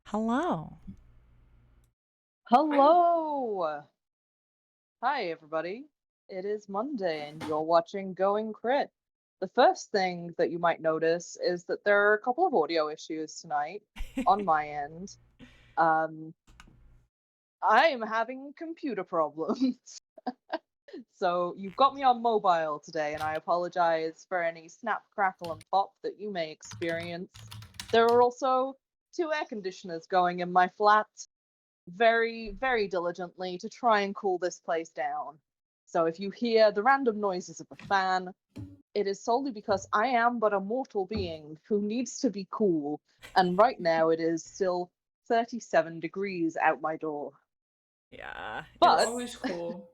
Hello. I'm Hello! Hi, everybody. It is Monday, and you're watching Going Crit. The first thing that you might notice is that there are a couple of audio issues tonight on my end. Um, I am having computer problems. So you've got me on mobile today, and I apologize for any snap, crackle, and pop that you may experience. There are also two air conditioners going in my flat very, very diligently to try and cool this place down. So if you hear the random noises of a fan, it is solely because I am but a mortal being who needs to be cool, and right now it is still 37 degrees out my door. Yeah, You're But, always cool.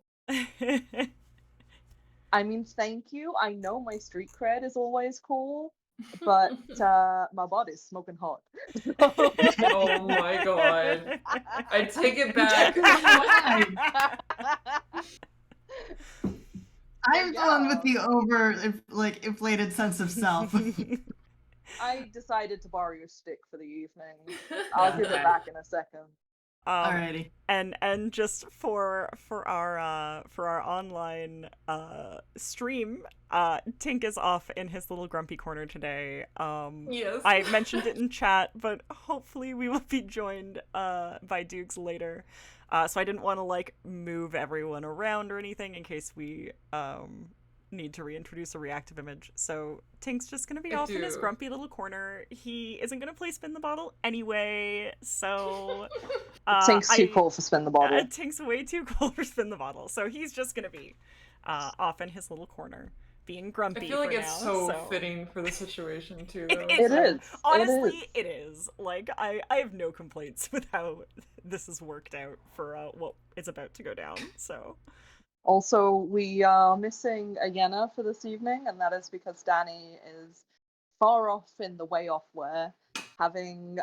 I mean, thank you. I know my street cred is always cool, but my body's smoking hot. Oh my god. I take it You back. took it I'm the one with Yeah. the inflated sense of self. I decided to borrow your stick for the evening. I'll Yeah. give it Okay. back in a second. Alrighty. and just for our online stream, Tink is off in his little grumpy corner today. Yes. I mentioned it in chat, but hopefully we will be joined by Dukes later. So I didn't want to move everyone around or anything in case we need to reintroduce a reactive image. So Tink's just gonna be I off in his do. grumpy little corner. He isn't gonna play spin the bottle anyway, so Tink's too I cool for spin the bottle. Tink's way too cool for spin the bottle, so he's just gonna be off in his little corner, being I grumpy feel like for it's now. so So fitting for the situation too, it, though. it It So is. It is. honestly it is. Like I have no complaints with how this has worked out for what is about to go down. So Also, we are missing a Yenna for this evening, and that is because Danny is far off in the way off where having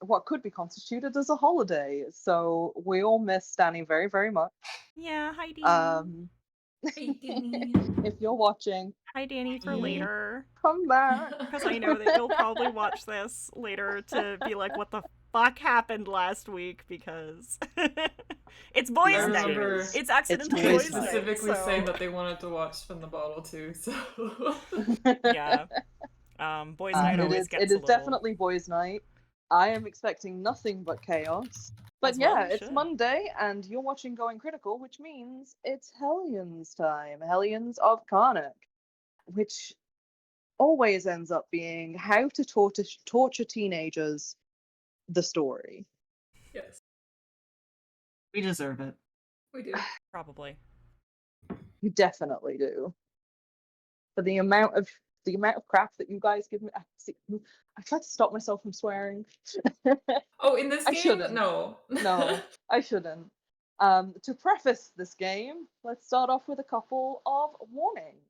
what could be constituted as a holiday. So we all miss Danny very, very much. yeah, hi Danny. Um, hey, Denny. if you're watching, Hi Danny for please later. come back. Because I know that you'll probably watch this later to be like, what the fuck happened last week? Because it's I boys' night. remember It's accidental It's they boys' boys' night. night. specifically say So that they wanted to watch Spin the Bottle too, so yeah, boys' night It always is. It gets a is little, definitely boys' night. I am expecting nothing but chaos. But as well yeah, you it's should. Monday, and you're watching Going Critical, which means it's Hellions time. Hellions of Carnocht, which always ends up being how to torture teenagers. The story. yes, We deserve it. we do. Probably. You definitely do. For the amount of crap that you guys give me. I tried to stop myself from swearing. Oh, in this I game? shouldn't. No. No, I shouldn't. To preface this game, let's start off with a couple of warnings.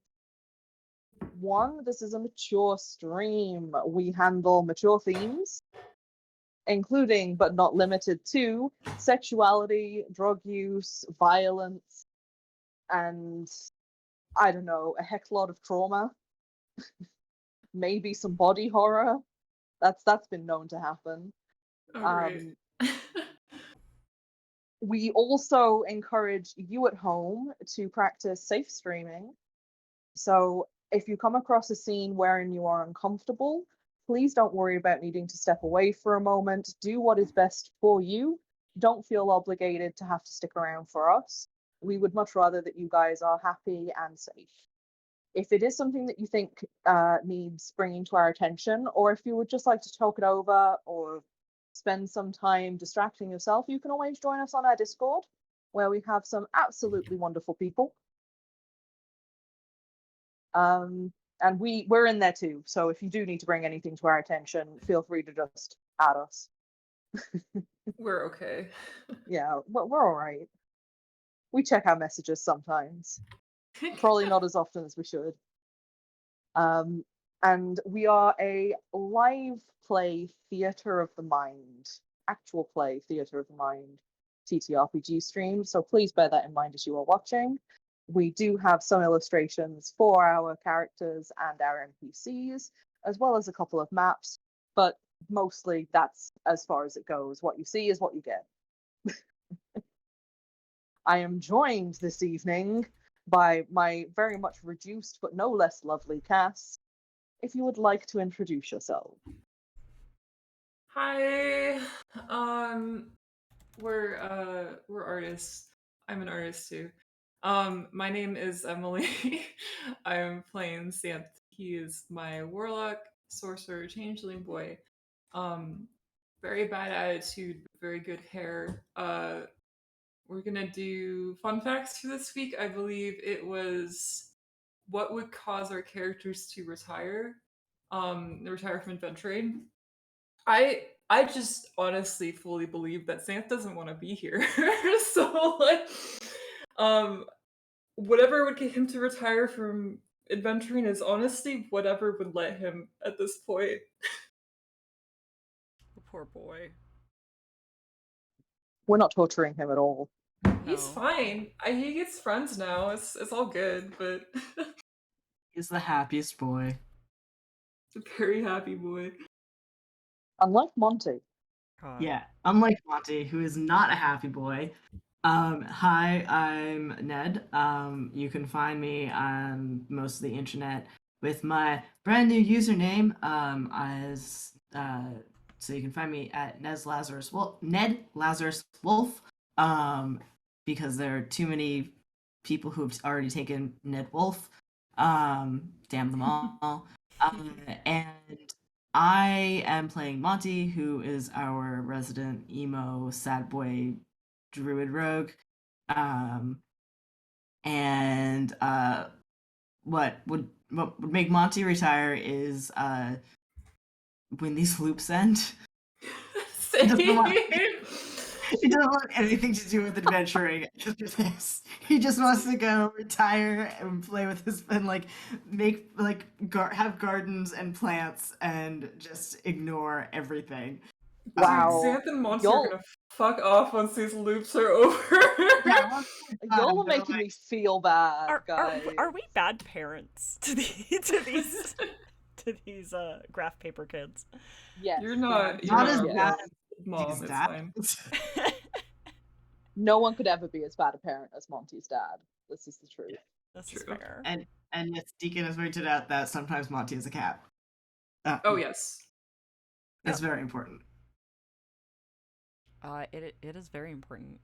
One, this is a mature stream. We handle mature themes, including but not limited to sexuality, drug use, violence, and I don't know, a heck lot of trauma. Maybe some body horror. That's been known to happen. Oh, great. Um, we also encourage you at home to practice safe streaming. So if you come across a scene wherein you are uncomfortable, please don't worry about needing to step away for a moment. Do what is best for you. Don't feel obligated to have to stick around for us. We would much rather that you guys are happy and safe. If it is something that you think needs bringing to our attention, or if you would just like to talk it over or spend some time distracting yourself, you can always join us on our Discord, where we have some absolutely wonderful people. And we're in there too. So if you do need to bring anything to our attention, feel free to just add us. We're okay. Yeah, we're all right. We check our messages sometimes. Probably not as often as we should. And we are a live play theater of the mind, actual play theater of the mind TTRPG stream. So please bear that in mind as you are watching. We do have some illustrations for our characters and our NPCs, as well as a couple of maps. But mostly that's as far as it goes. What you see is what you get. I am joined this evening by my very much reduced but no less lovely cast. If you would like to introduce yourself. Hi. We're artists. I'm an artist too. My name is Emily. I'm playing Zanthe. He is my warlock, sorcerer, changeling boy. Um, very bad attitude, very good hair. We're gonna do fun facts for this week. I believe it was what would cause our characters to retire. Retire from adventuring. I just honestly fully believe that Xanth doesn't want to be here. So like um whatever would get him to retire from adventuring is honestly whatever would let him at this point. Poor boy. We're not torturing him at all. He's No. fine. He gets friends now. It's all good, but He's the happiest boy. a very happy boy. Unlike Monty. God. Yeah, unlike Monty, who is not a happy boy. Hi, I'm Ned. You can find me on most of the internet with my brand new username. So you can find me at Ned Lazarus Wolf. Because there are too many people who've already taken Ned Wolf. Damn them all. And I am playing Monty, who is our resident emo sad boy druid rogue. And what would make Monty retire is when these loops end. He doesn't want anything to do with adventuring. He just wants to go retire and play with his and make have gardens and plants and just ignore everything. Wow. Xanth and Monty Y'all- are gonna fuck off once these loops are over. Yeah, Y'all are making me feel bad, guys. Are we bad parents to these graph paper kids? Yes. You're not. yes, not you're as not. yes. bad Mom, as it's that. fine. No one could ever be as bad a parent as Monty's dad. This is the truth. This is True. fair. And yes, Deacon has pointed out that sometimes Monty is a cat. Oh yes. It's very important. It is very important.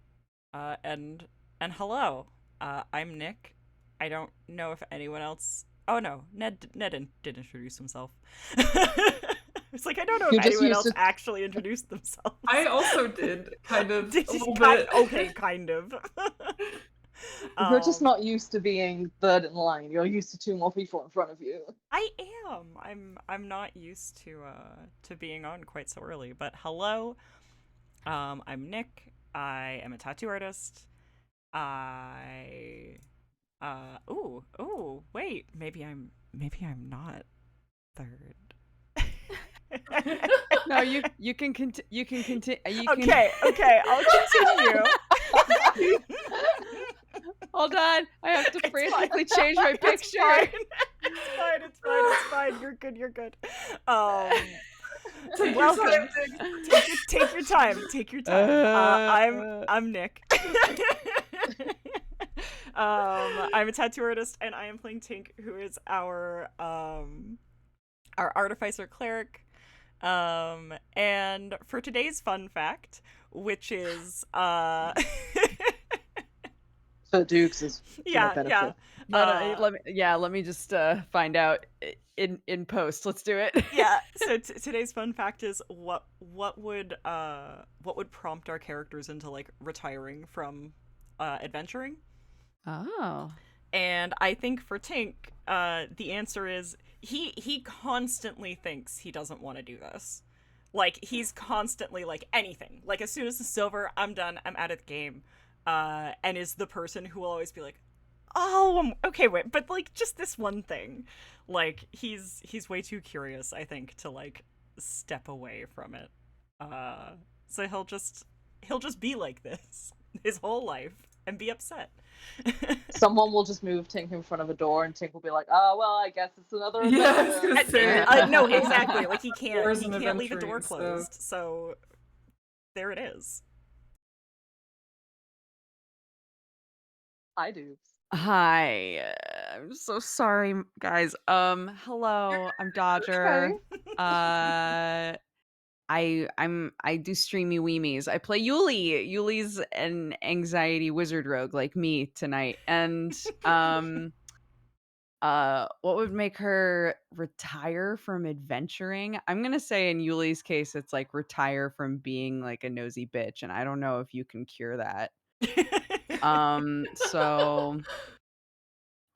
And hello. I'm Nick. I don't know if anyone else. Oh no, Ned did introduce himself. It's like I don't know You if just anyone used else to- actually introduced themselves. I also did kind of Did a you little kind- bit. Okay, kind of. You're just not used to being third in line. You're used to two more people in front of you. I am. I'm not used to being on quite so early. But hello. I'm Nick. I am a tattoo artist. Wait. Maybe I'm not third. No, you can continue. Okay, I'll continue. Hold on, I have to It's frantically fine. change my It's picture. fine. It's fine. You're good. Take your Welcome. time, Nick. Take your time. Take your time. I'm Nick. I'm a tattoo artist, and I am playing Tink, who is our artificer cleric. And for today's fun fact, which is So Dukes is yeah. Let me just find out in post. Let's do it. Yeah. So today's fun fact is what would prompt our characters into like retiring from adventuring. Oh. And I think for Tink, the answer is he constantly thinks he doesn't want to do this. Like he's constantly like anything. Like as soon as it's over, I'm done. I'm out of the game. And is the person who will always be like, oh, okay, wait, but like just this one thing. Like he's way too curious, I think, to like step away from it. So he'll just be like this his whole life. and be upset. Someone will just move Tink in front of a door, and Tink will be like, "Oh well, I guess it's another Yeah, I was adventure." gonna say. No, exactly. Like he Wars can't and leave a door adventuring, so- closed. So there it is. I do. Hi. I'm so sorry, guys. Hello. I'm Dodger. I do streamy weemies. I play Yuli. Yuli's an anxiety wizard rogue like me tonight. And what would make her retire from adventuring? I'm gonna say in Yuli's case it's like retire from being like a nosy bitch, and I don't know if you can cure that. So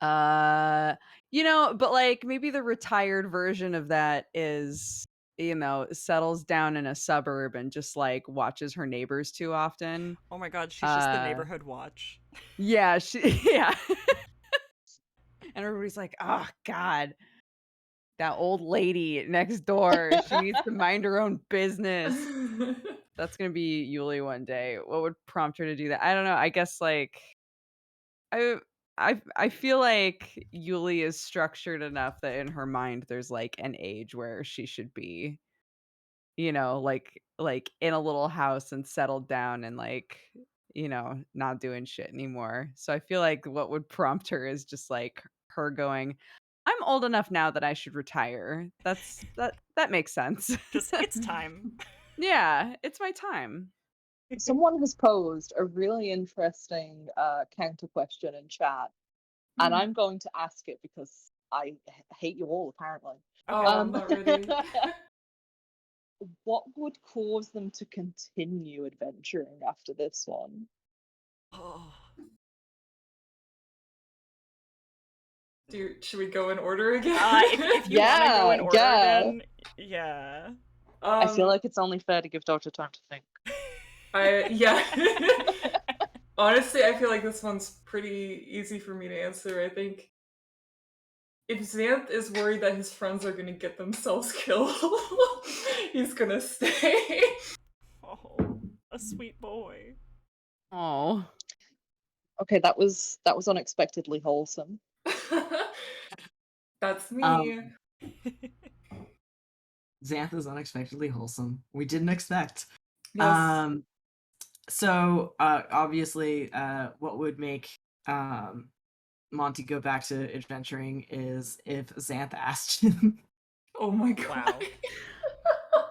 but like maybe the retired version of that is, settles down in a suburb and just like watches her neighbors too often. Oh my god, she's just the neighborhood watch. Yeah, yeah. And everybody's like, "Oh god, that old lady next door, she needs to mind her own business." That's gonna be Yuli one day. What would prompt her to do that? I don't know. I guess like I I feel like Yuli is structured enough that in her mind there's like an age where she should be, like in a little house and settled down and like, not doing shit anymore. So I feel like what would prompt her is just like her going, "I'm old enough now that I should retire." That makes sense. Just it's time. Yeah, it's my time. Someone has posed a really interesting counter question in chat, and I'm going to ask it because I hate you all, apparently. Oh, I'm not ready. What would cause them to continue adventuring after this one? Oh. Should we go in order again? If you want to go in order again, yeah. I feel like it's only fair to give Dodger time to think. Yeah. Honestly, I feel like this one's pretty easy for me to answer. I think if Zanthe is worried that his friends are gonna get themselves killed, he's gonna stay. Oh, a sweet boy. Oh. Okay, that was unexpectedly wholesome. That's me. Zanthe is unexpectedly wholesome. We didn't expect. Yes. So obviously, what would make Monty go back to adventuring is if Zanthe asked him. Oh my god. Wow.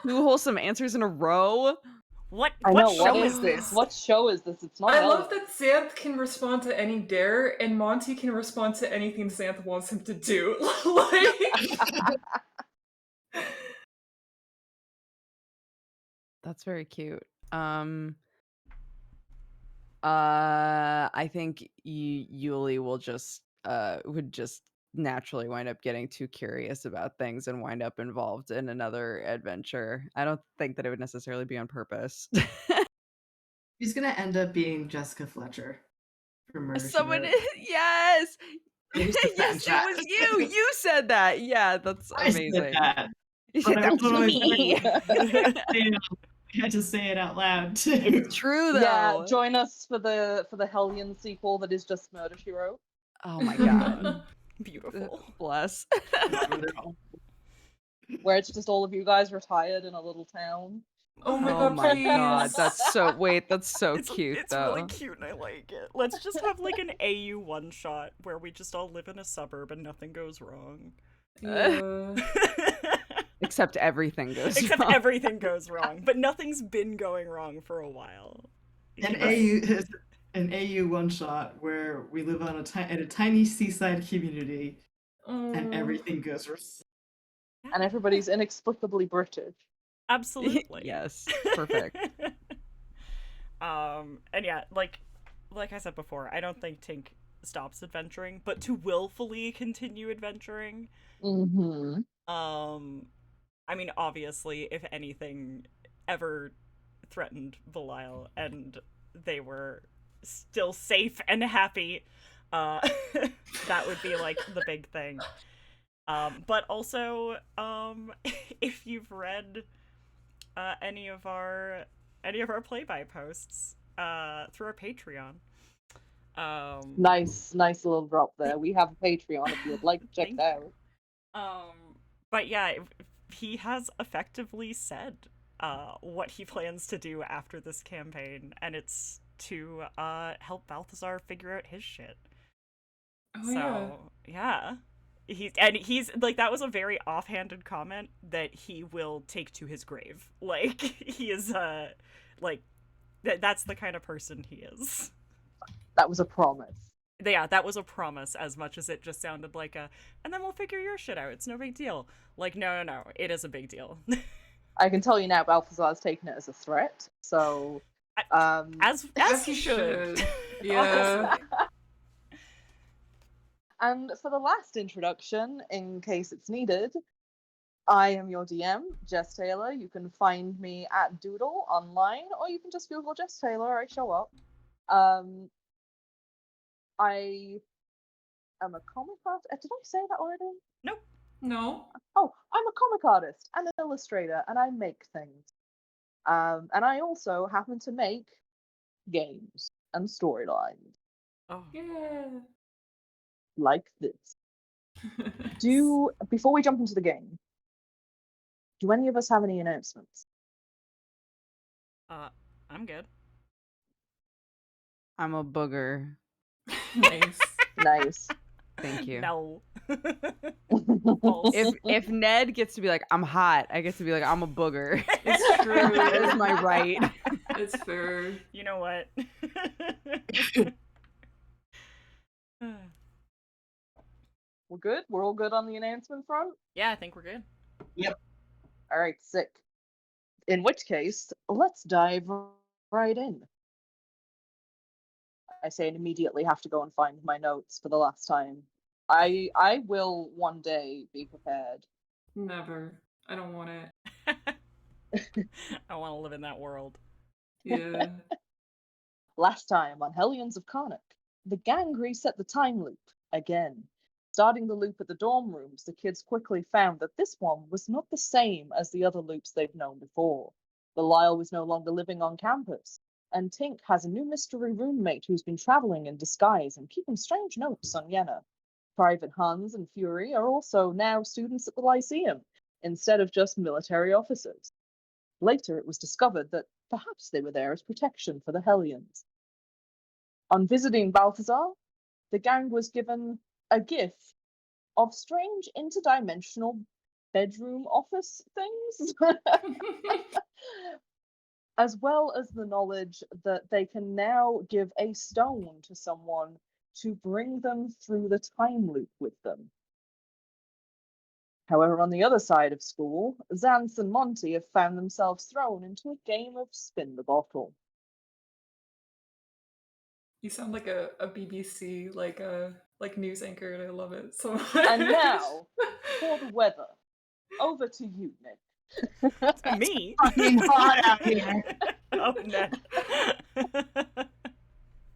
2 wholesome answers in a row. What What show is this? What show is this? It's not. I love that Zanthe can respond to any dare, and Monty can respond to anything Zanthe wants him to do. That's very cute. I think Yuli will just would just naturally wind up getting too curious about things and wind up involved in another adventure. I don't think that it would necessarily be on purpose. He's gonna end up being Jessica Fletcher from Murder, She Someone, Wrote. yes, I used to yes, chat. it was you. You said that. Yeah, that's amazing. I said that. You said But that I was was one of me. I had to say it out loud too. It's true though. Yeah, join us for the Hellions sequel that is just Murder, She Wrote. Oh my god. Beautiful. Bless. Where it's just all of you guys retired in a little town. Oh my Oh god, my please. god, that's so cute It's though. really cute and I like it. Let's just have like an AU one shot where we just all live in a suburb and nothing goes wrong. Yeah. Except everything goes Except wrong. everything goes wrong, but nothing's been going wrong for a while. An AU one shot where we live on in a tiny seaside community and everything goes wrong. And everybody's inexplicably British. Absolutely. Yes, perfect. And yeah, like I said before, I don't think Tink stops adventuring, but to willfully continue adventuring. Mm-hmm. I mean, obviously, if anything ever threatened Balial and they were still safe and happy, that would be like the big thing. But also, if you've read any of our play-by posts, through our Patreon. Nice little drop there. We have a Patreon if you would like to check it Thank out. But yeah, he has effectively said what he plans to do after this campaign, and it's to help Balthazar figure out his shit. Oh yeah. So yeah. He's like, that was a very offhanded comment that he will take to his grave. Like, he is like that's the kind of person he is. That was a promise. Yeah, that was a promise, as much as it just sounded like a, and then we'll figure your shit out. It's no big deal. Like, no. It is a big deal. I can tell you now, Balthazar's taken it as a threat. So, as he should. Yeah. And for the last introduction, in case it's needed, I am your DM, Jess Taylor. You can find me at Doodle online, or you can just Google Jess Taylor. I show up. I am a comic artist. Did I say that already? Nope. No. Oh, I'm a comic artist and an illustrator, and I make things. And I also happen to make games and storylines Oh. Yeah. like this. Before we jump into the game, do any of us have any announcements? I'm good. I'm a booger. Nice. Nice. Thank you. No. If Ned gets to be like, I'm hot, I get to be like, I'm a booger. It's true. That is my right. It's fair. You know what? We're good? We're all good on the announcement front? Yeah, I think we're good. Yep. All right, sick. In which case, let's dive right in. I say and immediately have to go and find my notes for the last time. I will one day be prepared. Never. I don't want it. I want to live in that world. Yeah. Last time on Hellions of Carnocht, the gang reset the time loop again. Starting the loop at the dorm rooms, the kids quickly found that this one was not the same as the other loops they'd known before. Balial was no longer living on campus, and Tink has a new mystery roommate who's been traveling in disguise and keeping strange notes on Yenna. Private Hans and Fueri are also now students at the Lyceum, instead of just military officers. Later, it was discovered that perhaps they were there as protection for the Hellions. On visiting Balthazar, the gang was given a gift of strange interdimensional bedroom office things, as well as the knowledge that they can now give a stone to someone to bring them through the time loop with them. However, on the other side of school, Zanthe and Monty have found themselves thrown into a game of spin the bottle. You sound like a BBC like news anchor, and I love it so much. And now, for the weather, over to you, Nick. Me? Fucking hot out here. Oh, Ned.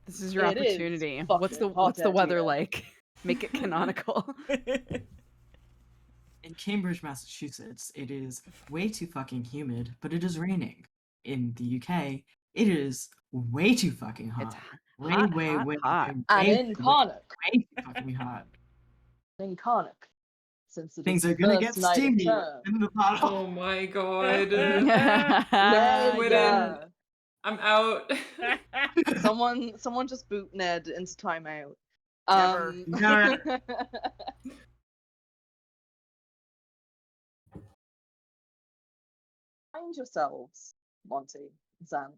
This is your It is opportunity. fucking What's the hot out weather here. like? Make it canonical. In Cambridge, Massachusetts, it is way too fucking humid, but it is raining. In the UK, it is way too fucking hot. It's way, hot, way, hot, way, hot. way, And way, in Carnocht, way too fucking hot. Since it Things is are the gonna first get night of steamy term. in the bottle. Oh my god. Yeah, quitting. yeah. I'm out. Someone just boot Ned into timeout. Never. Never. Find yourselves, Monty, Zanthe,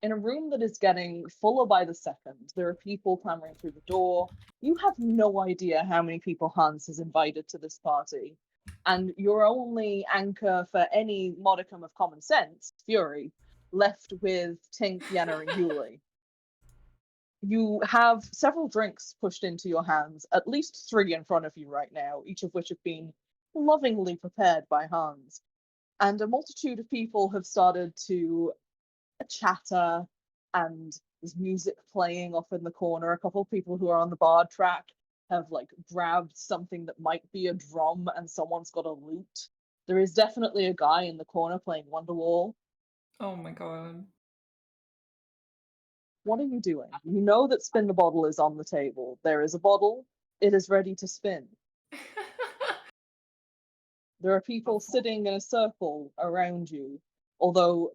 in a room that is getting fuller by the second. There are people clamoring through the door. You have no idea how many people Hans has invited to this party. And your only anchor for any modicum of common sense, Fueri, left with Tink, Yenna, and Yuli. You have several drinks pushed into your hands, at least 3 in front of you right now, each of which have been lovingly prepared by Hans. And a multitude of people have started to chatter, and there's music playing off in the corner. A couple of people who are on the bar track have grabbed something that might be a drum, and someone's got a lute. There is definitely a guy in the corner playing Wonderwall. Oh my god. What are you doing? You know that spin the bottle is on the table. There is a bottle. It is ready to spin. There are people sitting in a circle around you, although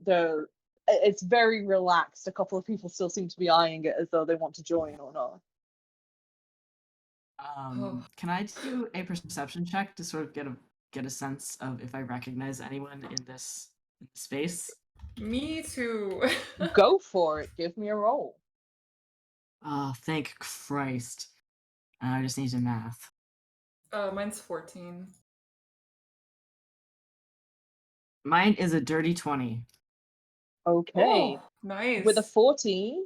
it's very relaxed. A couple of people still seem to be eyeing it as though they want to join or not. Can I do a perception check to sort of get a sense of if I recognize anyone in this space? Me too. Go for it. Give me a roll. Oh, thank Christ. I just need to math. Mine's 14. Mine is a dirty 20. Okay. Oh, nice. With a 14,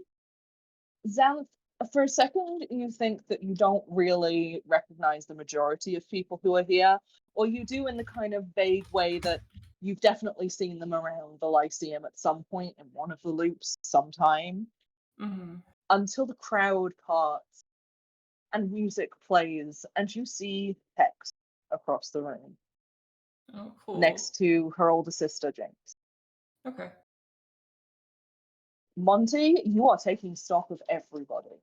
Zanthe, for a second, you think that you don't really recognize the majority of people who are here, or you do in the kind of vague way that you've definitely seen them around the Lyceum at some point in one of the loops sometime, until the crowd parts and music plays, and you see Hex across the room. Oh, cool. Next to her older sister, James. Okay. Monty, you are taking stock of everybody.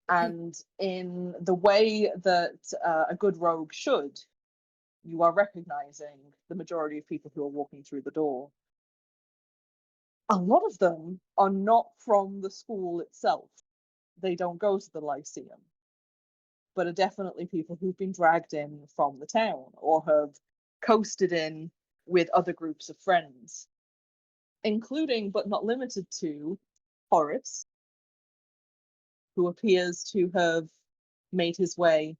And in the way that a good rogue should, you are recognizing the majority of people who are walking through the door. A lot of them are not from the school itself. They don't go to the Lyceum, but are definitely people who've been dragged in from the town or have coasted in with other groups of friends, including but not limited to Horace, who appears to have made his way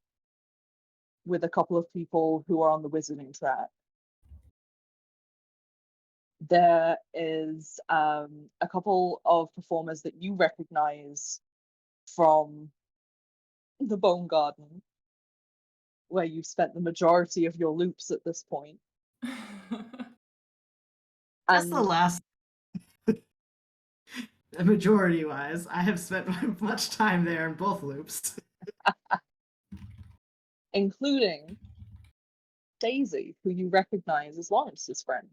with a couple of people who are on the wizarding track. There is a couple of performers that you recognize from the Bone Garden, where you've spent the majority of your loops at this point. That's the last. Majority-wise, I have spent much time there in both loops. Including Daisy, who you recognize as Lawrence's friend.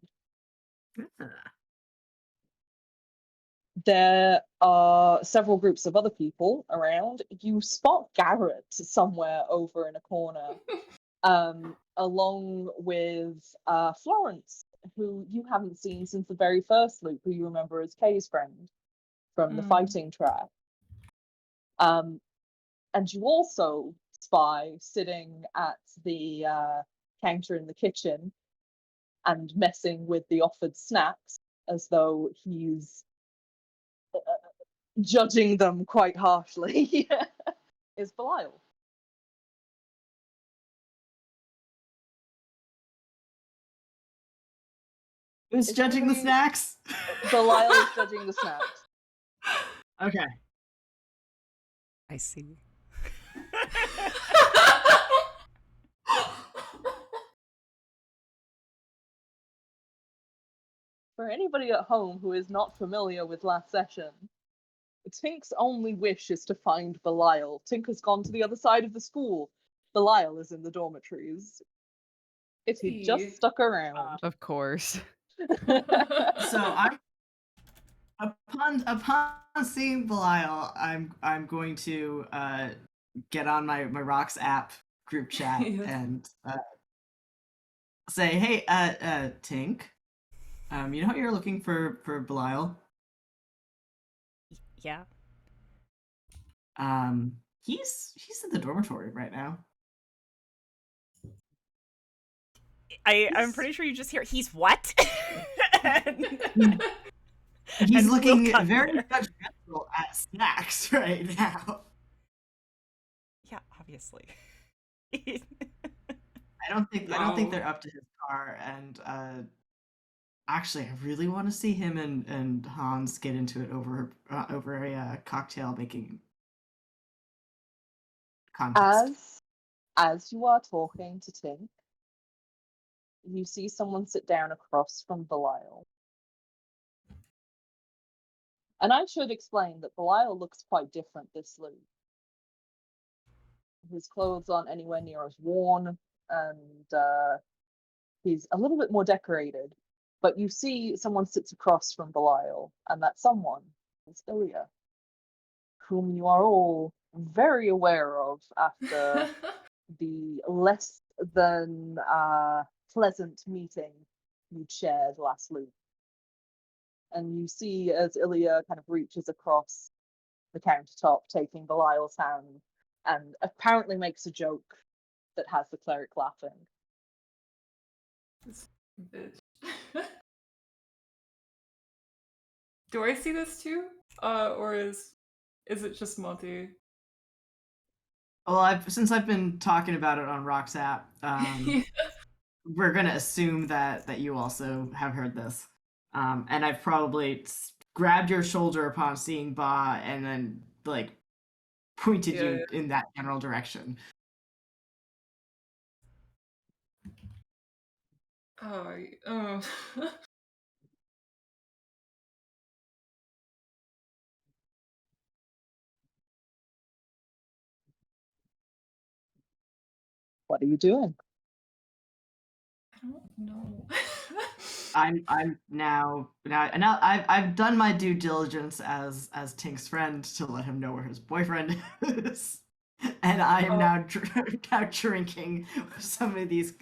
There are several groups of other people around. You spot Garrett somewhere over in a corner, along with Florence, who you haven't seen since the very first loop, who you remember as Kay's friend from the fighting track. And you also spy sitting at the counter in the kitchen and messing with the offered snacks as though he's judging them quite harshly, is Balial. Who's judging the snacks? Balial is judging the snacks. Okay. I see. For anybody at home who is not familiar with last session, Tink's only wish is to find Balial. Tink has gone to the other side of the school. Balial is in the dormitories. If he'd just stuck around. Of course. So upon seeing Belial, I'm going to get on my Rocks app group chat and say, hey, Tink, you know how you're looking for Belial? Yeah. He's in the dormitory right now. I'm pretty sure you just hear, he's what? He's and looking we'll very there. judgmental at snacks right now. Yeah, obviously. I don't think they're up to his car, and actually, I really want to see him and Hans get into it over a cocktail making contest. As you are talking to Tink, you see someone sit down across from Belial. And I should explain that Belial looks quite different this loop. His clothes aren't anywhere near as worn, and he's a little bit more decorated. But you see someone sits across from Belial, and that someone is Ilya. whom you are all very aware of after the less than pleasant meeting you shared last loop. And you see as Ilya kind of reaches across the countertop, taking Belial's hand, and apparently makes a joke that has the cleric laughing. This bitch. Do I see this too? Or is it just Monty? Well, since I've been talking about it on Rock's app, we're gonna assume that you also have heard this, and I've probably grabbed your shoulder upon seeing Ba, and then like pointed you in that general direction. Oh. What are you doing? I don't know. I'm now I've done my due diligence as Tink's friend to let him know where his boyfriend is, and I am now drinking some of these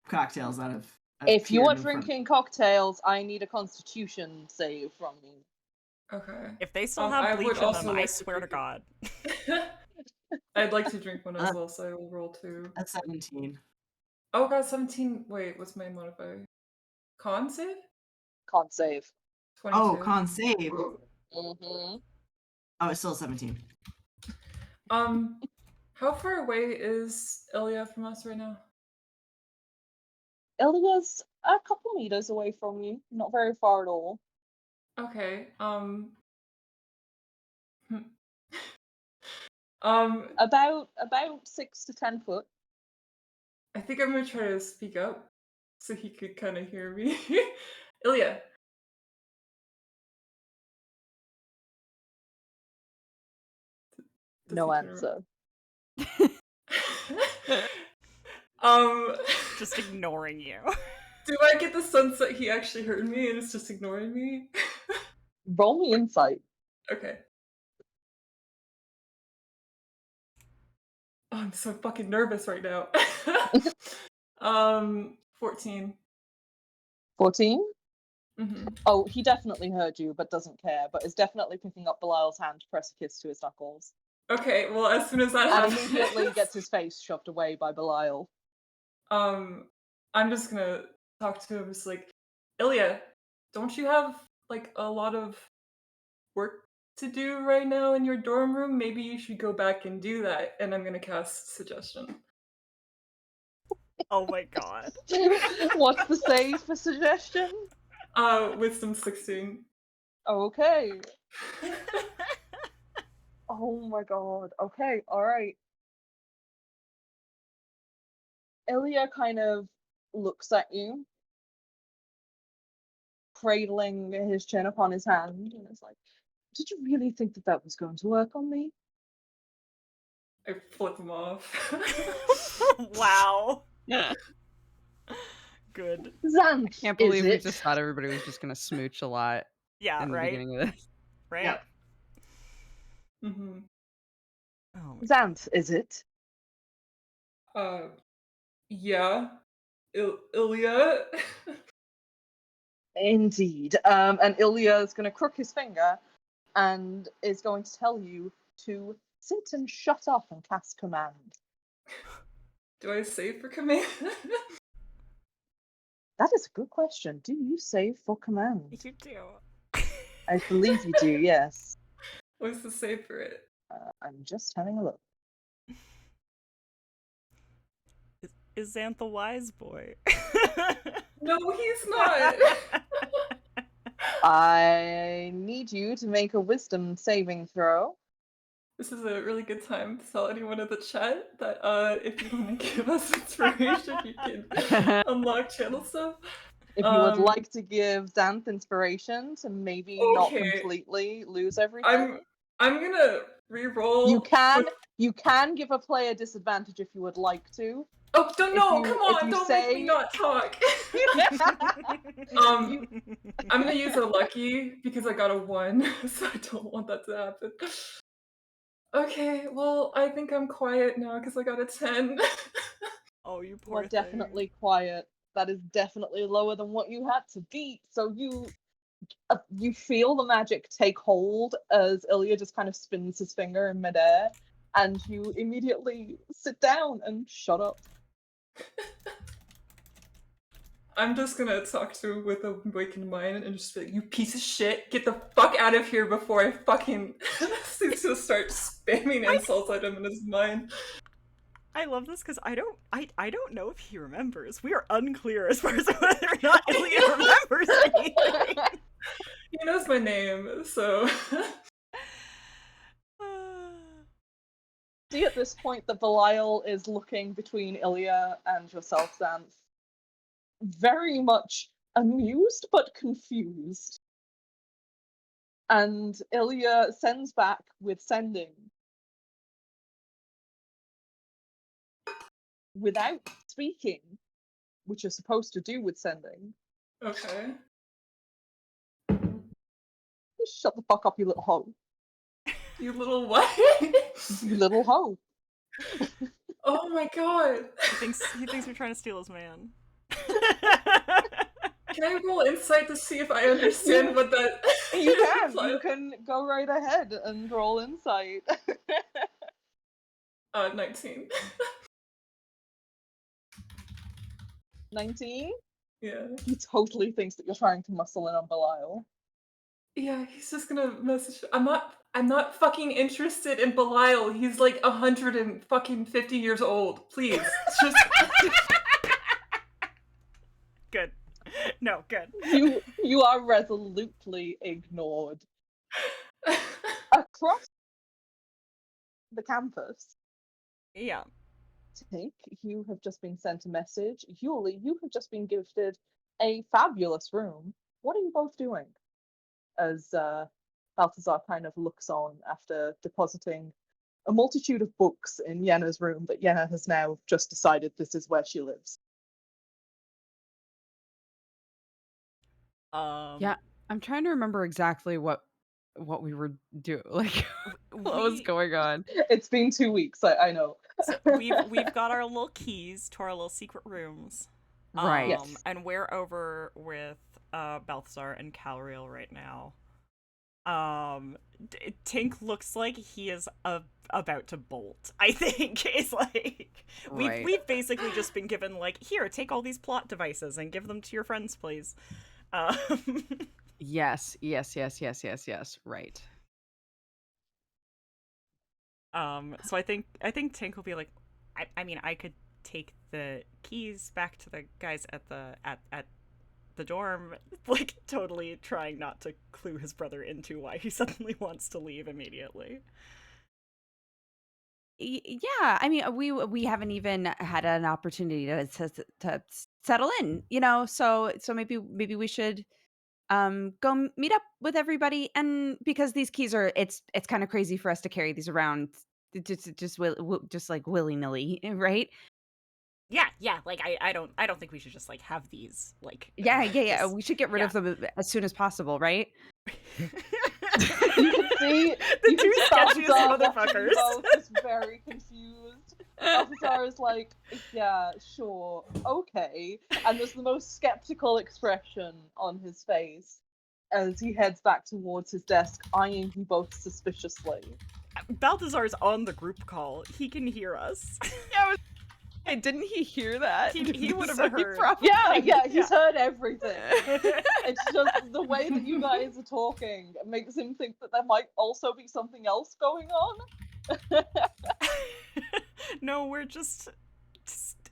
cocktails that have. If you are appeared in front- drinking cocktails, I need a Constitution save from you. Okay. If they still I have would bleach in also them, I like to swear to drink God. I'd like to drink one as well, so I will roll 2. At 17. Oh god, 17. Wait, what's my modifier? Con save? Con save. 22. Oh, con save. Mm-hmm. Oh, it's still 17. How far away is Ilya from us right now? Ilya's a couple meters away from you, not very far at all. Okay. About 6 to 10 foot. I think I'm gonna try to speak up so he could kind of hear me. Ilya. Does No he turn answer. around? Just ignoring you. Do I get the sense that he actually heard me and is just ignoring me? Roll me insight. Okay. Oh, I'm so fucking nervous right now. 14. 14? Mm-hmm. Oh, he definitely heard you, but doesn't care, but is definitely picking up Belial's hand to press a kiss to his knuckles. Okay, well, as soon as that And happens... immediately gets his face shoved away by Belial. I'm just gonna talk to him. It's like, Ilya, don't you have, like, a lot of work to do right now in your dorm room? Maybe you should go back and do that. And I'm gonna cast Suggestion. Oh my god. What's the save for Suggestion? Wisdom 16. Okay. Oh my god. Okay, alright. Ilya kind of looks at you, cradling his chin upon his hand, and is like, did you really think that that was going to work on me? I flip him off. Wow. Good. Zanthe, Can't believe is we it? just thought everybody was just gonna smooch a lot Yeah, in the right? beginning of this. Right? Yep. Mm-hmm. Oh, Zanthe, is it? Yeah. Ilya? Indeed. And Ilya is going to crook his finger and is going to tell you to sit and shut up and cast command. Do I save for command? That is a good question. Do you save for command? you do. I believe you do, yes. What's the save for it? I'm just having a look. Is Zanthe a wise boy? No, he's not. I need you to make a wisdom saving throw. This is a really good time to tell anyone in the chat that if you want to give us inspiration, you can unlock channel stuff. If you would like to give Zanthe inspiration to maybe not Okay. completely lose everything. I'm gonna Reroll. You can give a player disadvantage if you would like to. Oh, don't know. Come if on, you don't say... make me not talk. I'm gonna use a lucky because I got a 1, so I don't want that to happen. Okay, well, I think I'm quiet now because I got a 10. Oh, you You poor are thing. definitely quiet. That is definitely lower than what you had to beat. So you feel the magic take hold as Ilya just kind of spins his finger in midair, and you immediately sit down and shut up. I'm just gonna talk to him with a awakened mind and just be like, you piece of shit, get the fuck out of here before I fucking just start spamming insults at him in his mind. I love this because I don't know if he remembers. We are unclear as far as whether or not Ilya remembers anything. He knows my name, so... See at this point that Balial is looking between Ilya and yourself, Zanthe, very much amused but confused. And Ilya sends back with sending. Without speaking, which you're supposed to do with sending. Okay. Just shut the fuck up, you little hoe. You little what? You little hoe. Oh my god. He thinks we're trying to steal his man. Can I roll insight to see if I understand what that... You can. You can go right ahead and roll insight. 19. 19? Yeah. He totally thinks that you're trying to muscle in on Belial. Yeah, he's just gonna message. I'm not fucking interested in Belial. He's like 150 years old. Please, just Good. No, good. You are resolutely ignored. Across the campus, Yeah. Tink, you have just been sent a message. Yuli, you have just been gifted a fabulous room. What are you both doing? As Balthazar kind of looks on after depositing a multitude of books in Yenna's room that Yenna has now just decided this is where she lives. Yeah, I'm trying to remember exactly what we were doing, like what was going on. It's been 2 weeks, I know. So we've got our little keys to our little secret rooms. Right. Yes. And we're over with Balthazar and Calriel right now. Tink looks like he is about to bolt. I think it's like Right. we've basically just been given like, here, take all these plot devices and give them to your friends, please. Yes. Right. So I think Tink will be like, I mean, I could take the keys back to the guys at the dorm, like totally trying not to clue his brother into why he suddenly wants to leave immediately. Yeah, I mean, we haven't even had an opportunity to settle in, you know. So maybe we should go meet up with everybody, and because these keys are, it's kind of crazy for us to carry these around just like willy-nilly, right? Yeah, like I don't think we should just like have these like Yeah, just- we should get rid of them as soon as possible, right? You can see the two sketchiest motherfuckers. Just very confused. Balthazar is like, yeah, sure, okay. And there's the most skeptical expression on his face as he heads back towards his desk, eyeing you both suspiciously. Balthazar's on the group call. He can hear us. Hey, didn't he hear that? He would have So heard. Yeah, he's heard everything. It's just the way that you guys are talking makes him think that there might also be something else going on. No, we're just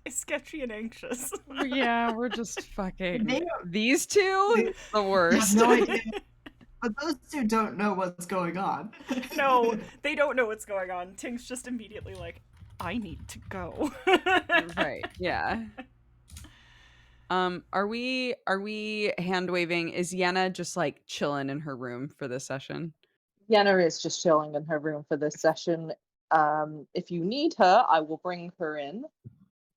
sketchy and anxious. Yeah, we're just fucking They- these two. The I worst. have no idea. But those two don't know what's going on. No, they don't know what's going on. Tink's just immediately like, I need to go. Right. Yeah. Are we hand waving? Is Yenna just like chilling in her room for this session? Yenna is just chilling in her room for this session. If you need her, I will bring her in.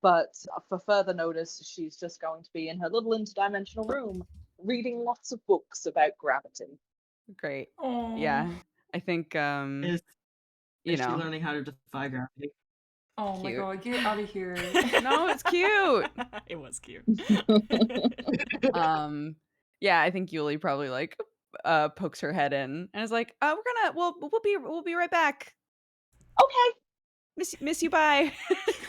But for further notice, she's just going to be in her little interdimensional room, reading lots of books about gravity. Great. Oh. Yeah. I think Is, you is she know. learning how to defy gravity? Oh my Cute. god, get out of here. No, it's cute. It was cute. Yeah, I think Yuli probably like pokes her head in and is like, we'll be right back. Okay. Miss you, bye.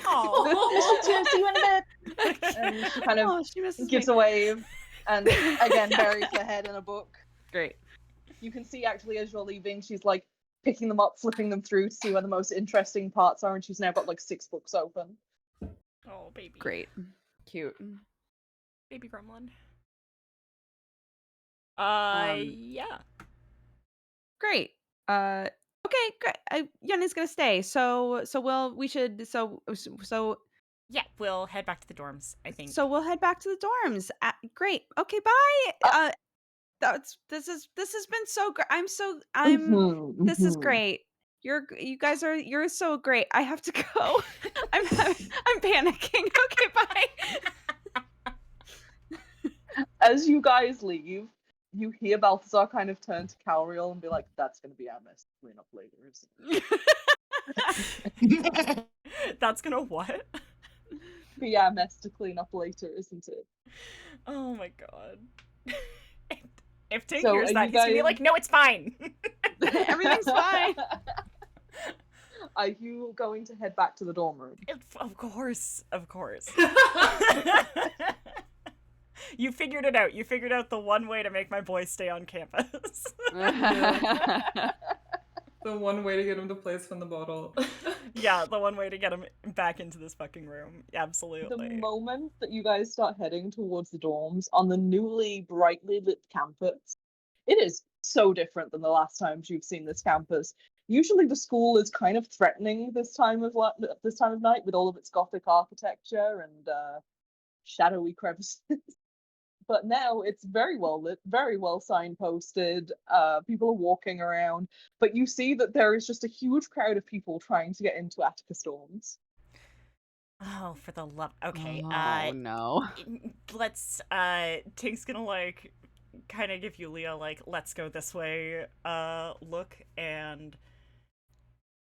Oh, Miss you too, see you in a bit. And she kind of Oh, she misses gives me. a wave and again buries her head in a book. Great. You can see actually as you're leaving, she's like picking them up, flipping them through to see where the most interesting parts are, and she's now got like 6 books open. oh, baby. Great. Cute. Baby gremlin. Yeah. Great. Okay, great. Yenna's gonna stay. So Yeah, we'll head back to the dorms, I think. we'll head back to the dorms. Great. Okay, bye. This has been so great. This is great. You're so great. I have to go. I'm panicking. Okay, bye. As you guys leave, you hear Balthazar kind of turn to Calriel and be like, "That's going to be our mess to clean up later, isn't it?" That's gonna what? Be our mess to clean up later, isn't it? Oh my god. If Tink So, hears are that, you he's gonna be guys- like, no, it's fine. Everything's fine. Are you going to head back to the dorm room? Of course. You figured it out. You figured out the one way to make my boy stay on campus. The one way to get him to play is from the bottle. Yeah, the one way to get him back into this fucking room. The Absolutely. moment that you guys start heading towards the dorms on the newly brightly lit campus, it is so different than the last times you've seen this campus. Usually the school is kind of threatening this time of night with all of its Gothic architecture and shadowy crevices. But now it's very well lit, very well signposted. People are walking around, but you see that there is just a huge crowd of people trying to get into Atticus dorms. Oh, for the love. Okay. Oh no. Let's. Tink's gonna like, kind of give Yulia like, let's go this way. Look, and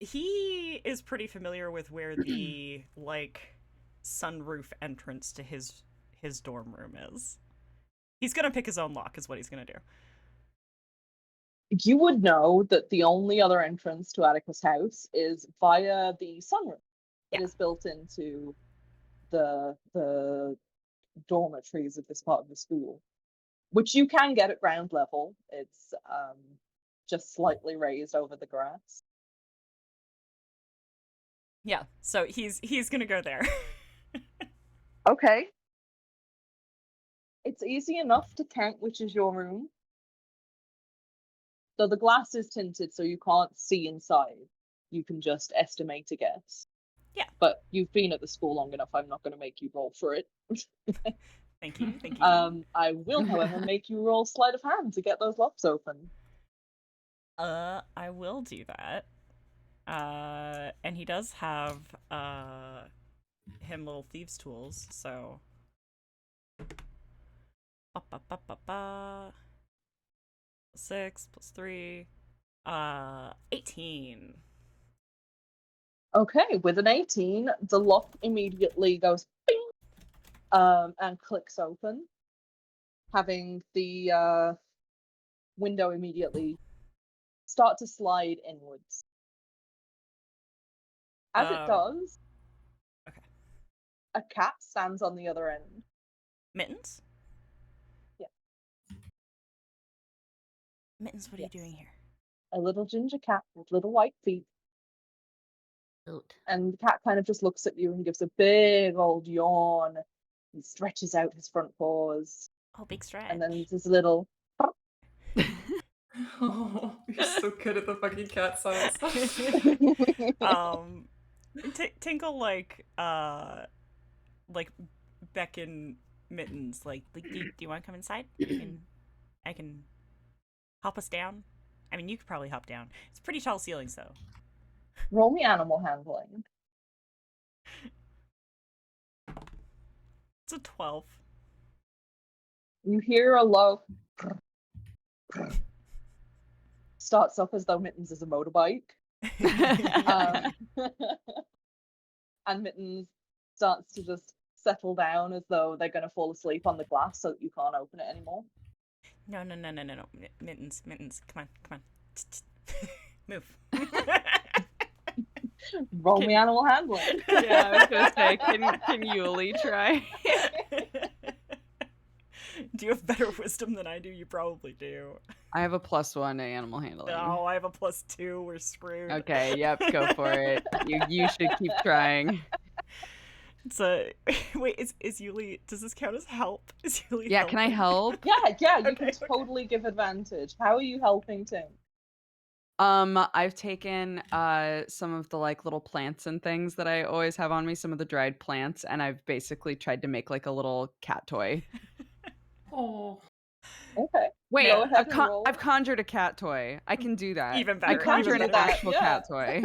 he is pretty familiar with where the like sunroof entrance to his dorm room is. He's gonna pick his own lock, is what he's gonna do. You would know that the only other entrance to Atticus' house is via the sunroom. Yeah. It is built into the dormitories of this part of the school, which you can get at ground level. It's just slightly raised over the grass. Yeah. So he's gonna go there. Okay. It's easy enough to count which is your room. So the glass is tinted, so you can't see inside. You can just estimate a guess. Yeah. But you've been at the school long enough, I'm not going to make you roll for it. Thank you. Thank you. I will, however, make you roll sleight of hand to get those locks open. I will do that. And he does have him little thieves tools, so 6 plus 3 18. Okay, with an 18, the lock immediately goes bing, and clicks open, having the window immediately start to slide inwards. As it does, Okay. a cat stands on the other end. Mittens? Yeah. Mittens, what are you doing here? A little ginger cat with little white feet. And the cat kind of just looks at you and gives a big old yawn. He stretches out his front paws. Oh, big stretch. And then there's a little... Oh, you're so good at the fucking cat sounds. Tinkle like beckon Mittens, like do you want to come inside? I can hop us down. I mean, you could probably hop down. It's pretty tall ceilings, though. Roll me animal handling. It's a 12. You hear a low starts up as though Mittens is a motorbike. And Mittens starts to just settle down as though they're going to fall asleep on the glass so that you can't open it anymore. No. Mittens. Come on. Move. Roll me animal handling. Yeah, I was gonna say, can Yuli try? Do you have better wisdom than I do? You probably do. I have a +1 to animal handling. No, I have a +2. We're screwed. Okay, yep, go for it. You should keep trying. It's a wait. Is Yuli? Does this count as help? Is Yuli? Yeah, can I help? Yeah, you can Okay. totally give advantage. How are you helping Tink? I've taken some of the like little plants and things that I always have on me, some of the dried plants, and I've basically tried to make like a little cat toy. Oh. Okay. Wait, Go ahead and roll. I've conjured a cat toy. I can do that. Even I better. conjured even an better. actual cat toy.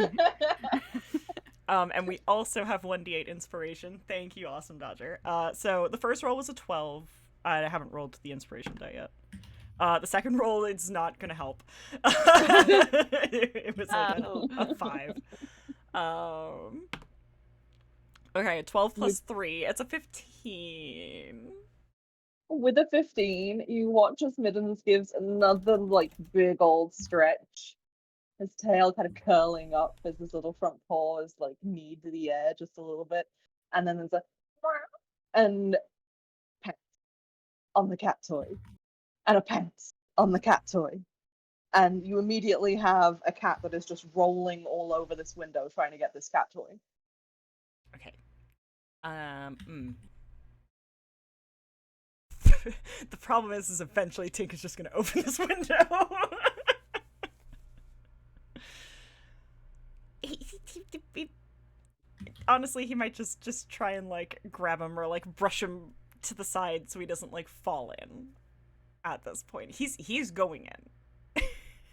And we also have 1d8 inspiration. Thank you, Awesome Dodger. So the first roll was a 12. I haven't rolled the inspiration die yet. The second roll, it's not gonna help. It was like a 5. Okay, 12 plus 3. It's a 15. With a 15, you watch as Middens gives another like big old stretch. His tail kind of curling up as his little front paws like knead to the air just a little bit. And then there's a and pants on the cat toy. And a pants on the cat toy. And you immediately have a cat that is just rolling all over this window trying to get this cat toy. Okay. The problem is eventually Tink is just gonna open this window. Honestly, he might just try and like grab him or like brush him to the side so he doesn't like fall in. At this point, he's going in.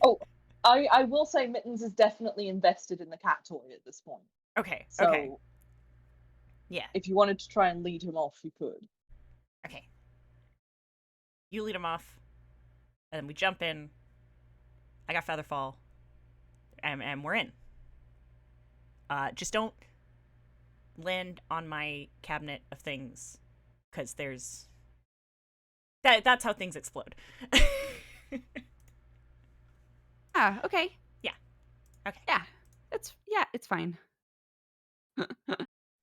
Oh, I will say Mittens is definitely invested in the cat toy at this point. Okay. So Okay. Yeah. if you wanted to try and lead him off, you could. Okay. You lead him off, and then we jump in. I got Featherfall, and we're in. Just don't land on my cabinet of things, because there's that's how things explode. Ah, okay. Yeah. Okay. Yeah. It's fine.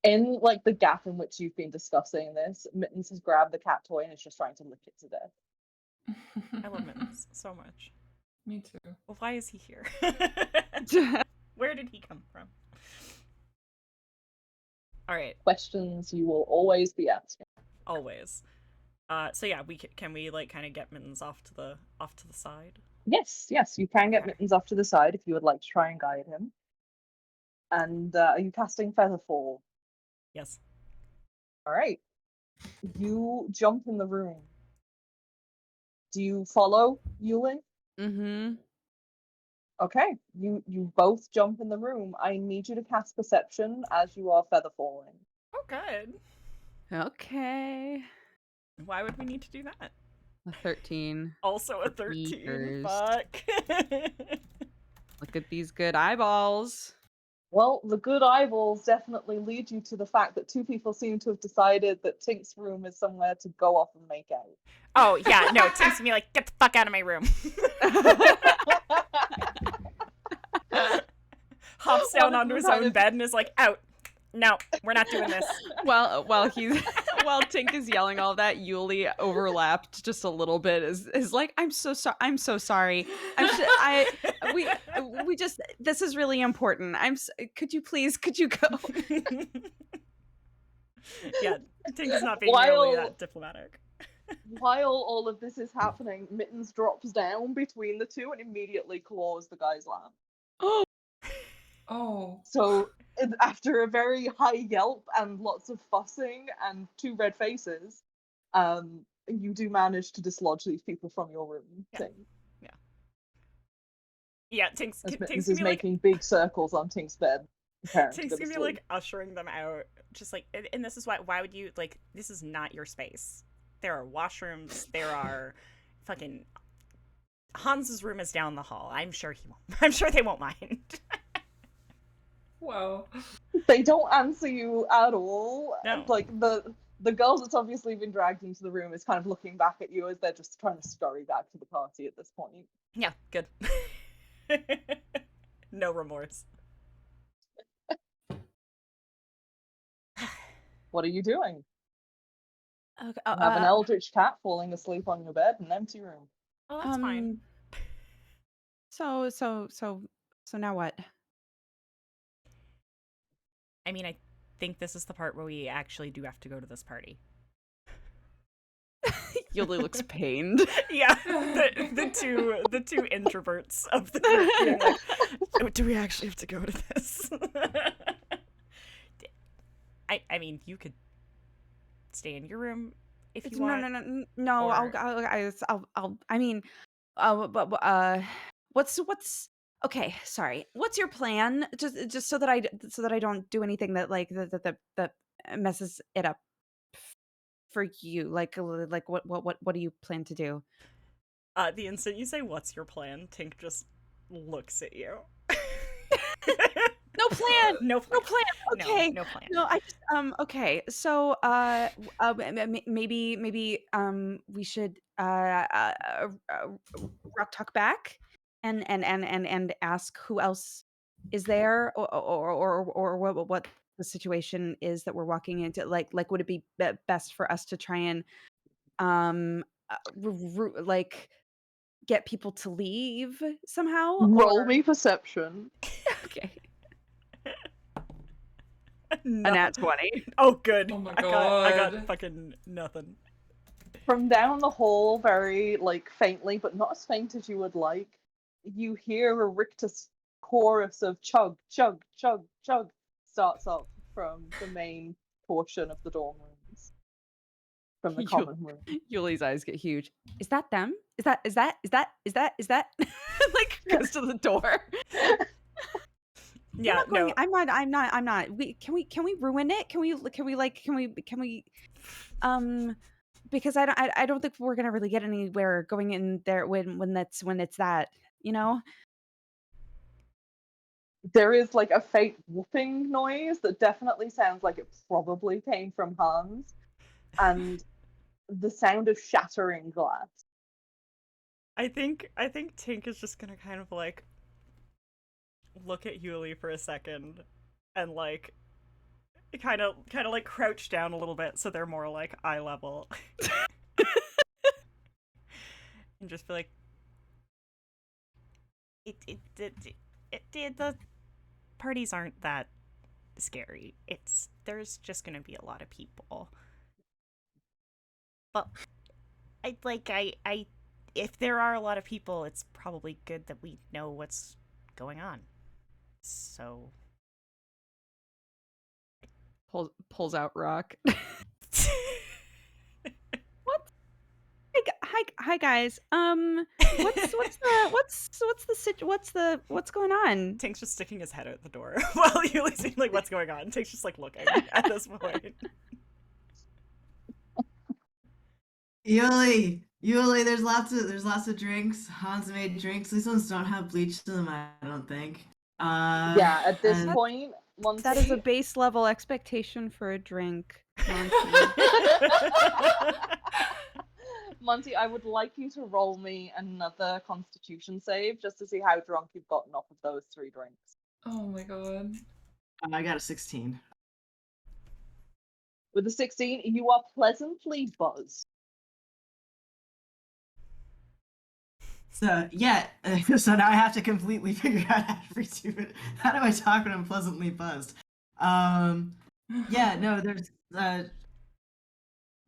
In like the gap in which you've been discussing this, Mittens has grabbed the cat toy and is just trying to lick it to death. I love Mittens so much. Me too. Well, why is he here? Where did he come from? All right. Questions you will always be asking. Always. So yeah, can we like kind of get Mittens off to the side? Yes, you can get Okay. Mittens off to the side if you would like to try and guide him. And are you casting Featherfall? Yes. All right. You jump in the room. Do you follow Yulin? Mm-hmm. Okay. You both jump in the room. I need you to cast Perception as you are featherfalling. Oh, good. Okay. Why would we need to do that? A 13. Also a 13. Years. Fuck. Look at these good eyeballs. Well, the good eyeballs definitely lead you to the fact that two people seem to have decided that Tink's room is somewhere to go off and make out. Oh yeah, no. Tink's me like, get the fuck out of my room. Hops down onto his own bed and is like, out. No, we're not doing this. While Tink is yelling all that, Yuli overlapped just a little bit. Is like, I'm so sorry. We just, this is really important. Could you go? Yeah, Tink is not being nearly that diplomatic. While all of this is happening, Mittens drops down between the two and immediately claws the guy's lamp. Oh. So after a very high yelp and lots of fussing and two red faces, you do manage to dislodge these people from your room. Yeah. Thing. Yeah. Yeah, Tink's As gonna Mittens be is like making big circles on Tink's bed, preparing to Tink's go to gonna be sleep. like ushering them out, just like, and this is why would you like? This is not your space. There are washrooms. There are fucking Hans's room is down the hall. I'm sure he won't. I'm sure they won't mind. Wow. They don't answer you at all. No. Like the girl that's obviously been dragged into the room is kind of looking back at you as they're just trying to scurry back to the party at this point. Yeah, good. No remorse. What are you doing? Okay, You have an eldritch cat falling asleep on your bed in an empty room. Oh, that's fine. So now what? I mean, I think this is the part where we actually do have to go to this party. Yuli looks pained. Yeah, the two introverts of the group being like, "Oh, do we actually have to go to this?" I mean, you could stay in your room if you want. No. or- I mean, what's okay? Sorry. What's your plan? Just so that I don't do anything that like that messes it up for you. Like what do you plan to do? The instant you say, "What's your plan?" Tink just looks at you. No plan. No plan. No plan. Okay. No plan. No, I just okay. So maybe we should rock talk back and ask who else is there or what the situation is that we're walking into. Like would it be best for us to try and like get people to leave somehow? Roll me perception. Okay. A Nothing. nat 20. Oh, good. Oh my I got God. fucking nothing. From down the hall, very like faintly, but not as faint as you would like, you hear a rictus chorus of chug, chug, chug, chug starts up from the main portion of the dorm rooms. From the You- common room. Yuli's eyes get huge. Is that them? Is that like goes to the door. Yeah, no. I'm not. Can we ruin it? Can we because I don't think we're gonna really get anywhere going in there when it's that, you know? There is like a faint whooping noise that definitely sounds like it probably came from Hans, and the sound of shattering glass. I think Tink is just gonna kind of like look at Yuli for a second and like kind of like crouch down a little bit so they're more like eye level. And just be like, the parties aren't that scary. There's just gonna be a lot of people. But I if there are a lot of people, it's probably good that we know what's going on. So Pulls out rock. Hi guys. What's going on? Tink's just sticking his head out the door while Yuli's being like, "What's going on?" Tink's just like looking at this point. Yuli, there's lots of drinks. Hans made drinks. These ones don't have bleach to them, I don't think. Yeah, at this and- point, Monty, That is a base level expectation for a drink. Monty, I would like you to roll me another Constitution save just to see how drunk you've gotten off of those 3 drinks. Oh my God. I got a 16. With a 16, you are pleasantly buzzed. So yeah, so now I have to completely figure out how do I talk when I'm pleasantly buzzed. Yeah, no, there's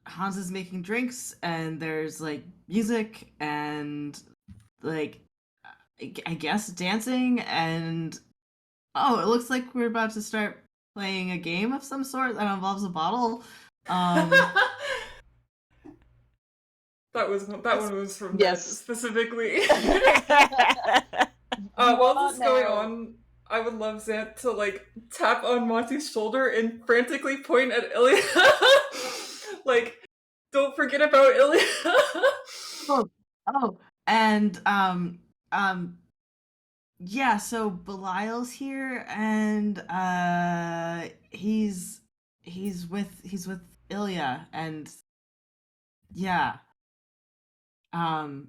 Hans is making drinks and there's like music and like I guess dancing and oh, it looks like we're about to start playing a game of some sort that involves a bottle. That one was from Yes. Ned specifically. While are this is going now- on, I would love Zant to like tap on Monty's shoulder and frantically point at Ilya. Like, don't forget about Ilya. Oh, and yeah, so Belial's here, and he's with Ilya, and yeah, Okay.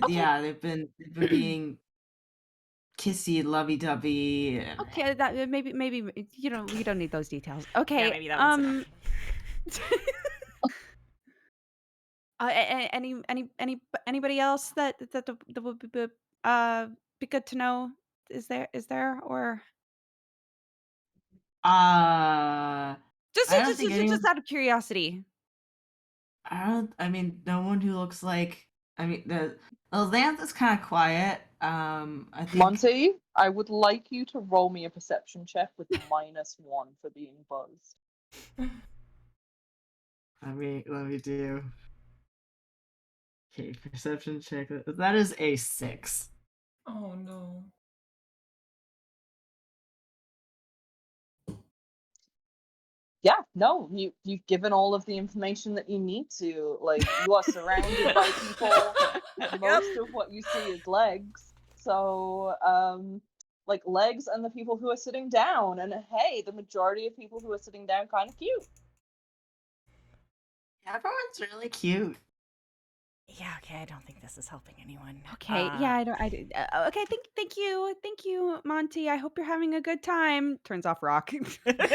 yeah, they've been being kissy, lovey-dovey. Okay, that maybe you don't we don't need those details. Okay. Yeah, maybe that was enough. Anybody else that would be good to know? Is there or just I don't think just out of curiosity? I mean, no one who looks like. I mean, Xanth is kind of quiet. I think. Monty, I would like you to roll me a perception check with -1 for being buzzed. Let me do. Okay, perception check. That is a 6. Oh no. Yeah, no, you've given all of the information that you need to. Like, you are surrounded by people. Most of what you see is legs. So, like legs and the people who are sitting down. And hey, the majority of people who are sitting down kind of cute. Everyone's really cute. Yeah, okay, I don't think this is helping anyone. Okay, yeah, I don't. Okay, thank you, Monty. I hope you're having a good time. Turns off rock.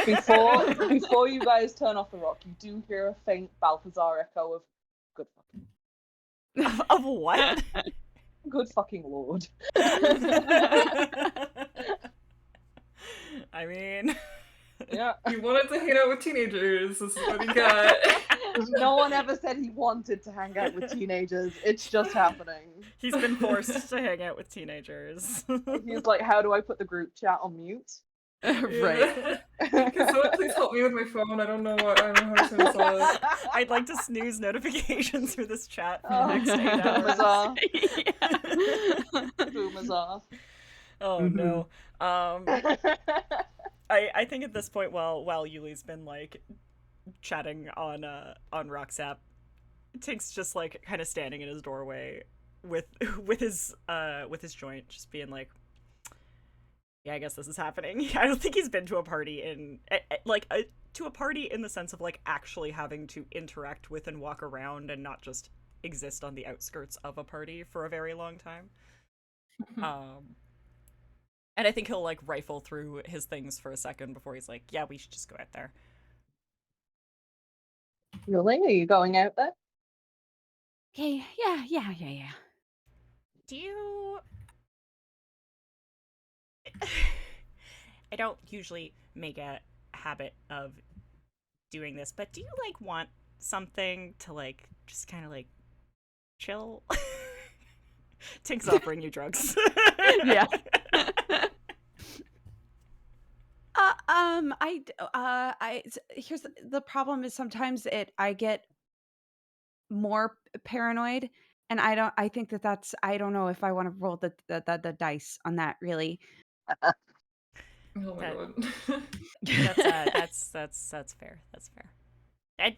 Before you guys turn off the rock, you do hear a faint Balthazar echo of good fucking Of what? good fucking lord. I mean, Yeah. You wanted to hang out with teenagers. This is what you got. No one ever said he wanted to hang out with teenagers. It's just happening. he's been forced to hang out with teenagers. He's like, how do I put the group chat on mute? Right. Can someone please help me with my phone? I don't know how to turn this off. I'd like to snooze notifications for this chat for the Oh, next 8 boomers hours. are. Boomers are. Oh no. I think at this point, while Yuli's been like chatting on Rocksap, Tink's just like kind of standing in his doorway with his joint, just being like, yeah, I guess this is happening. I don't think he's been to a party to a party in the sense of like actually having to interact with and walk around and not just exist on the outskirts of a party for a very long time. And I think he'll like rifle through his things for a second before he's like, yeah, we should just go out there. Really? Are you going out there? Okay, yeah. Do you... I don't usually make a habit of doing this, but do you like want something to like just kind of like chill? Tink's offering you drugs. Yeah. Here's the problem is sometimes I get more paranoid, and I think that's I don't know if I want to roll the dice on that really. Oh my That- god. That's fair. That's fair. I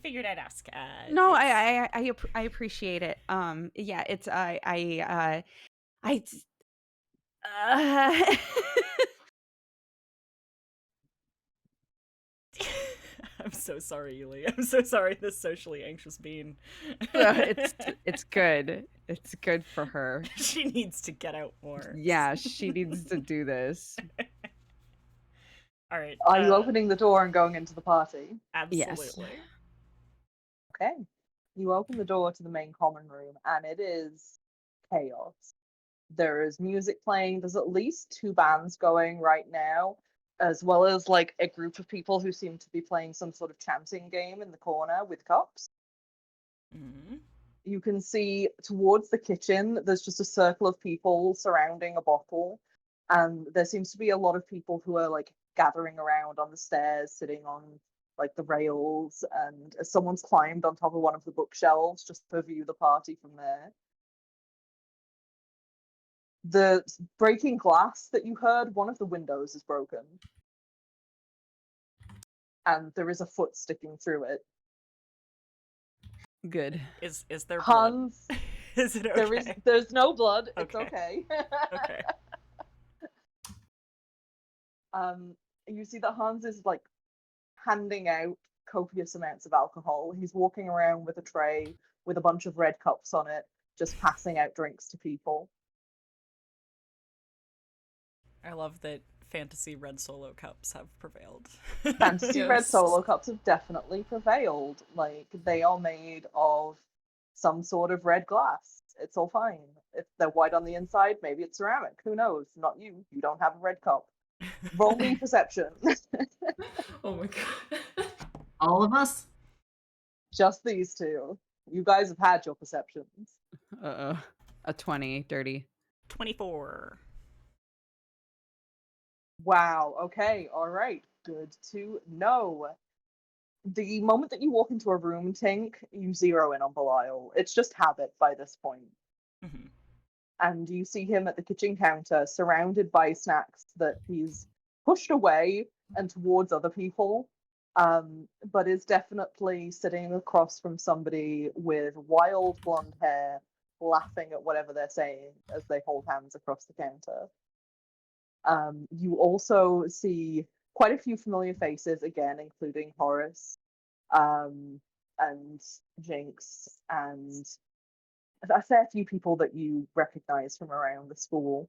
figured I'd ask. No, it's- I appreciate it. Yeah, it's I'm so sorry, Yuli. I'm so sorry, this socially anxious bean. it's good. It's good for her. She needs to get out more. Yeah, she needs to do this. All right. Are you opening the door and going into the party? Absolutely. Okay. You open the door to the main common room, and it is chaos. There is music playing. There's at least 2 bands going right now, as well as like a group of people who seem to be playing some sort of chanting game in the corner with cups. Mm-hmm. You can see towards the kitchen, there's just a circle of people surrounding a bottle, and there seems to be a lot of people who are like gathering around on the stairs, sitting on like the rails, and someone's climbed on top of one of the bookshelves just to view the party from there. The breaking glass that you heard, one of the windows is broken. And there is a foot sticking through it. Good. Is there Hans, blood? Is it okay? there's no blood. It's Okay. okay. Okay. You see that Hans is like handing out copious amounts of alcohol. He's walking around with a tray with a bunch of red cups on it, just passing out drinks to people. I love that fantasy red solo cups have prevailed. Fantasy red Yes. solo cups have definitely prevailed. Like, they are made of some sort of red glass. It's all fine. If they're white on the inside, maybe it's ceramic. Who knows? Not you. You don't have a red cup. Roll me perception. Oh my god. All of us? Just these two. You guys have had your perceptions. Uh-oh. A 20, dirty. 24. Wow. Okay. All right. Good to know. The moment that you walk into a room, Tink, you zero in on Belial. It's just habit by this point. Mm-hmm. And you see him at the kitchen counter, surrounded by snacks that he's pushed away and towards other people, but is definitely sitting across from somebody with wild blonde hair, laughing at whatever they're saying as they hold hands across the counter. You also see quite a few familiar faces, again, including Horace, and Jinx, and a fair few people that you recognize from around the school.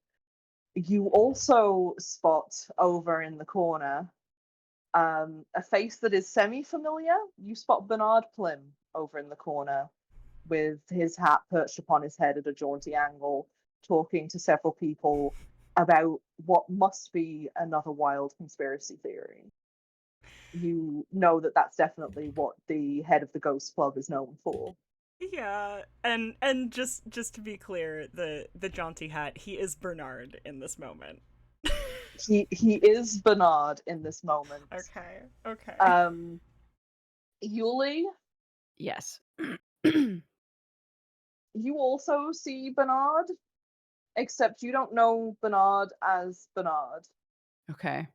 You also spot over in the corner a face that is semi-familiar. You spot Bernard Plim over in the corner with his hat perched upon his head at a jaunty angle, talking to several people about what must be another wild conspiracy theory. You know that that's definitely what the head of the Ghost Club is known for. Yeah, and just to be clear, the jaunty hat, he is Bernard in this moment. He is Bernard in this moment. Okay. Yuli, Yes. you also see Bernard, except you don't know Bernard as Bernard. Okay.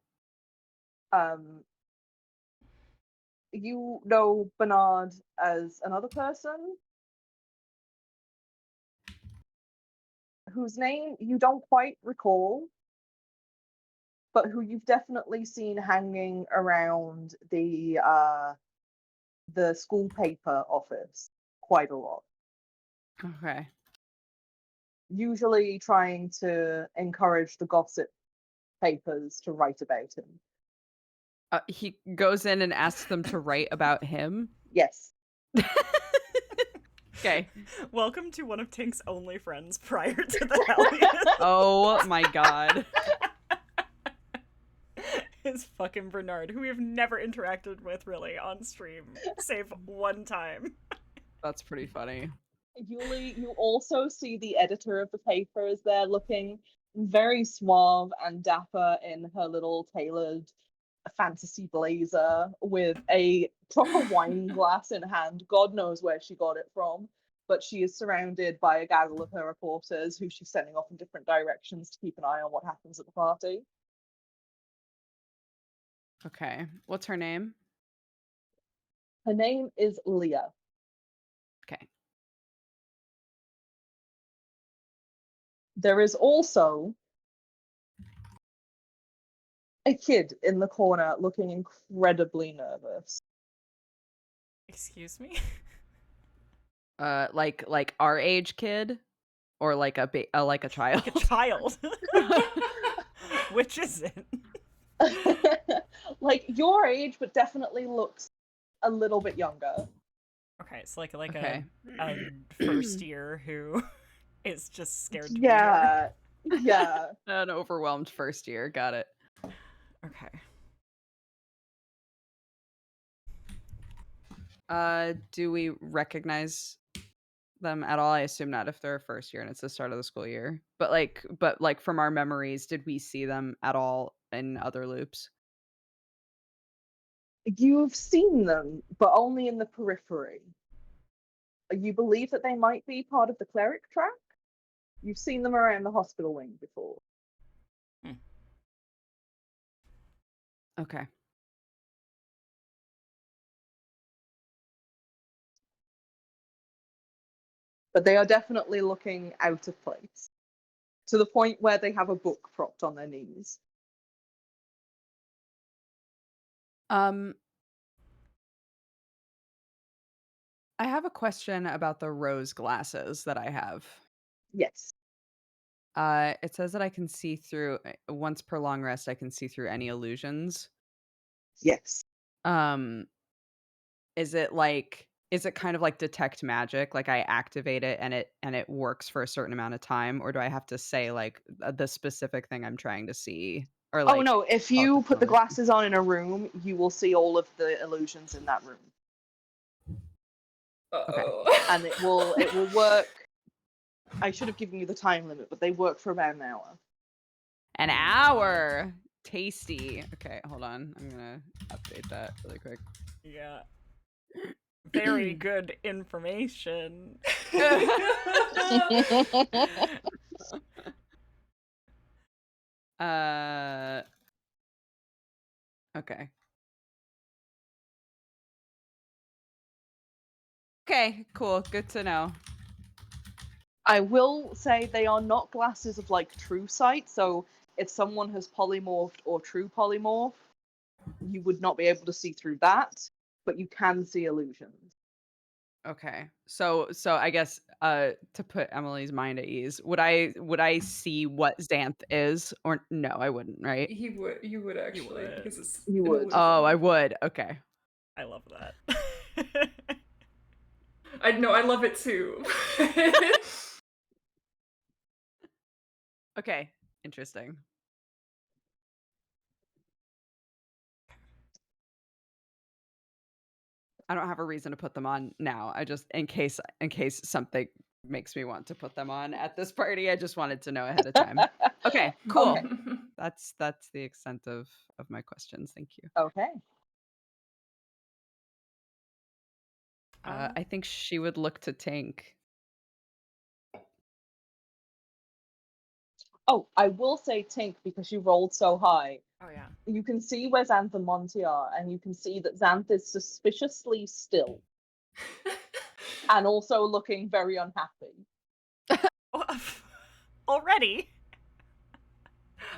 You know Bernard as another person whose name you don't quite recall, but who you've definitely seen hanging around the school paper office quite a lot. Okay. Usually trying to encourage the gossip papers to write about him. He goes in and asks them to write about him. Yes. Okay. Welcome to one of Tink's only friends prior to the Hellions. Oh my god. Is fucking Bernard, who we have never interacted with really on stream, save one time. That's pretty funny. Yuli, you also see the editor of the paper is there, looking very suave and dapper in her little tailored fantasy blazer with a proper wine glass in hand. God knows where she got it from, but she is surrounded by a gaggle of her reporters who she's sending off in different directions to keep an eye on what happens at the party. Okay. What's her name? Her name is Leah. Okay. There is also a kid in the corner looking incredibly nervous. Excuse me? Like our age kid, or like a like a child. Like a child. Which is it? Like your age, but definitely looks a little bit younger. Okay, it's like Okay. a first year who is just scared to Yeah. Yeah. An overwhelmed first year. Got it. be here. Okay. Do we recognize them at all? I assume not if they're a first year and it's the start of the school year. But like from our memories, did we see them at all in other loops? You've seen them, but only in the periphery. You believe that they might be part of the cleric track? You've seen them around the hospital wing before. Okay. But they are definitely looking out of place. To the point where they have a book propped on their knees. I have a question about the rose glasses that I have. Yes. It says that I can see through once per long rest. I can see through any illusions. Yes. Is it kind of like detect magic? Like I activate it and it works for a certain amount of time, or do I have to say like the specific thing I'm trying to see? Or Oh like no, if you put the glasses on in a room, you will see all of the illusions in that room. Uh-oh. And it will work. I should have given you the time limit, but they work for about an hour. An hour. Tasty. Okay, hold on. I'm gonna update that really quick. Yeah. Very good information. Okay. Okay, cool. Good to know. I will say they are not glasses of like true sight, so if someone has polymorphed or true polymorph, you would not be able to see through that, but you can see illusions. Okay. So I guess to put Emily's mind at ease, would I see what Xanth is, or no, I wouldn't, right? You would actually, would. because it's You an would. illusion. Oh, I would. Okay. I love that. I know, I love it too. Okay. Interesting. I don't have a reason to put them on now. I just in case something makes me want to put them on at this party. I just wanted to know ahead of time. Okay, cool. Okay. That's the extent of my questions. Thank you. Okay. I think she would look to Tink. Oh, I will say Tink, because you rolled so high. Oh yeah. You can see where Zanthe and Monty are, and you can see that Zanthe is suspiciously still, and also looking very unhappy. Already?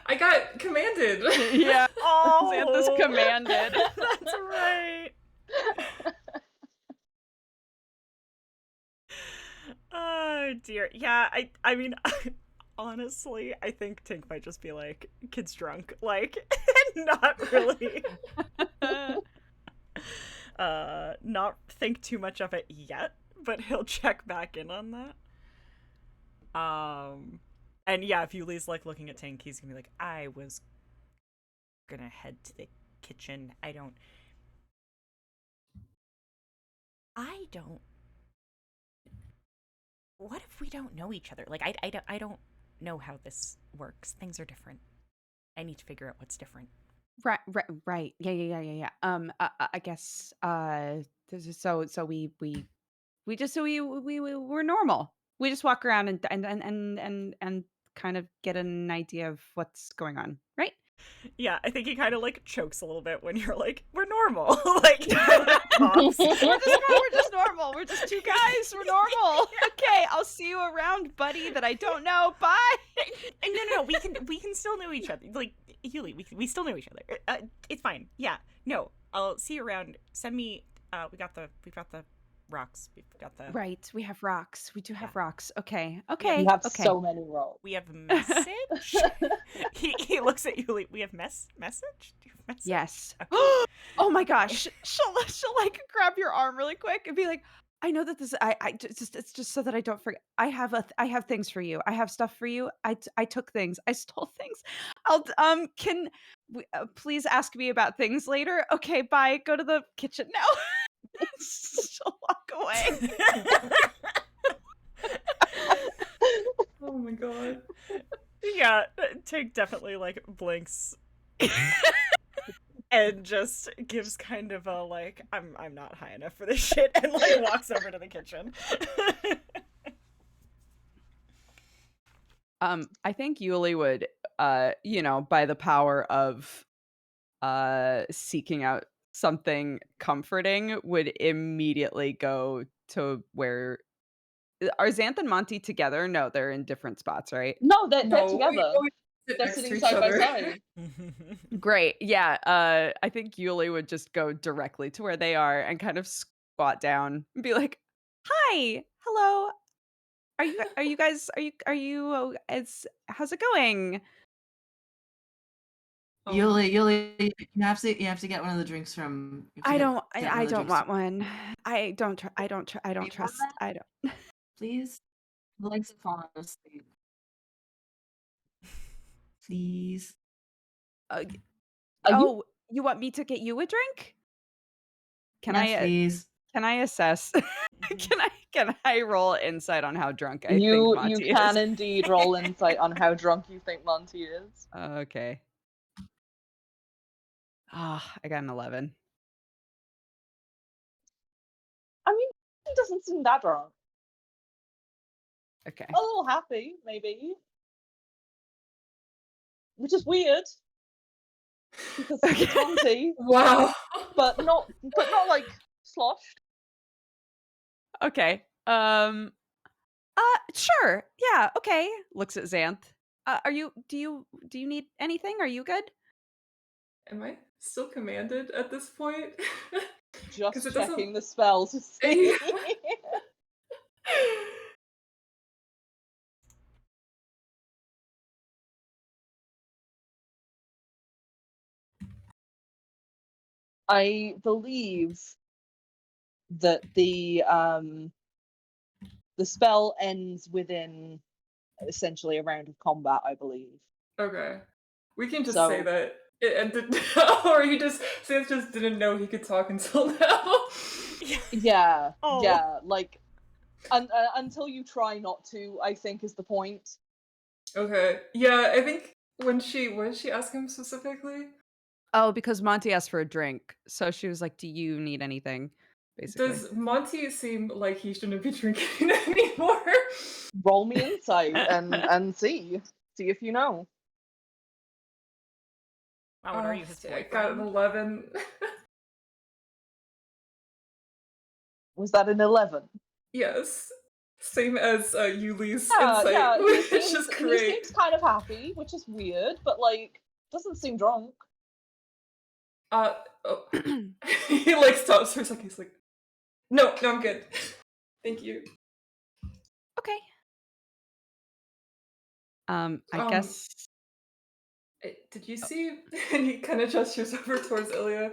I got commanded. Yeah. Oh, Xanthus commanded. That's right. Oh dear. Yeah, I mean, honestly, I think Tink might just be like, kid's drunk. Like, not really. Not think too much of it yet, but he'll check back in on that. And yeah, if Yuli's like looking at Tink, he's gonna be like, I was gonna head to the kitchen. I don't what if we don't know each other? Like, I don't know how this works. Things are different. I need to figure out what's different. Right. Yeah. I guess. So we're normal. We just walk around and kind of get an idea of what's going on, right? Yeah, I think he kind of like chokes a little bit when you're like, we're normal. Like, coughs. We're just normal. We're just two guys. We're normal. Okay, I'll see you around, buddy. That I don't know. Bye. No. We can still know each other. Like, Yuli, we still know each other. It's fine. Yeah. No, I'll see you around. Send me. We've got the rocks. We've got the. Right. We have rocks. We do have rocks. Okay. You have so many rolls. We have message. he looks at Yuli. We have message. Do you have message? Yes. Okay. Oh my gosh. She'll like grab your arm really quick and be like, I know that this it's just so that I don't forget. I have things for you. I have stuff for you. I took things. I stole things. I'll can please ask me about things later. Okay, bye. Go to the kitchen now. She'll walk away. Oh my god. Yeah, Tink definitely like blinks and just gives kind of a like, I'm not high enough for this shit, and like walks over to the kitchen. I think Yuli would, by the power of seeking out something comforting, would immediately go to where are Zanthe and Monty together? No, they're in different spots, right? No, they're No, we together. always sit They're next to sitting each side by other. side. Great. Yeah. I think Yuli would just go directly to where they are and kind of squat down and be like, "Hi, hello. Are you guys how's it going?" Yuli, you have to get one of the drinks from. You have to get one I of the don't drinks want one. I don't You have trust. that, I don't. please. The legs have fallen asleep. Please. Uh, Are you? oh, you want me to get you a drink? Can Yes, I please. can I assess? Can I roll insight on how drunk I think You Monty can is? indeed roll insight on how drunk you think Monty is. Okay. I got an 11. I mean, he doesn't seem that drunk. Okay. A little happy, maybe. Which is weird because it's Monty, Wow. but not like sloshed. Okay. Sure. Yeah, okay. Looks at Xanth. Do you need anything? Are you good? Am I still commanded at this point? Just it checking doesn't. the spell to see. I believe that the spell ends within essentially a round of combat, I believe. Okay. We can just say So that it ended now, or Sans just didn't know he could talk until now. yeah, Oh. yeah, like until you try not to, I think is the point. Okay. Yeah, I think what did she ask him specifically? Oh, because Monty asked for a drink. So she was like, "Do you need anything?" Basically. Does Monty seem like he shouldn't be drinking anymore? Roll me insight and see if you know. Wow, what are you, his I got an boyfriend? 11. Was that an 11? Yes. Same as Yuli's Yeah, insight, yeah. which is He great. seems kind of happy, which is weird, but like doesn't seem drunk. Oh. He like stops for a second. He's like, no, I'm good. Thank you. Okay. I guess Did you see? And he kind of gestures over towards Ilya.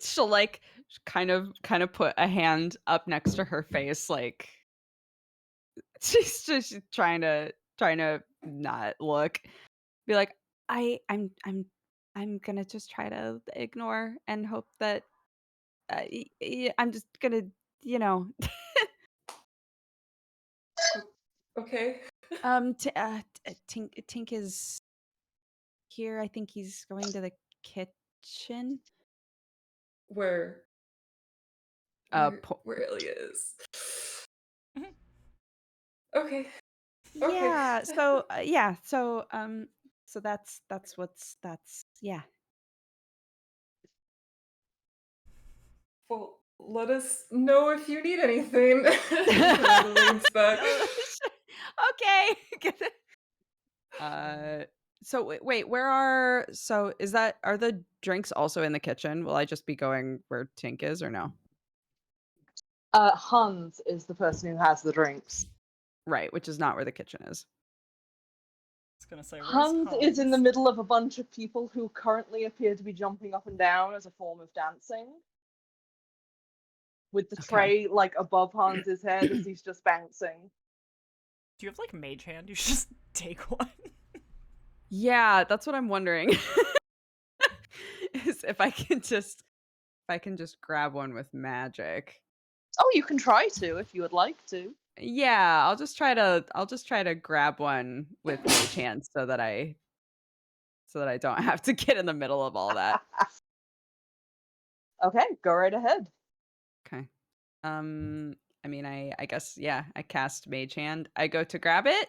she'll like kind of put a hand up next to her face, like she's just trying to not look. Be like, I'm gonna just try to ignore and hope that I'm just gonna, you know, Okay. Tink is here. I think he's going to the kitchen. Where Po- where Ilya is. Mhm. Okay. yeah. So yeah. So that's yeah. Well, let us know if you need anything. He kind of leans back. Okay. So wait, are the drinks also in the kitchen? Will I just be going where Tink is or no? Hans is the person who has the drinks. Right, which is not where the kitchen is. I was gonna say, where's Hans is in the Hans? middle of a bunch of people who currently appear to be jumping up and down as a form of dancing. With the tray like above Hans's head as he's just bouncing. Do you have like mage hand? You should just take one. Yeah, that's what I'm wondering. Is if I can just grab one with magic. Oh, you can try to if you would like to. Yeah, I'll just try to grab one with mage hand so that I don't have to get in the middle of all that. Okay, go right ahead. Okay. I mean, I guess, yeah, I cast Mage Hand. I go to grab it.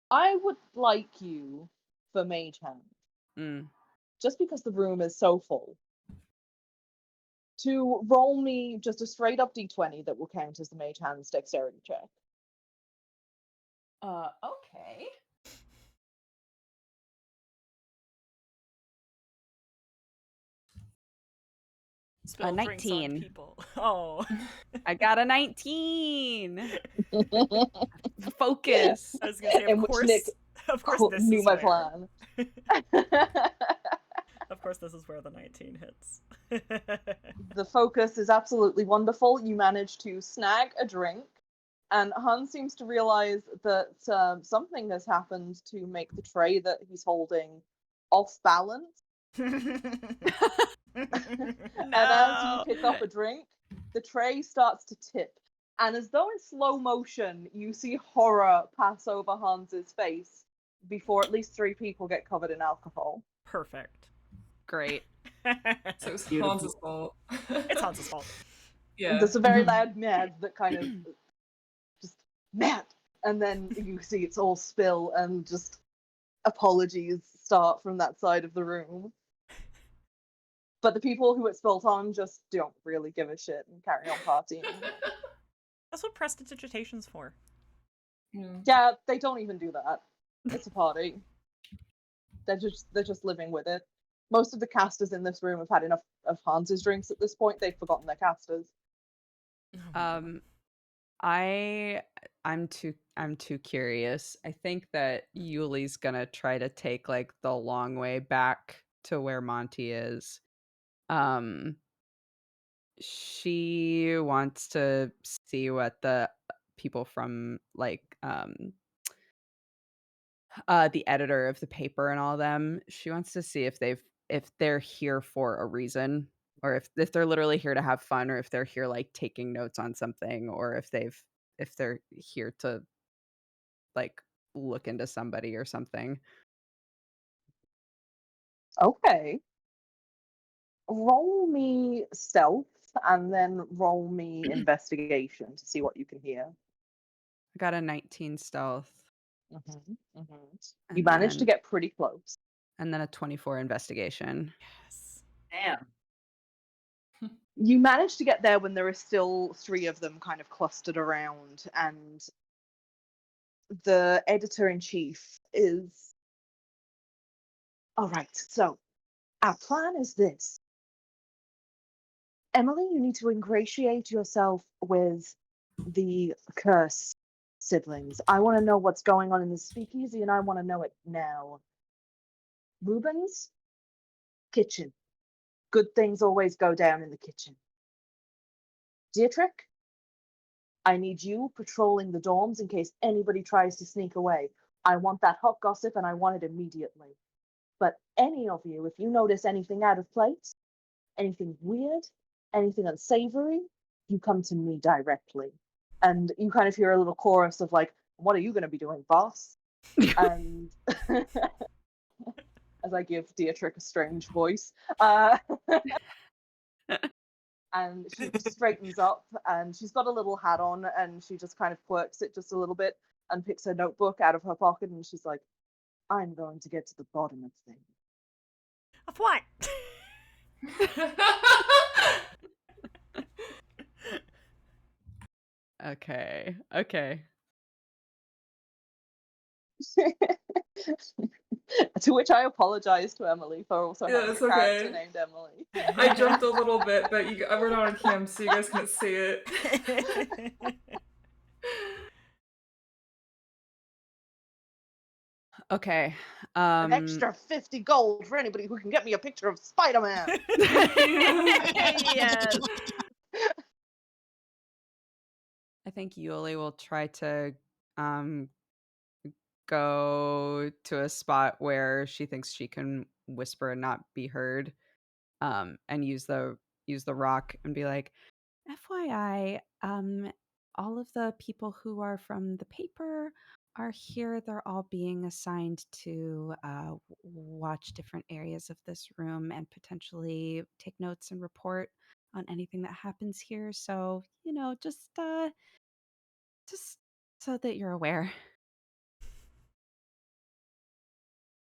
I would like you for Mage Hand, Mm. just because the room is so full, to roll me just a straight up d20 that will count as the Mage Hand's dexterity check. Okay. Spill drinks on 19. people. Oh. I got a 19. Focus. I was gonna say, In which Nick of course, this knew is my where. plan. Of course, this is where the 19 hits. The focus is absolutely wonderful. You manage to snag a drink, and Hans seems to realize that something has happened to make the tray that he's holding off balance. And as you pick up a drink, the tray starts to tip. And as though in slow motion, you see horror pass over Hans's face before at least 3 people get covered in alcohol. Perfect. Great. So it's Beautiful. Hans's fault. It's Hans's fault. Yeah. There's a very loud mad that kind of just mad, and then you see it's all spill and just apologies start from that side of the room. But the people who it spilt on just don't really give a shit and carry on partying. That's what prestidigitation's for. Yeah, they don't even do that. It's a party. They're just living with it. Most of the casters in this room have had enough of Hans's drinks at this point. They've forgotten their casters. I'm too curious. I think that Yuli's gonna try to take like the long way back to where Monty is. She wants to see what the people from like the editor of the paper and all them, she wants to see if they're here for a reason, or if they're literally here to have fun, or if they're here like taking notes on something, or if they're here to like look into somebody or something. Okay. Roll me stealth and then roll me investigation to see what you can hear. I got a 19 stealth. You managed to get pretty close. And then a 24 investigation. Yes. Damn. You managed to get there when there are still 3 of them kind of clustered around, and the editor-in-chief is... All right, so our plan is this. Emily, you need to ingratiate yourself with the curse siblings. I want to know what's going on in the speakeasy, and I want to know it now. Rubens, kitchen. Good things always go down in the kitchen. Dietrich, I need you patrolling the dorms in case anybody tries to sneak away. I want that hot gossip, and I want it immediately. But any of you, if you notice anything out of place, anything weird, anything unsavory, you come to me directly. And you kind of hear a little chorus of like, what are you going to be doing, boss? And as I give Dietrich a strange voice. And she straightens up, and she's got a little hat on, and she just kind of quirks it just a little bit and picks her notebook out of her pocket, and she's like, I'm going to get to the bottom of things. Of what? Okay. To which I apologize to Emily for also Yeah, having it's a character okay. named Emily. I jumped a little bit, but we're not on cam, so you guys can't see it. Okay. An extra 50 gold for anybody who can get me a picture of Spider-Man. Yes. I think Yuli will try to go to a spot where she thinks she can whisper and not be heard, and use the rock and be like, FYI, all of the people who are from the paper are here. They're all being assigned to watch different areas of this room and potentially take notes and report. on anything that happens here. So, just so that you're aware.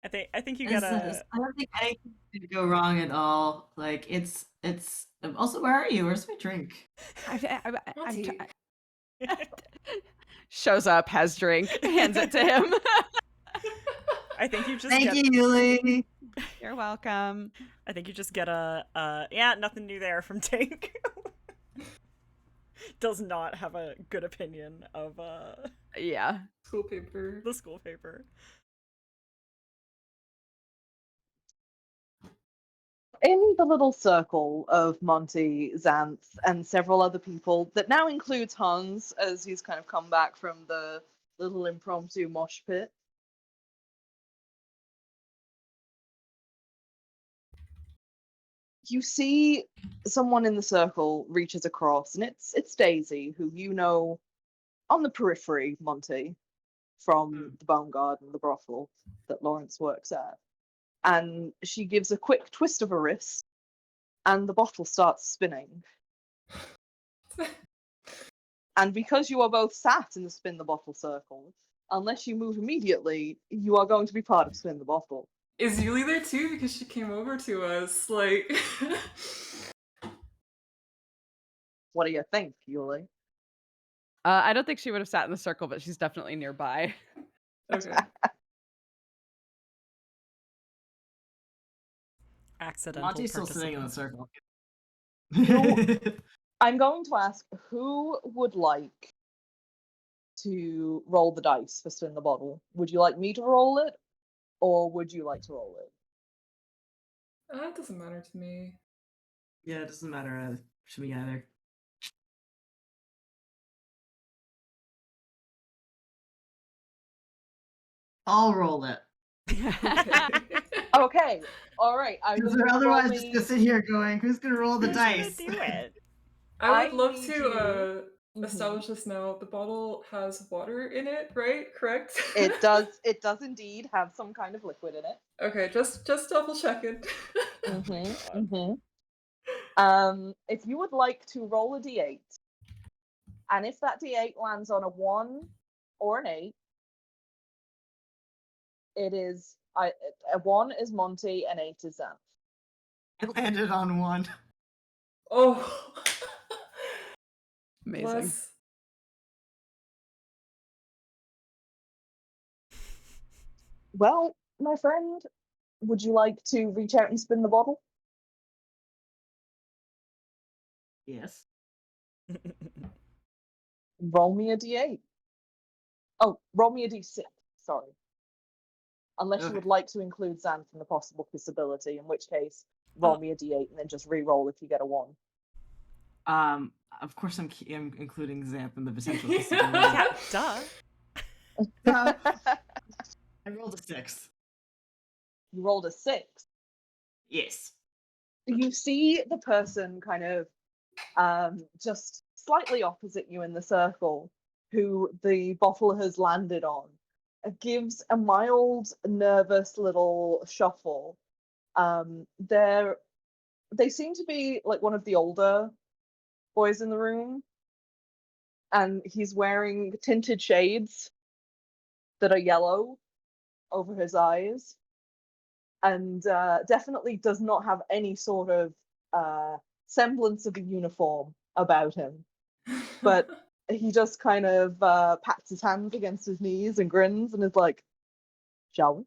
I think you I gotta. don't think anything could go wrong at all. Like it's also, where are you? Where's my drink? I'm Monty. shows up, has drink, hands it to him. I think you just Thank get. you, Yuli. You're welcome. I think you just get a yeah, nothing new there from Tink. Does not have a good opinion of Yeah. School paper. the school paper. In the little circle of Monty, Zanthe, and several other people that now includes Hans, as he's kind of come back from the little impromptu mosh pit. You see someone in the circle reaches across, and it's Daisy, who you know on the periphery, Monty, from the Bone Garden, the brothel that Lawrence works at. And she gives a quick twist of her wrist, and the bottle starts spinning. And because you are both sat in the spin the bottle circle, unless you move immediately, you are going to be part of spin the bottle. Is Yuli there too? Because she came over to us, like... What do you think, Yuli? I don't think she would have sat in the circle, but she's definitely nearby. Okay. Accidental Monty's still sitting in the participant. circle. I'm going to ask who would like to roll the dice for spin the bottle. Would you like me to roll it, or would you like to roll it? It doesn't matter to me. Yeah, it doesn't matter to me either. I'll roll it. Okay, all right. Because they're otherwise just gonna sit here going, "Who's gonna roll the Who's gonna dice?" do it? I would I love need to you- establish this now. The bottle has water in it, right? Correct? It does. It does indeed have some kind of liquid in it. Okay, just double checking. If you would like to roll a d8, and if that d8 lands on a 1 or an 8, it is a 1 is Monty, an 8 is Zanthe. It landed on 1. Oh. Amazing. Bless. Well, my friend, would you like to reach out and spin the bottle? Yes. Roll me a d8. Oh, roll me a d6. Sorry. Unless you would like to include Zanthe in the possible possibility, in which case, roll me a d8 and then just re-roll if you get a 1. Of course I'm including Zamp in the potential Yeah. possibility. Yeah, duh. I rolled a 6. You rolled a 6. Yes. You see the person kind of just slightly opposite you in the circle, who the bottle has landed on. It gives a mild, nervous little shuffle. They seem to be like one of the older boys in the room, and he's wearing tinted shades that are yellow over his eyes, and definitely does not have any sort of semblance of a uniform about him. But he just kind of pats his hands against his knees and grins and is like, "Shall we?"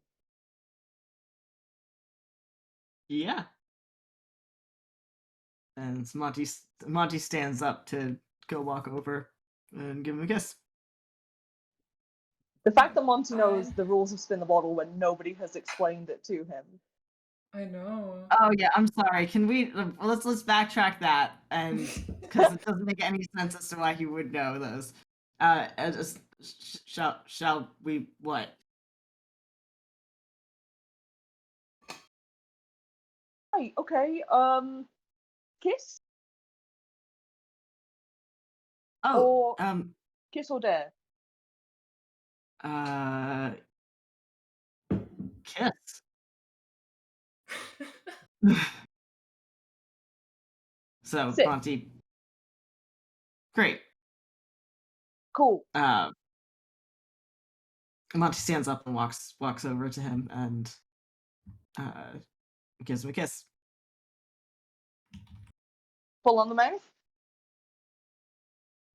Yeah. And Monty stands up to go walk over and give him a kiss. The fact that Monty knows the rules of spin the bottle when nobody has explained it to him. I know. Oh yeah, I'm sorry. Can we let's backtrack that, and because it doesn't make any sense as to why he would know those. Shall we what? Right, okay. Kiss Oh, or kiss or dare? Kiss. So Sick. Monty, great. Cool. Monty stands up and walks over to him and gives him a kiss. Pull on the mouth.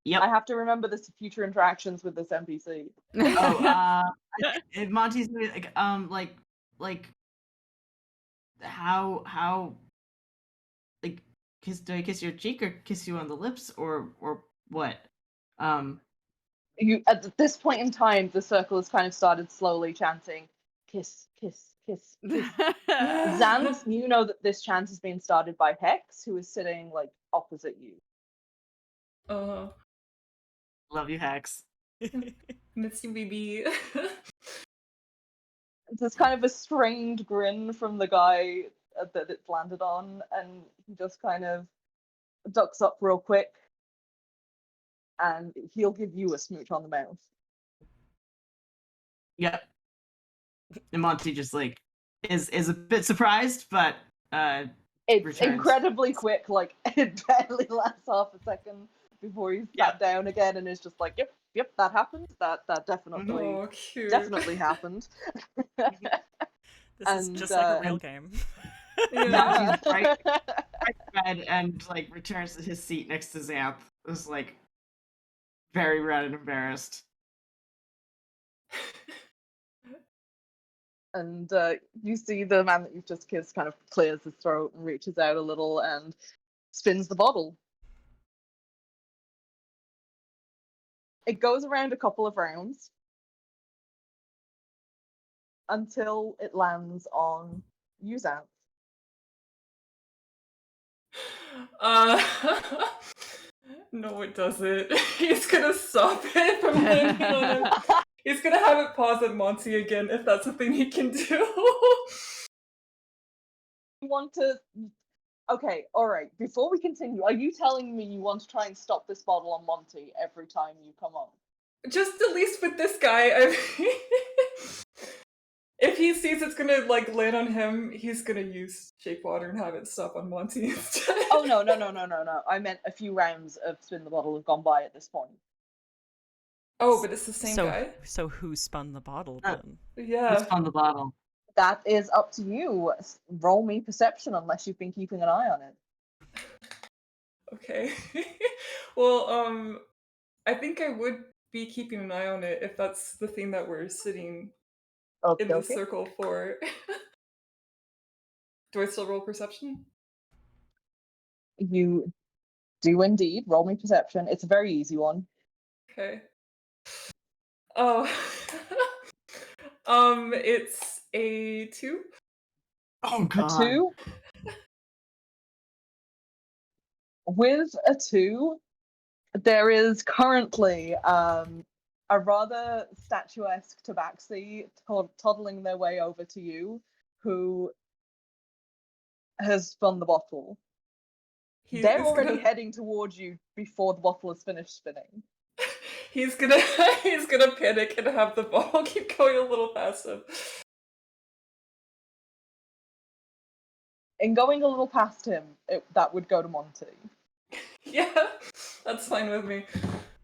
Yep. I have to remember this future interactions with this NPC. Monty's like how like do I kiss your cheek or kiss you on the lips or what? You at this point in time, the circle has kind of started slowly chanting, "Kiss, kiss, kiss, kiss." Zanthe, you know that this chant has been started by Hex, who is sitting like opposite you. Love you, Hex. Miss you, baby. There's kind of a strained grin from the guy that it's landed on, and he just kind of ducks up real quick, and he'll give you a smooch on the mouth. Yep. And Monty just like is a bit surprised, but it's returns. incredibly quick. Like it barely lasts half a second before he's sat down again, and is just like, "Yep, that happened. That definitely, Oh, cute. definitely happened." This is just like a real game. Yeah. Monty's right red and like returns to his seat next to Zanthe. Is like very red and embarrassed. And you see the man that you've just kissed kind of clears his throat and reaches out a little and spins the bottle. It goes around a couple of rounds until it lands on you, Zanthe. No, it doesn't. He's gonna stop it from landing on him. He's gonna have it pause at Monty again if that's a thing he can do. You want to... Okay, alright. Before we continue, are you telling me you want to try and stop this bottle on Monty every time you come on? Just at least with this guy, I mean, if he sees it's gonna like land on him, he's gonna use shake water and have it stop on Monty instead. Oh no. I meant a few rounds of spin the bottle have gone by at this point. Oh, but it's the same guy? So who spun the bottle then? Yeah. Who spun the bottle? That is up to you. Roll me perception unless you've been keeping an eye on it. Okay. Well, I think I would be keeping an eye on it if that's the thing that we're sitting in the circle for. Do I still roll perception? You do indeed. Roll me perception. It's a very easy one. Okay. Oh. It's a 2. Oh god. A 2? With a 2, there is currently a rather statuesque tabaxi toddling their way over to you, who has spun the bottle. They're already heading towards you before the bottle is finished spinning. He's gonna panic and have the ball keep going a little past him. In going a little past him, that would go to Monty. Yeah, that's fine with me.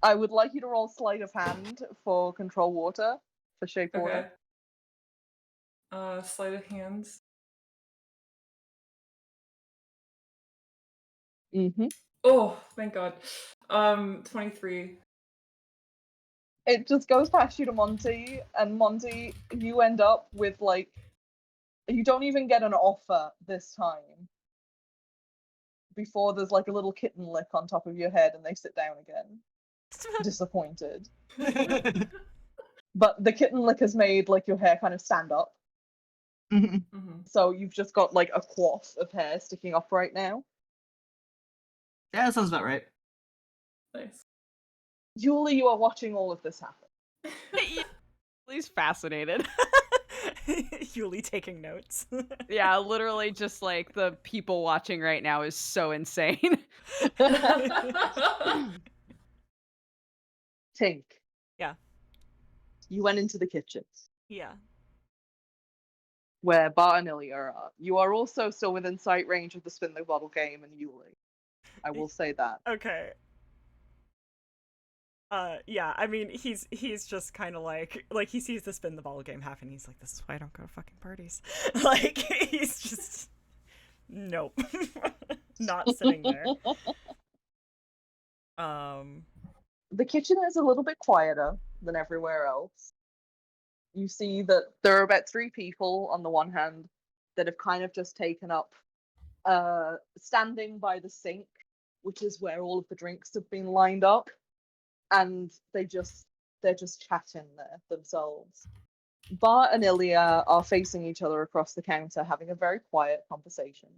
I would like you to roll sleight of hand for control water, for shape water. Sleight of hands. Mm-hmm. Oh, thank God. 23. It just goes past you to Monty, and Monty, you end up with like, you don't even get an offer this time. Before there's like a little kitten lick on top of your head and they sit down again. Disappointed. But the kitten lick has made like your hair kind of stand up. Mm-hmm. So you've just got like a coif of hair sticking up right now. Yeah, that sounds about right. Nice. Julie, you are watching all of this happen. He's fascinated. Yuli taking notes. Yeah, literally just like the people watching right now is so insane. Tink. Yeah. You went into the kitchen. Yeah. Where Bart and Ilya are. You are also still within sight range of the spin the bottle game and Yuli. I will say that. Okay. Yeah, I mean, he's just kind of like he sees the spin the ball game happen. He's like, this is why I don't go to fucking parties. Like, he's just, nope, not sitting there. The kitchen is a little bit quieter than everywhere else. You see that there are about 3 people on the one hand that have kind of just taken up standing by the sink, which is where all of the drinks have been lined up, and they're just chatting there themselves. Bart and Ilya are facing each other across the counter, having a very quiet conversation.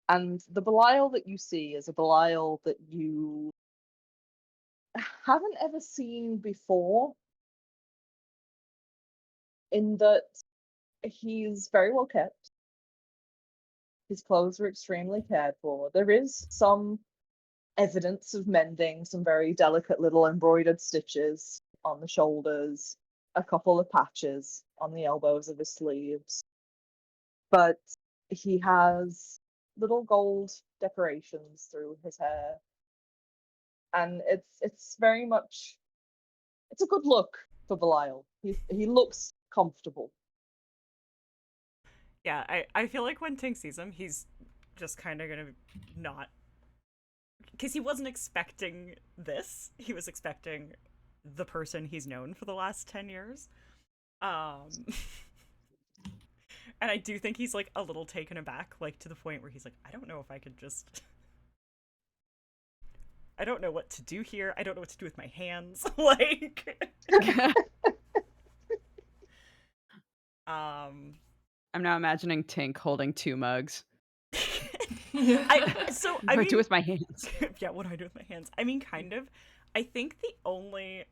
And the Belial that you see is a Belial that you haven't ever seen before, in that he's very well kept. His clothes are extremely cared for. There is some evidence of mending, some very delicate little embroidered stitches on the shoulders, a couple of patches on the elbows of his sleeves. But he has little gold decorations through his hair. And it's very much, it's a good look for Belial. He looks comfortable. Yeah, I feel like when Tink sees him, he's just kind of gonna not, because he wasn't expecting this. He was expecting the person he's known for the last 10 years. And I do think he's like a little taken aback, like to the point where he's like, I don't know if I could just, I don't know what to do here. I don't know what to do with my hands. Like, I'm now imagining Tink holding 2 mugs. I What do I mean, do with my hands? yeah, what do I do with my hands? I mean, kind of. I think the only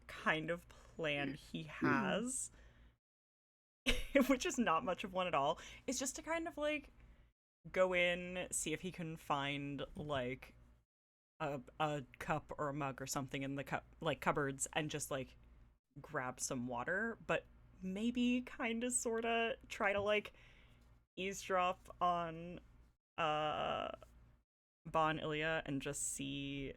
kind of plan he has, which is not much of one at all, is just to kind of like go in, see if he can find like a cup or a mug or something in the cupboards, and just like grab some water, but maybe kind of sort of try to like eavesdrop on Bon Ilya and just see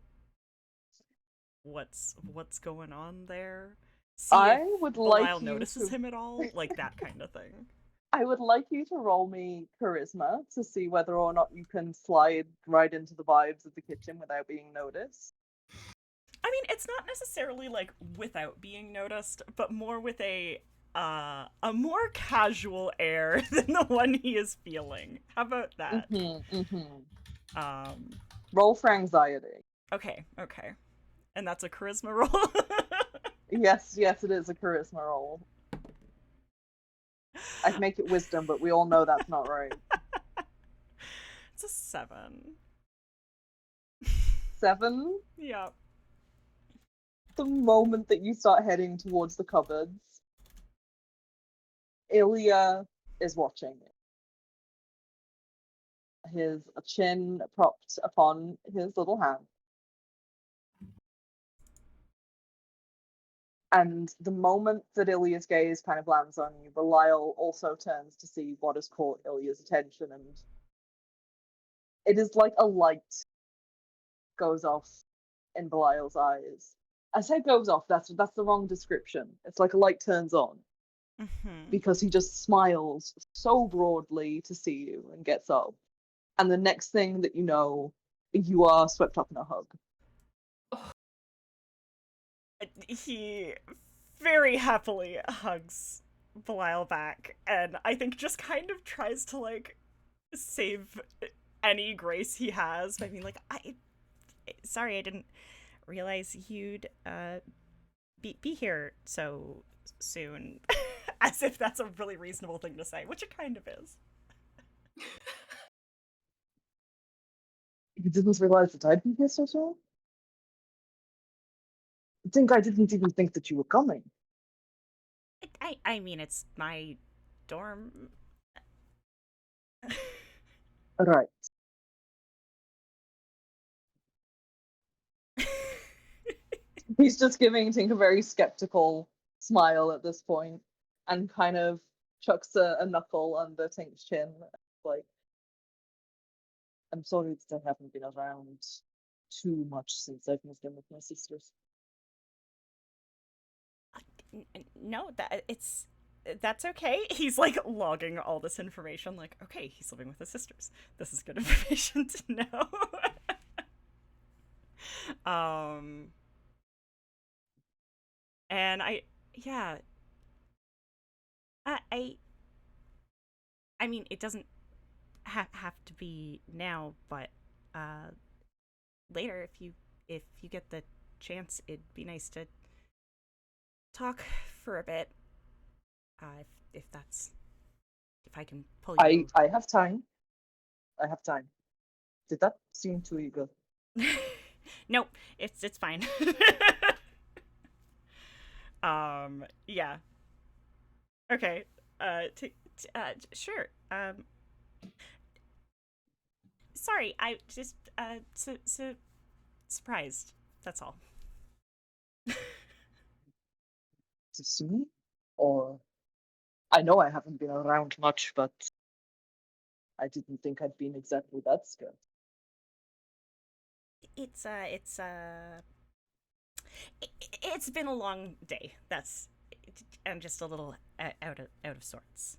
what's going on there. See I if would Belial like you notices to him at all, like that kind of thing. I would like you to roll me charisma to see whether or not you can slide right into the vibes of the kitchen without being noticed. I mean, it's not necessarily like without being noticed, but more with a more casual air than the one he is feeling. How about that? Roll for anxiety. Okay. And that's a charisma roll? Yes, it is a charisma roll. I'd make it wisdom, but we all know that's not right. It's a 7. 7? Yeah. The moment that you start heading towards the cupboards, Ilya is watching you. His chin propped upon his little hand. And the moment that Ilya's gaze kind of lands on you, Belial also turns to see what has caught Ilya's attention, and it is like a light goes off in Belial's eyes. I say goes off, that's the wrong description. It's like a light turns on. Because he just smiles so broadly to see you and gets up. And the next thing that you know, you are swept up in a hug. He very happily hugs Belial back, and I think just kind of tries to like save any grace he has by being like, sorry, I didn't realize you'd be here so soon. As if that's a really reasonable thing to say, which it kind of is. You didn't realize that I'd be here so soon? I think I didn't even think that you were coming. I mean, it's my dorm. Right. He's just giving Tink a very skeptical smile at this point, and kind of chucks a knuckle under Tink's chin. Like, I'm sorry that I haven't been around too much since I've moved in with my sisters. No, that's okay. He's like logging all this information. Like, okay, he's living with his sisters. This is good information to know. And yeah, I mean, it doesn't have to be now, but later, if you get the chance, it'd be nice to talk for a bit. If I can pull you. I have time. I have time. Did that seem too eager? Nope, it's fine. Yeah. Okay. Sure. Sorry, I just so surprised. That's all. To see me? Or I know I haven't been around much, but I didn't think I'd been exactly that scared. It's been a long day. I'm just a little out of sorts.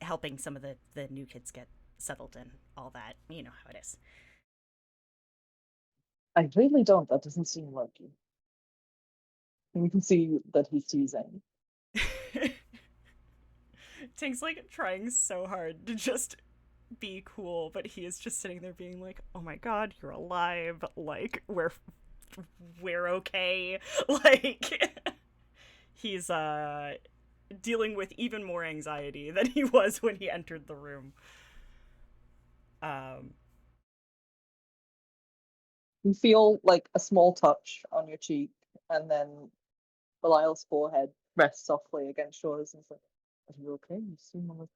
Helping some of the new kids get settled and all that. You know how it is. I really don't. That doesn't seem like you. And you can see that he's teasing. Tink's like trying so hard to just be cool, but he is just sitting there being like, "Oh my god, you're alive! Like we're okay." Like he's dealing with even more anxiety than he was when he entered the room. You feel like a small touch on your cheek, and then Belial's forehead rests softly against yours, and it's like, "Are you okay? You seem a little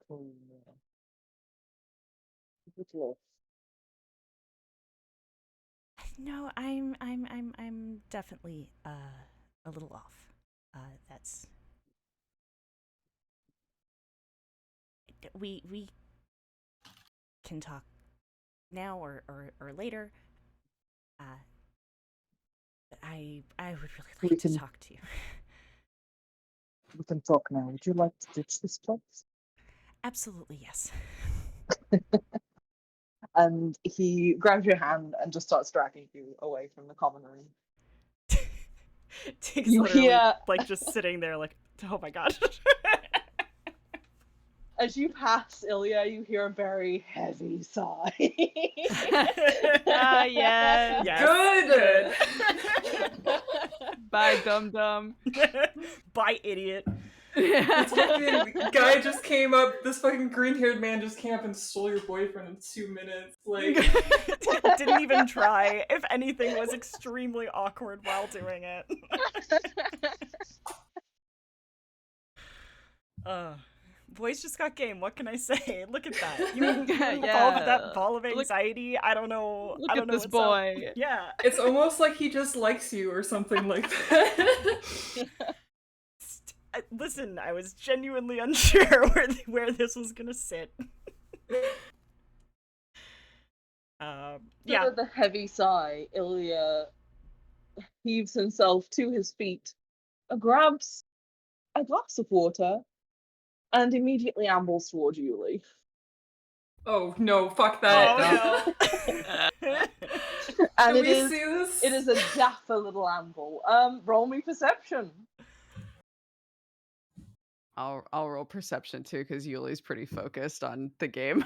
off." No, I'm definitely a little off. That's we can talk now or later. I would really like to talk to you. We can talk now. Would you like to ditch this place? Absolutely, yes. And he grabs your hand and just starts dragging you away from the common room. Tink's You literally hear- like just sitting there like, oh my god. As you pass Ilya, you hear a very heavy sigh. Yes. Yes. Good. Bye, dum dum. Bye, idiot. This fucking guy just came up. This fucking green-haired man just came up and stole your boyfriend in 2 minutes. Like, Didn't even try. If anything, was extremely awkward while doing it. Boys just got game. What can I say? Look at that. You involved with that ball of anxiety. I don't know. Look I don't at know this what's boy. up. Yeah. it's almost like he just likes you or something like that. Listen, I was genuinely unsure where this was gonna sit. Yeah. With a heavy sigh, Ilya heaves himself to his feet, grabs a glass of water, and immediately ambles towards Yuli. Oh no, fuck that. Oh no. And Can it we is see this? it is a dapper little amble. Roll me perception. I'll roll perception too, because Yuli's pretty focused on the game.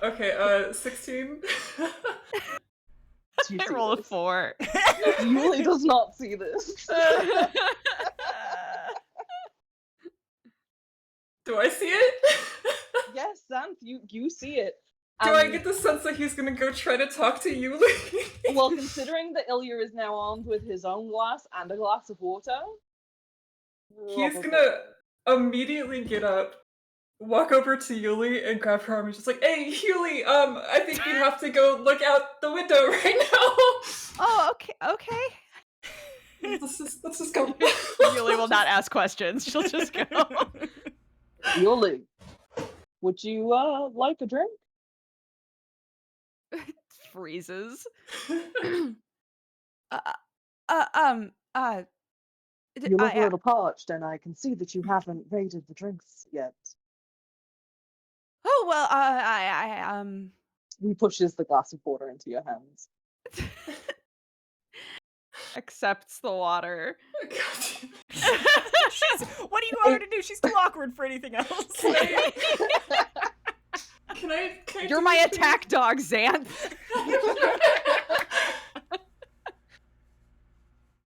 Okay, 16. You I see rolled a this. 4. Yuli does not see this. Do I see it? Yes, Zanthe, you see it. Do I get the sense that he's gonna go try to talk to Yuli? Well, considering that Ilya is now armed with his own glass and a glass of water, He's gonna immediately get up, walk over to Yuli, and grab her arm and just like, "Hey, Yuli, I think you have to go look out the window right now." Oh, okay. Let's just go. Yuli will not ask questions. She'll just go. Yuli, would you like a drink? freezes. You look a little parched, and I can see that you haven't raided the drinks yet. Oh well, I He pushes the glass of water into your hands. accepts the water. What do you want her to do? She's too awkward for anything else. Can I You're do my anything? attack dog, Xanth.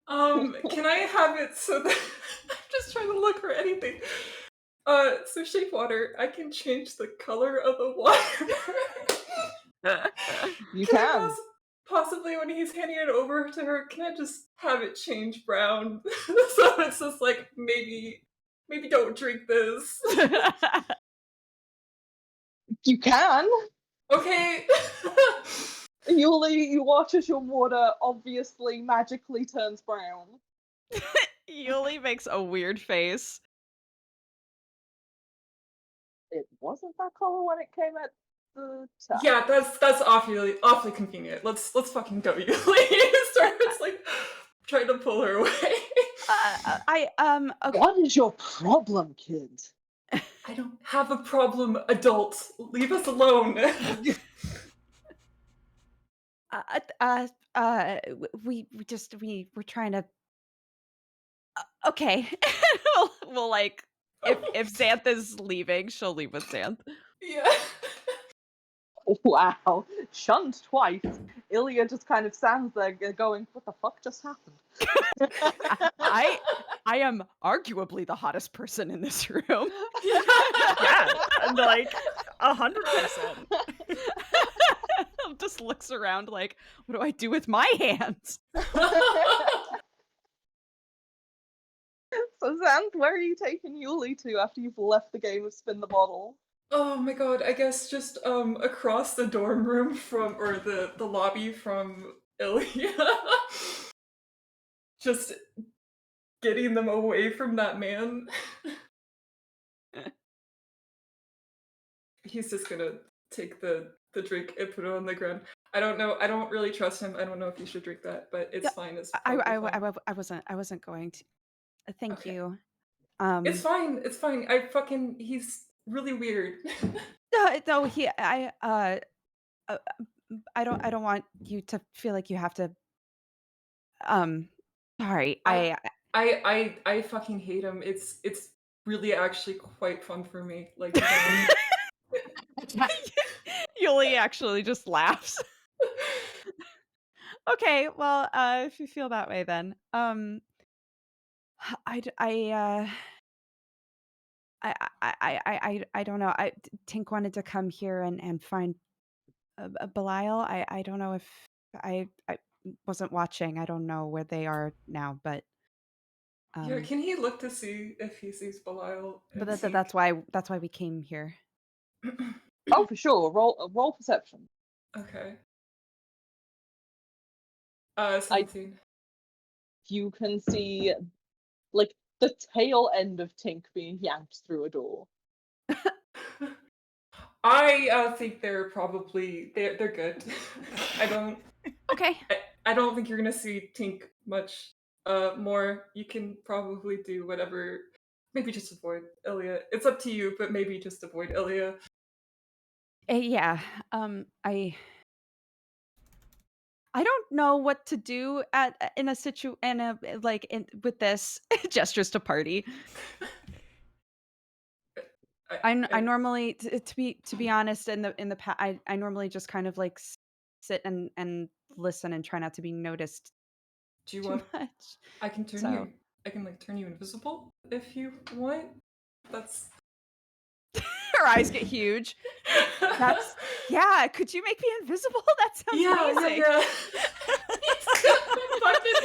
Can I have it so that I'm just trying to look for anything. So shape water, I can change the color of the water. You Can I can. possibly, when he's handing it over to her, can I just have it change brown? So it's just like, maybe don't drink this. You can. Okay. Yuli, you watch as your water obviously magically turns brown. Yuli makes a weird face. It wasn't that color when it came at the top. Yeah, that's awfully convenient. Let's fucking go, you. Starts like trying to pull her away. Okay. What is your problem, kid? I don't have a problem, adult. Leave us alone. We're trying to. Okay. we'll like if Xanth is leaving, she'll leave with Xanth. Yeah. Wow. Shunned twice. Ilya just kind of stands there going, what the fuck just happened? I am arguably the hottest person in this room. Yeah, like 100%. Just looks around like, what do I do with my hands? So Zanthe, where are you taking Yuli to after you've left the game of Spin the Bottle? Oh my god, I guess just across the dorm room from, or the lobby from Ilya. Just getting them away from that man. He's just gonna take the drink and put it on the ground. I don't know. I don't really trust him. I don't know if you should drink that, but it's fine. It's I wasn't going to. Thank Okay. you. It's fine. It's fine. He's really weird. No, I don't want you to feel like you have to. Sorry, I fucking hate him. It's really actually quite fun for me. Like, Yuli actually just laughs. Okay, well, if you feel that way, then I don't know. Tink wanted to come here and find Balial. I don't know if I wasn't watching. I don't know where they are now, but yeah, can he look to see if he sees Belial? but that's why we came here. Oh, for sure. Roll perception. Okay. 17. You can see, like, the tail end of Tink being yanked through a door. I think they're probably they're good. I don't Okay. I don't think you're gonna see Tink much more. You can probably do whatever. Maybe just avoid Ilya. It's up to you, but maybe just avoid Ilya. Yeah. I don't know what to do with this. Gestures to party. I normally to be honest in the past I normally just kind of like sit and listen and try not to be noticed Do you too want? much. I can turn you. I can like turn you invisible if you want. That's. Her eyes get huge. Yeah. Could you make me invisible? That sounds amazing. Yeah.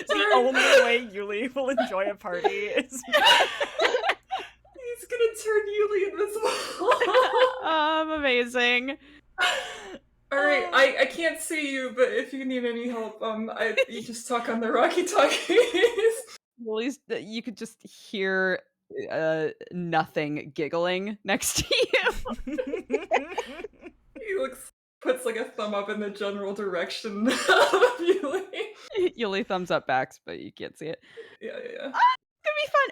The only way Yuli will enjoy a party is. He's gonna turn Yuli invisible. Amazing. All right, I can't see you, but if you need any help, you just talk on the Rocky Talkies. Well, at least you could just hear nothing giggling next to you. He puts like a thumb up in the general direction of Yuli. Yuli thumbs up backs, but you can't see it. Yeah. Gonna be fun.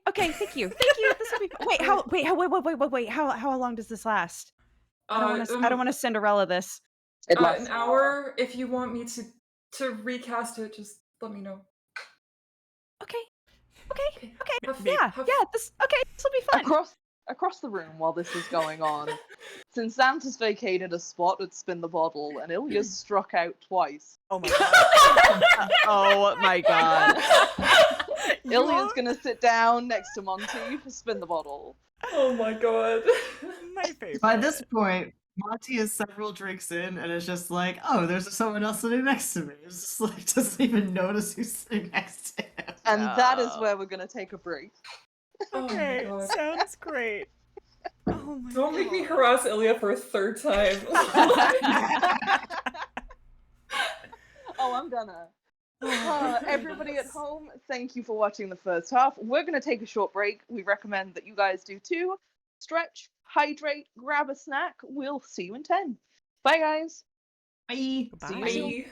Okay. Thank you. This will be fun. Wait. How long does this last? I don't want to Cinderella this. It lasts an hour. If you want me to recast it, just let me know. Okay. Yeah. This will be fun. Across the room while this is going on, since Zanthe has vacated a spot at Spin the Bottle and Ilya's struck out twice. Oh my god. Oh my god. Ilya's gonna sit down next to Monty for Spin the Bottle. Oh my god. My favorite. By this point, Monty is several drinks in, and it's just like, oh, there's someone else sitting next to me. It's just like, doesn't even notice who's sitting next to him. And that is where we're gonna take a break. Okay, Oh my god. sounds great. Oh my Don't make me God. harass Ilya for a third time. Oh, I'm gonna. Everybody at home, thank you for watching the first half. We're going to take a short break. We recommend that you guys do too. Stretch, hydrate, grab a snack. We'll see you in 10. Bye, guys. Bye. See you Bye. soon. Bye.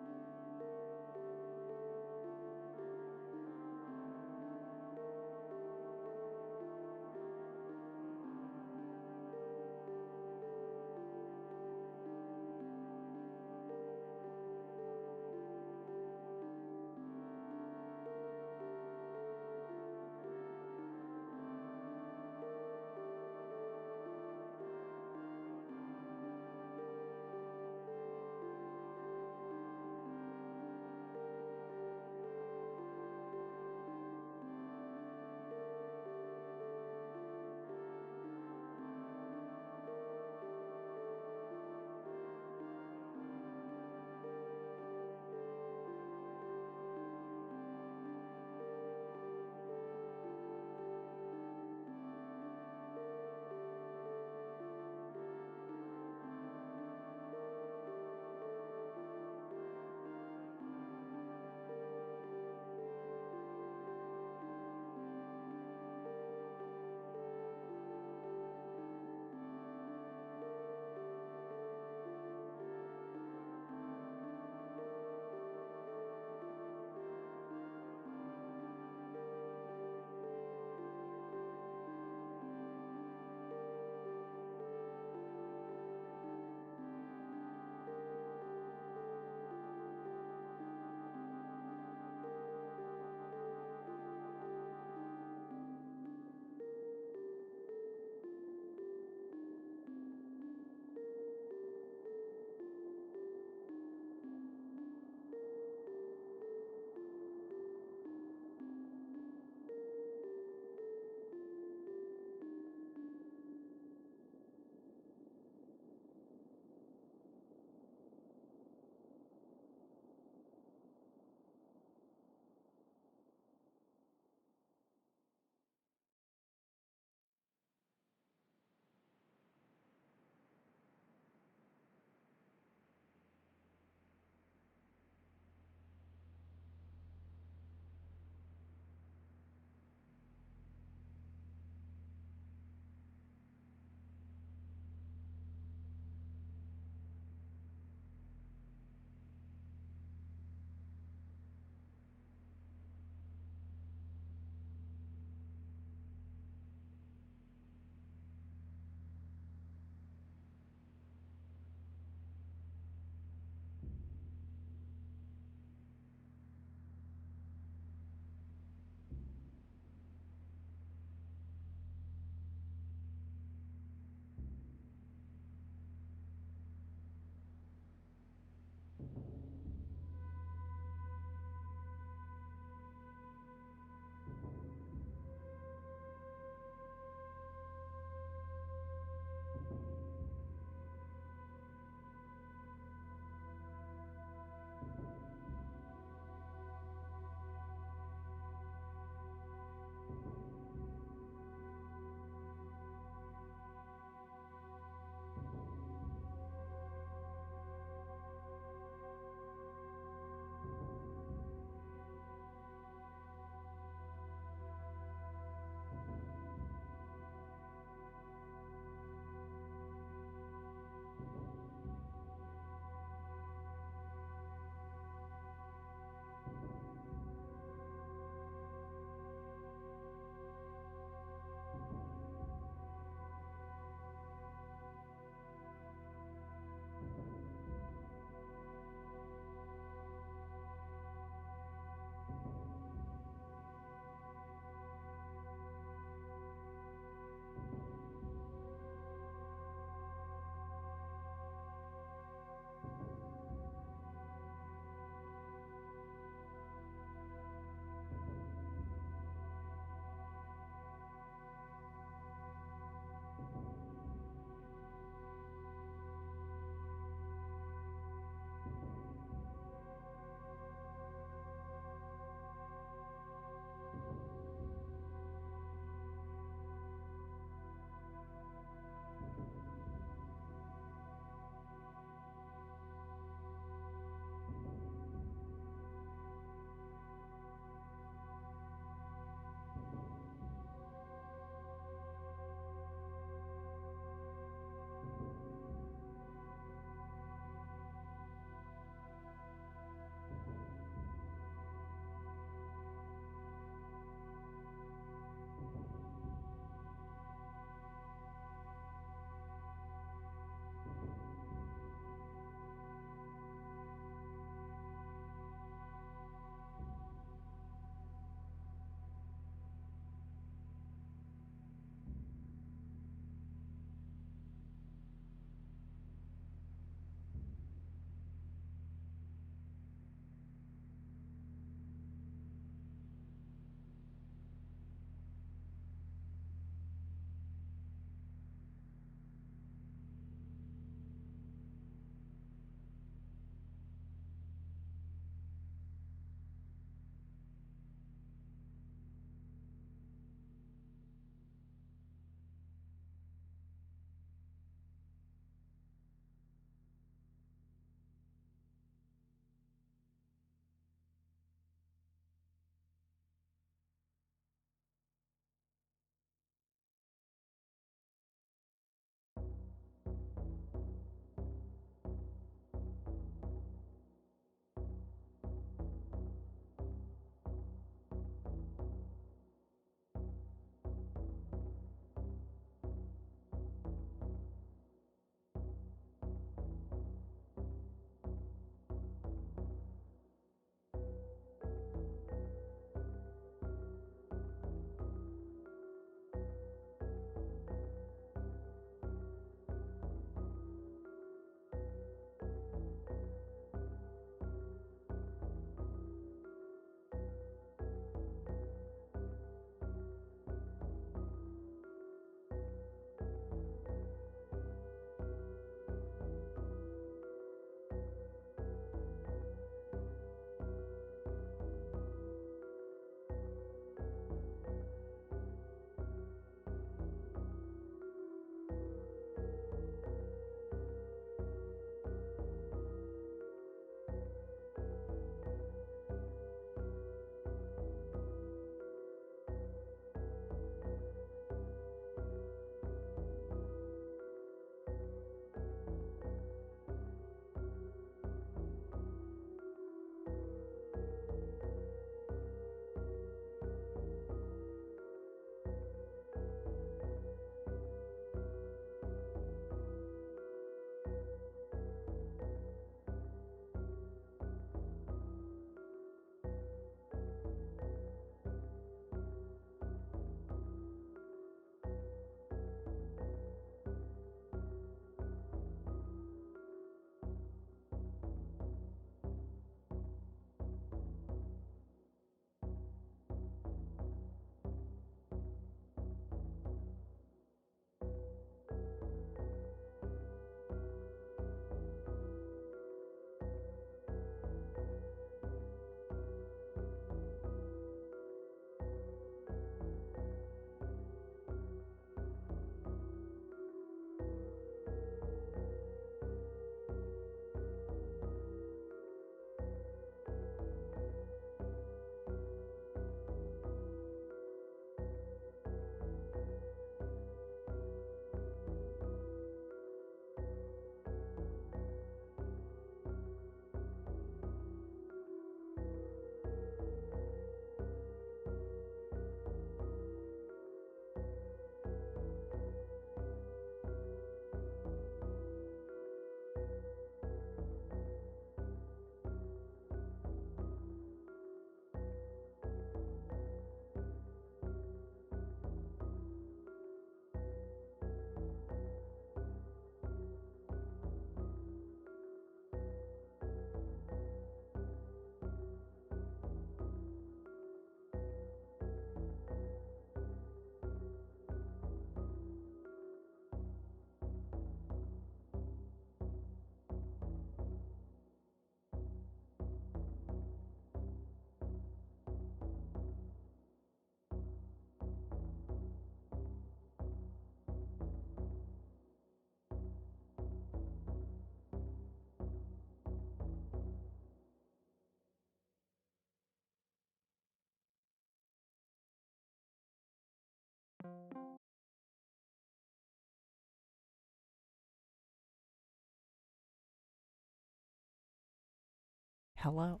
Hello.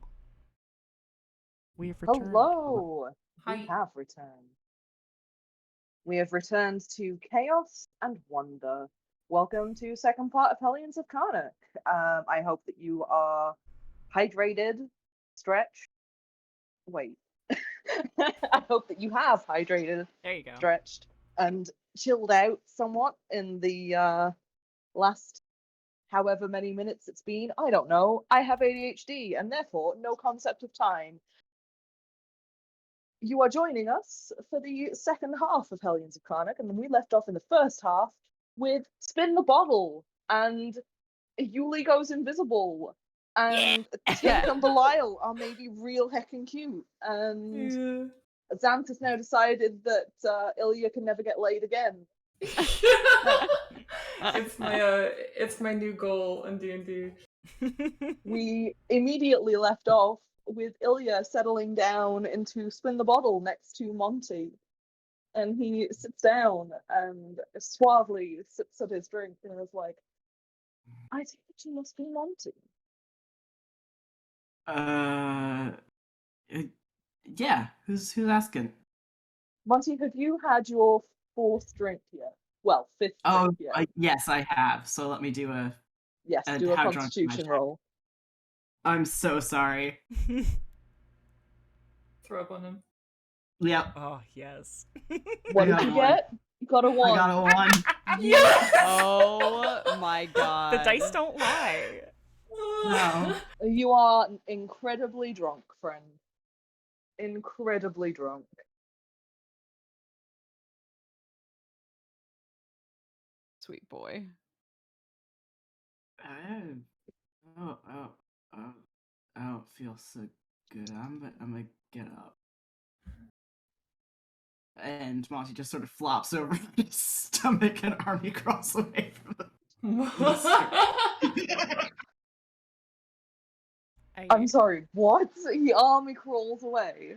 We have returned. Hello! We Hi. have returned. We have returned to Chaos and Wonder. Welcome to second part of Hellions of Carnocht. I hope that you are hydrated, stretched. Wait. I hope that you have hydrated, There you go. stretched, and chilled out somewhat in the last however many minutes it's been. I don't know. I have ADHD and therefore no concept of time. You are joining us for the second half of Hellions of Carnocht, and then we left off in the first half with Spin the Bottle, and Yuli goes invisible, and Tink and Balial are maybe real heckin' cute, and Yeah. Zanthe has now decided that Ilya can never get laid again. It's my new goal in D&D. We immediately left off with Ilya settling down into Spin the Bottle next to Monty. And he sits down and suavely sips at his drink and is like, I think that you must be Monty. Yeah. Who's asking? Monty, have you had your fourth drink yet? Well, fifth Oh, drink yet. yes, I have. So let me do a. Yes, do a how drunk am I? constitution roll. I'm so sorry. Throw up on him. Yep. Oh, yes. What I did got you one. get? You got a 1. I got a 1. Yes! Oh my god. The dice don't lie. No. You are incredibly drunk, friend. Incredibly drunk. Sweet boy. I don't feel so good. I'm gonna get up. And Monty just sort of flops over his stomach and army crawls away from I'm sorry, what? He army crawls away.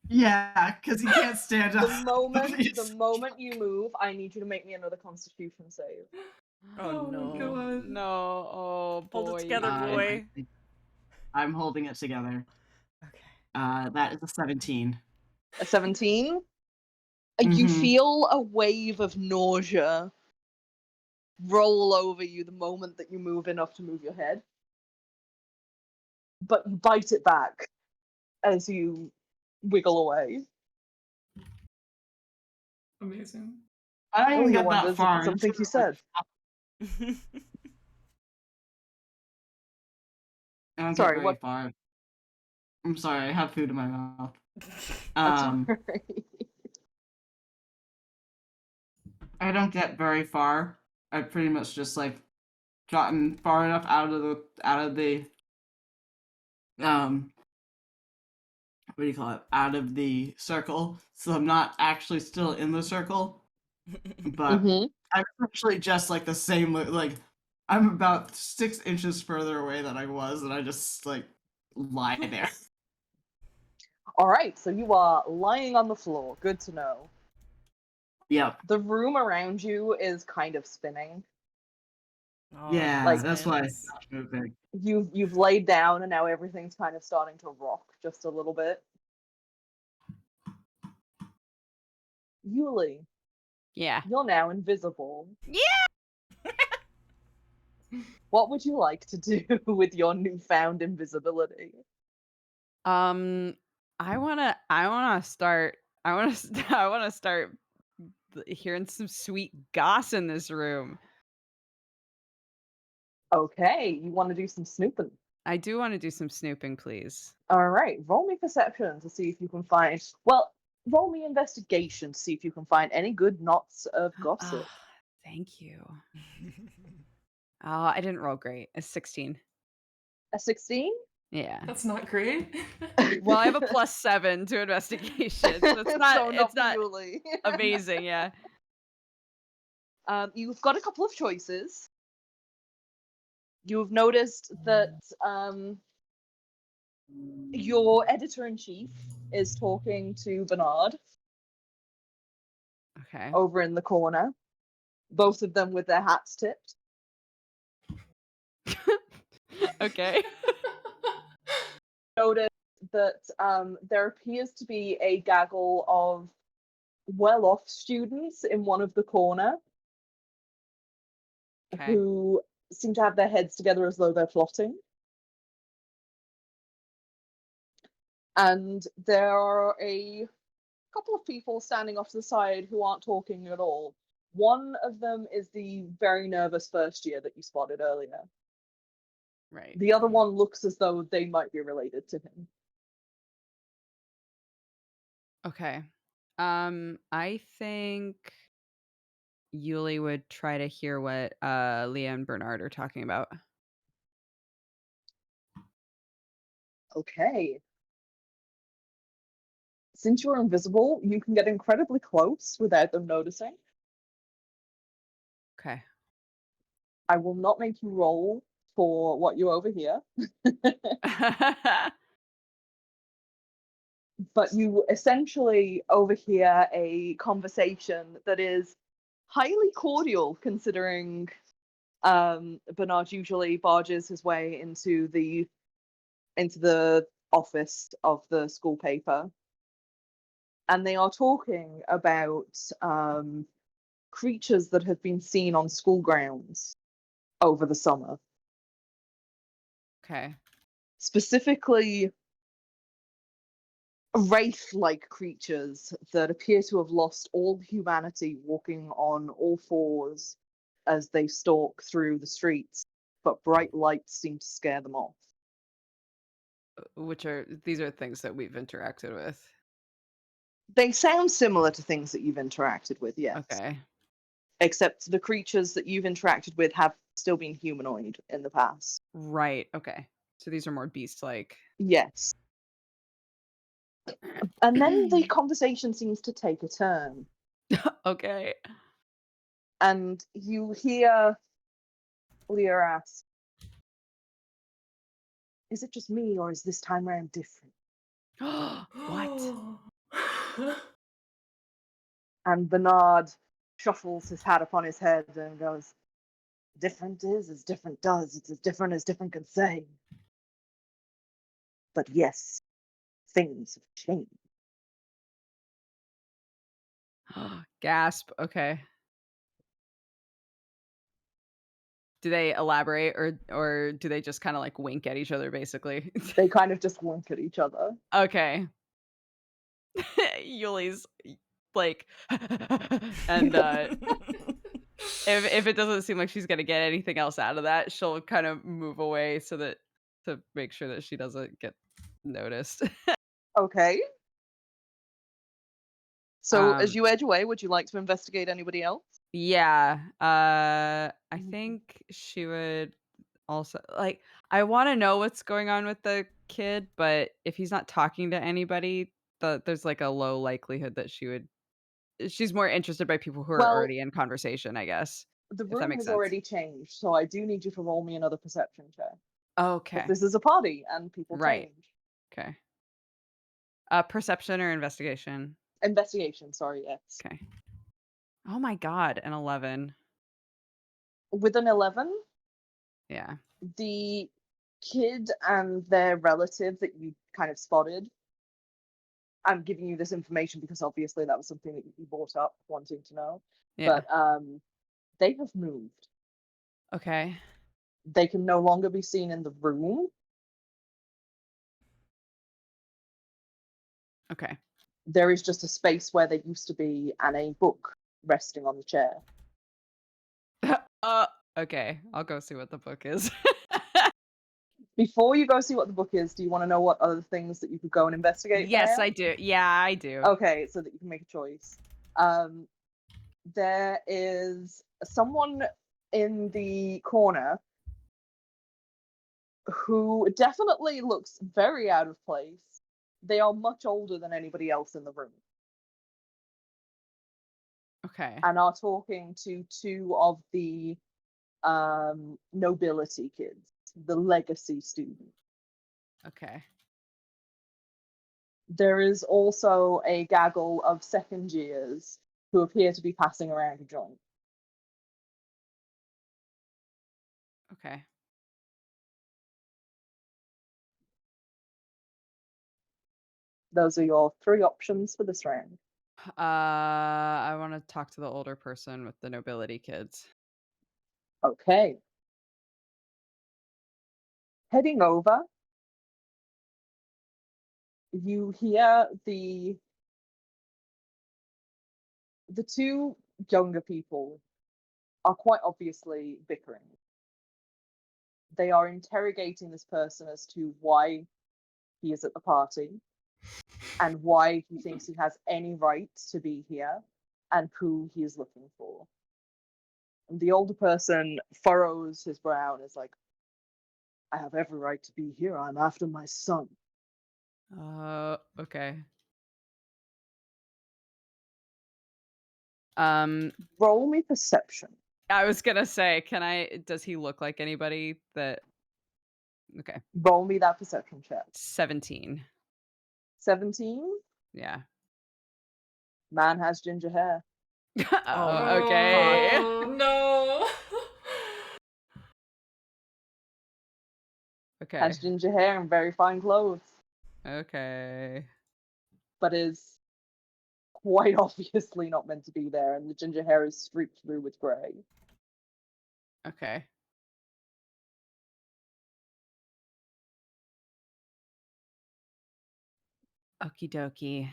Yeah, because he can't stand up. The moment you move, I need you to make me another Constitution save. Oh, my no. God. No, oh boy. Hold it together, boy. I'm holding it together. Okay. That is a 17. A 17? You Mhm. feel a wave of nausea roll over you the moment that you move enough to move your head. But you bite it back as you wiggle away. Amazing. I don't even Ilya get that wonders if far. it's something you said. I don't Sorry, get very what? far. I'm sorry, I have food in my mouth. That's alright. I don't get very far. I pretty much just gotten far enough out of the what do you call it? Out of the circle. So I'm not actually still in the circle. But I'm actually just the same I'm about 6 inches further away than I was, and I just lie there. Alright, so you are lying on the floor. Good to know. Yep. The room around you is kind of spinning. Oh, Yeah, that that's why spins. it's not moving. You've laid down and now everything's kind of starting to rock just a little bit. Yuli, Yeah. you're now invisible. Yeah. What would you like to do with your newfound invisibility? I wanna start hearing some sweet goss in this room. Okay, you want to do some snooping. I do want to do some snooping, please. All right, roll me perception to see if you can find. Well, roll me investigation to see if you can find any good knots of gossip. Thank you. I didn't roll great. A 16. A 16? Yeah. That's not great. Well, I have a +7 to investigation, so it's not Yuli. amazing. Yeah. You've got a couple of choices. You've noticed that your editor-in-chief is talking to Bernard. Okay. Over in the corner. Both of them with their hats tipped. Okay. notice that there appears to be a gaggle of well-off students in one of the corner Okay. who seem to have their heads together as though they're plotting. And there are a couple of people standing off to the side who aren't talking at all. One of them is the very nervous first year that you spotted earlier. Right. The other one looks as though they might be related to him. Okay. I think Yuli would try to hear what Leah and Bernard are talking about. Okay. Since you're invisible, you can get incredibly close without them noticing. Okay. I will not make you roll for what you overhear, but you essentially overhear a conversation that is highly cordial, considering Bernard usually barges his way into the office of the school paper, and they are talking about creatures that have been seen on school grounds over the summer. Okay. Specifically, wraith-like creatures that appear to have lost all humanity, walking on all fours as they stalk through the streets, but bright lights seem to scare them off. These are things that we've interacted with. They sound similar to things that you've interacted with, yes. Okay. Except the creatures that you've interacted with have still been humanoid in the past. Right. Okay. So these are more beast-like. Yes. And then the conversation seems to take a turn. Okay. And you hear Leah ask, "Is it just me, or is this time around different?" What? And Bernard shuffles his hat upon his head and goes, "Different is as different does. It's as different can say. But yes, things have changed." Gasp. Okay. Do they elaborate or do they just kind of like wink at each other basically? They kind of just wink at each other. Okay. Yuli's like and if it doesn't seem like she's gonna get anything else out of that, she'll kind of move away so that to make sure that she doesn't get noticed. Okay. So as Um you edge away, would you like to investigate anybody else? yeah. I think she would also like I want to know what's going on with the kid, but if he's not talking to anybody, there's like a low likelihood that she's more interested by people who are Well, already in conversation, I guess. the If that room makes has sense. already changed, so I do need you to roll me another perception check. Because Okay. this is a party and people Right. change. Okay. Perception or investigation? Investigation, sorry, yes. Okay. Oh my god, an 11. With an 11, Yeah. the kid and their relative that you kind of spotted, I'm giving you this information because obviously that was something that you brought up wanting to know. Yeah. But they have moved. Okay. They can no longer be seen in the room. Okay. There is just a space where they used to be and a book resting on the chair. Okay. I'll go see what the book is. Before you go see what the book is, do you want to know what other things that you could go and investigate? Yes, I do. Yeah, I do. Okay, so that you can make a choice. There is someone in the corner who definitely looks very out of place. They are much older than anybody else in the room Okay. and are talking to two of the nobility kids, the legacy students. Okay. There is also a gaggle of second years who appear to be passing around a joint. Okay. Those are your 3 options for this round. I want to talk to the older person with the nobility kids. Okay. Heading over, you hear the 2 younger people are quite obviously bickering. They are interrogating this person as to why he is at the party and why he thinks he has any right to be here and who he is looking for. And the older person furrows his brow and is like, I have every right to be here. I'm after my son. Okay. Roll me perception. I was gonna say, does he look like anybody that... Okay. Roll me that perception check. 17. 17? Yeah. Man has ginger hair. Okay. Oh, no. Okay. Has ginger hair and very fine clothes. Okay. But is quite obviously not meant to be there, and the ginger hair is streaked through with grey. Okay. Okie dokie.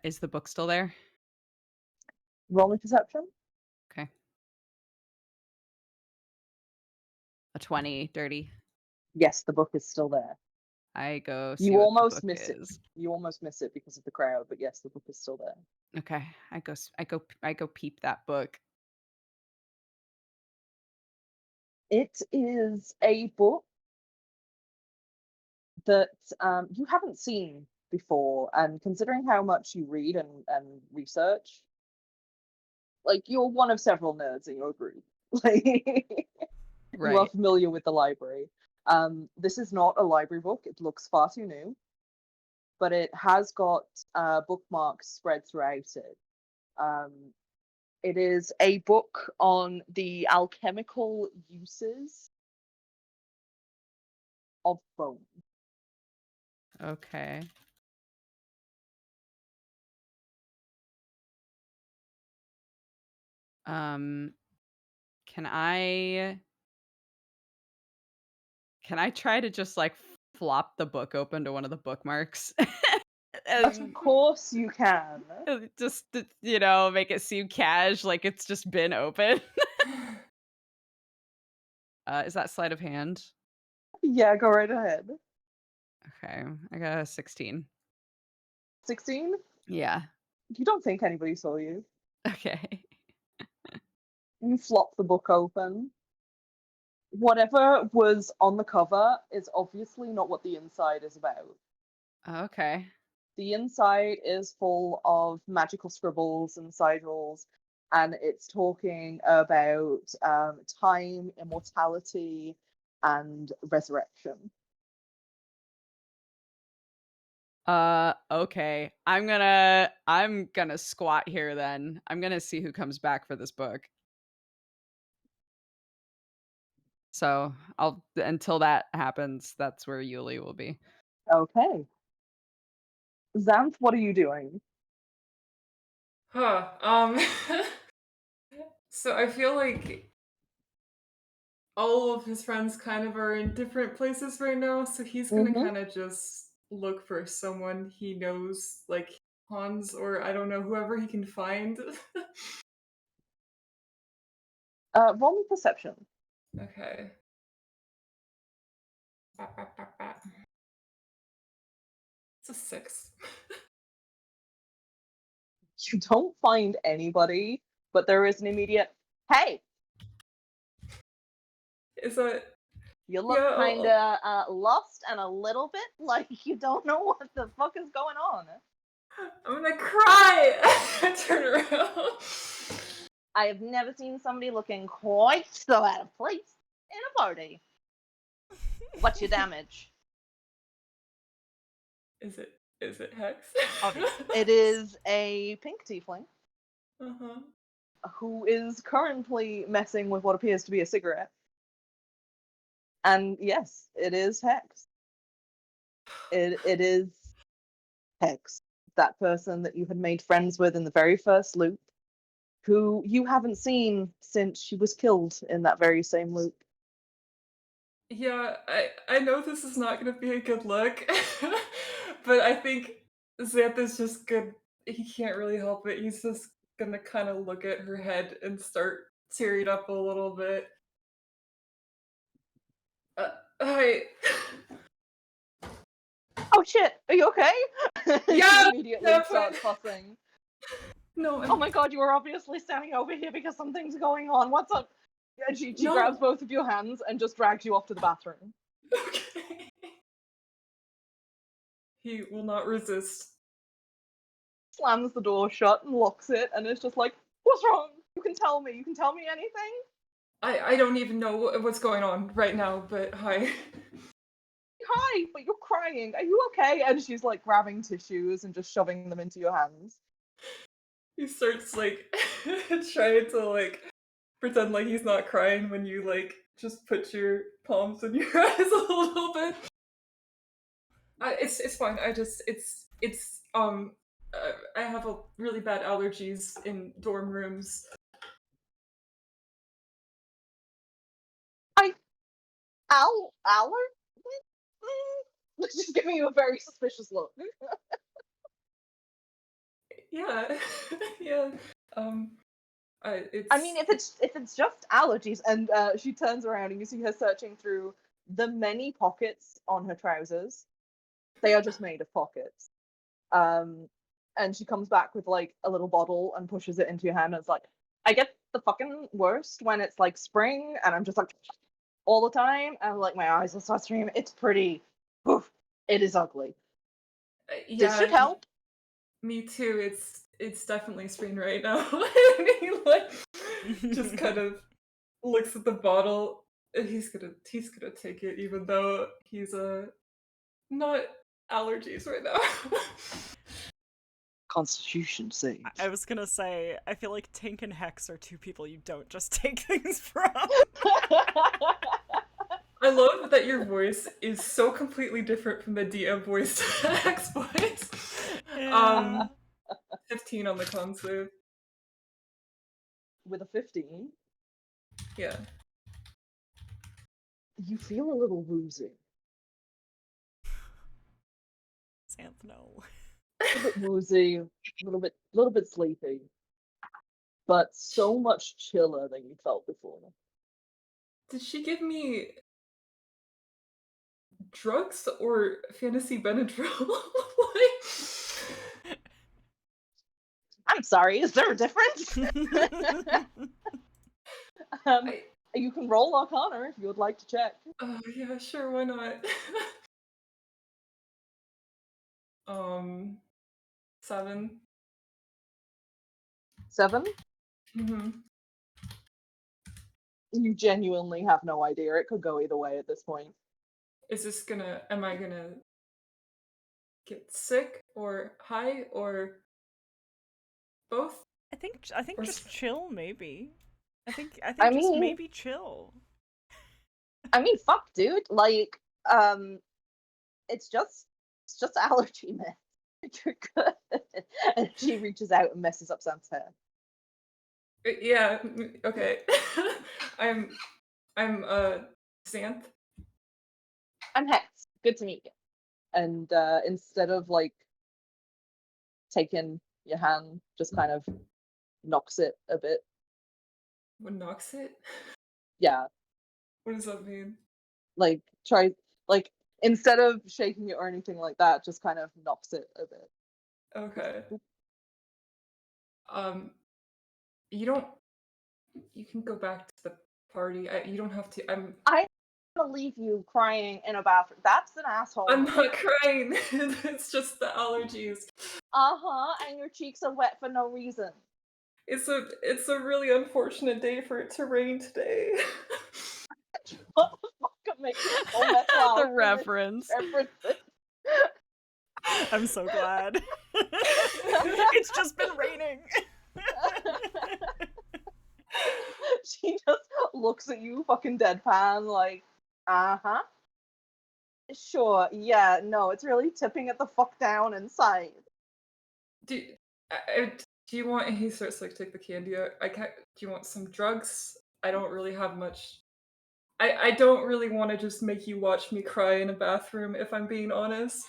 Is the book still there? Roll me perception. Okay. A 20, dirty. Yes, the book is still there. I go see You what the almost book miss is. it. You almost miss it because of the crowd, but yes, the book is still there. Okay. I go peep that book. It is a book that you haven't seen before, and considering how much you read and research, like, you're one of several nerds in your group. Like, you are Right. familiar with the library. This is not a library book. It looks far too new, but it has got bookmarks spread throughout it. It is a book on the alchemical uses of bone. Okay. Can I try to just like flop the book open to one of the bookmarks? But of course you can. Just to, make it seem cash, like it's just been open. Is that sleight of hand? Yeah, go right ahead. Okay, I got a 16. 16? Yeah. You don't think anybody saw you. Okay. You flop the book open. Whatever was on the cover is obviously not what the inside is about. Okay. The inside is full of magical scribbles and side rolls, and it's talking about time, immortality, and resurrection. Okay. I'm gonna squat here then. I'm gonna see who comes back for this book. So until that happens, that's where Yuli will be. Okay. Zanthe, what are you doing? Huh. So I feel like all of his friends kind of are in different places right now, so he's gonna kind of just look for someone he knows, like Hans or I don't know, whoever he can find. Roll me perception. Okay. It's a 6. You don't find anybody, but there is an immediate, hey, Is that... you look Yeah, kind of lost and a little bit like you don't know what the fuck is going on. I'm gonna cry! Turn around. I have never seen somebody looking quite so out of place in a party. What's your damage? Is it Hex? Obviously. It is a pink tiefling Uh-huh. who is currently messing with what appears to be a cigarette. And yes, it is Hex. It is Hex, that person that you had made friends with in the very first loop, who you haven't seen since she was killed in that very same loop. Yeah, I know this is not gonna be a good look, but I think Xantha's just good. He can't really help it. He's just gonna kind of look at her head and start tearing up a little bit. I Oh shit, are you okay? Yeah, She immediately yeah, starts but- fussing. no, Oh my god, you were obviously standing over here because something's going on. What's up? And she No. grabs both of your hands and just drags you off to the bathroom. Okay. He will not resist. Slams the door shut and locks it, and is just like, what's wrong? You can tell me. You can tell me anything? I don't even know what's going on right now, but hi. Hi, but you're crying. Are you okay? And she's like grabbing tissues and just shoving them into your hands. He starts like trying to like pretend like he's not crying when you like just put your palms in your eyes a little bit. It's fine. I have a really bad allergies in dorm rooms. She's giving you a very suspicious look. Yeah, yeah. It's. I mean, if it's just allergies, and she turns around and you see her searching through the many pockets on her trousers. They are just made of pockets. And she comes back with like a little bottle and pushes it into your hand. And it's like, I get the fucking worst when it's like spring, and I'm just like all the time, and like my eyes will start streaming. It's pretty. Oof, it is ugly. Yeah, This should help. Me too. It's definitely spring right now. And he like just kind of looks at the bottle. And he's gonna take it, even though he's not allergies right now. Constitution save. I was gonna say, I feel like Tink and Hex are two people you don't just take things from. I love that your voice is so completely different from the DM voice to the X voice. Yeah. 15 on the con save. With a 15, Yeah. you feel a little woozy, Zanthe, no. a little bit woozy, a little bit sleepy, but so much chiller than you felt before. Did she give me drugs or fantasy Benadryl? Like... I'm sorry, is there a difference? You can roll Arcana if you would like to check. Oh yeah, sure, why not? 7. 7? Mm-hmm. You genuinely have no idea. It could go either way at this point. Am I gonna get sick or high or both? I think Or just chill, maybe. I think I just mean- maybe chill. I mean, fuck, dude. Like, it's just allergy, man. You're good. And she reaches out and messes up Sam's hair. Yeah, okay. I'm Zanthe. I'm Hex. Good to meet you. And instead of like taking your hand, just kind of knocks it a bit. What knocks it? Yeah, What does that mean? like instead of shaking it or anything like that, just kind of knocks it a bit. Okay. You can go back to the party. You don't have to. I'm gonna leave you crying in a bathroom. That's an asshole. I'm not crying. It's just the allergies. And your cheeks are wet for no reason. It's a really unfortunate day for it to rain today. What the fuck makes it so much The reference. I'm so glad. It's just been raining. She just looks at you fucking deadpan like, Uh-huh. Sure, yeah, no, it's really tipping it the fuck down inside. Do do you want? And he starts to like take the candy out. I can't. Do you want some drugs? I don't really have much. I don't really want to just make you watch me cry in a bathroom. If I'm being honest,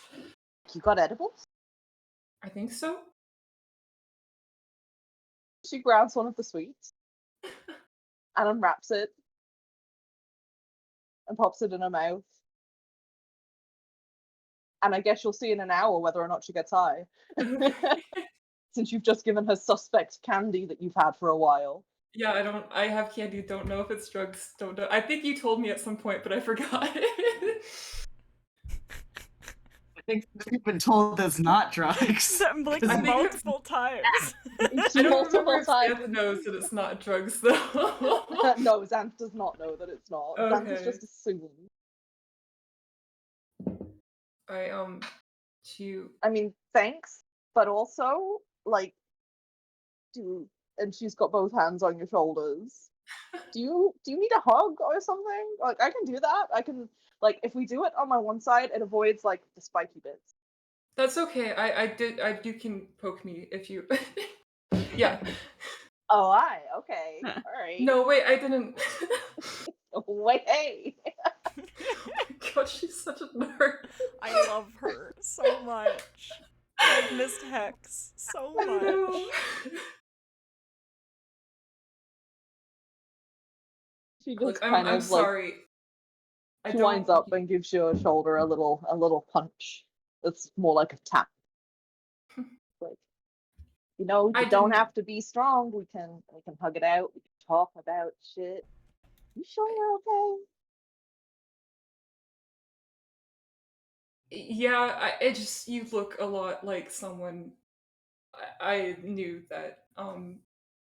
You got edibles? I think so. She grabs one of the sweets and unwraps it and pops it in her mouth. And I guess you'll see in an hour whether or not she gets high. Since you've just given her suspect candy that you've had for a while. Yeah, I don't. I have candy. Don't know if it's drugs. Don't know. I think you told me at some point, but I forgot. I think we've been told that's not drugs. Like I think multiple times. I don't Multiple remember if times. Zanthe knows that it's not drugs, though. No, Xanth does not know that it's not. Xanth is Okay. just assuming. Do you... I mean, thanks, but also, like, and she's got both hands on your shoulders. Do you need a hug or something? Like, I can do that. I can, like, if we do it on my one side, it avoids, like, the spiky bits. That's okay. You can poke me if you... Yeah. Oh, okay. Alright. No, wait, I didn't... Wait, hey! God, she's such a nerd. I love her so much. I've missed Hex so I know. much. She just Look, kind I'm of, like, sorry. she winds up and gives your shoulder a little punch. It's more like a tap. Like, you know, you don't have to be strong. We can hug it out. We can talk about shit. You sure you're okay? Yeah, you look a lot like someone I knew that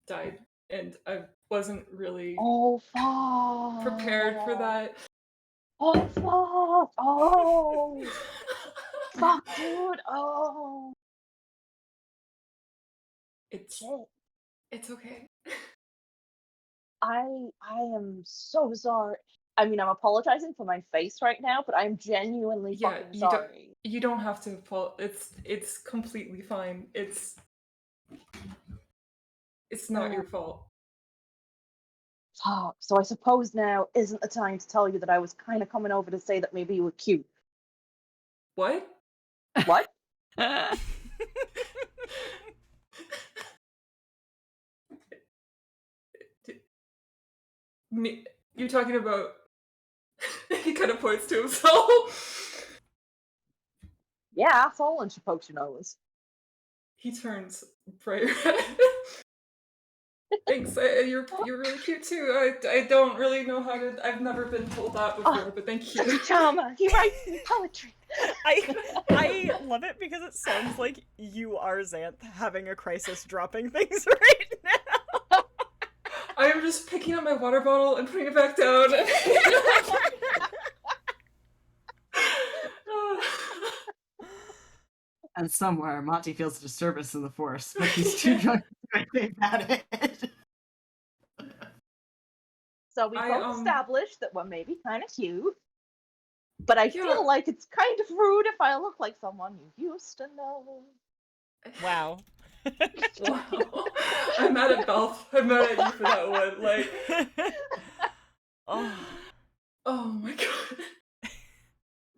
died, and I wasn't really Oh fuck! prepared for that. Oh fuck! Oh fuck, dude! Oh It's shit! it's okay. I am so sorry. I mean, I'm apologizing for my face right now, but I'm genuinely Yeah, fucking sorry. you don't have to it's completely fine. It's not your fault. Fuck. So I suppose now isn't the time to tell you that I was kind of coming over to say that maybe you were cute. What? What? Me, you're talking about... He kind of points to himself. Yeah, asshole, and she pokes your nose. He turns bright red. Thanks. You're really cute too. I don't really know how to. I've never been told that before, but thank you. Such a charmer. He writes me poetry. I love it because it sounds like you are Xanth having a crisis dropping things right now. I am just picking up my water bottle and putting it back down. And somewhere, Monty feels a disturbance in the force, but he's too drunk to do anything about it. So we both established that we're maybe kind of cute. But I feel like it's kind of rude if I look like someone you used to know. Wow. Wow. I'm mad at Balth. I'm mad at you for that one. Like, oh my god.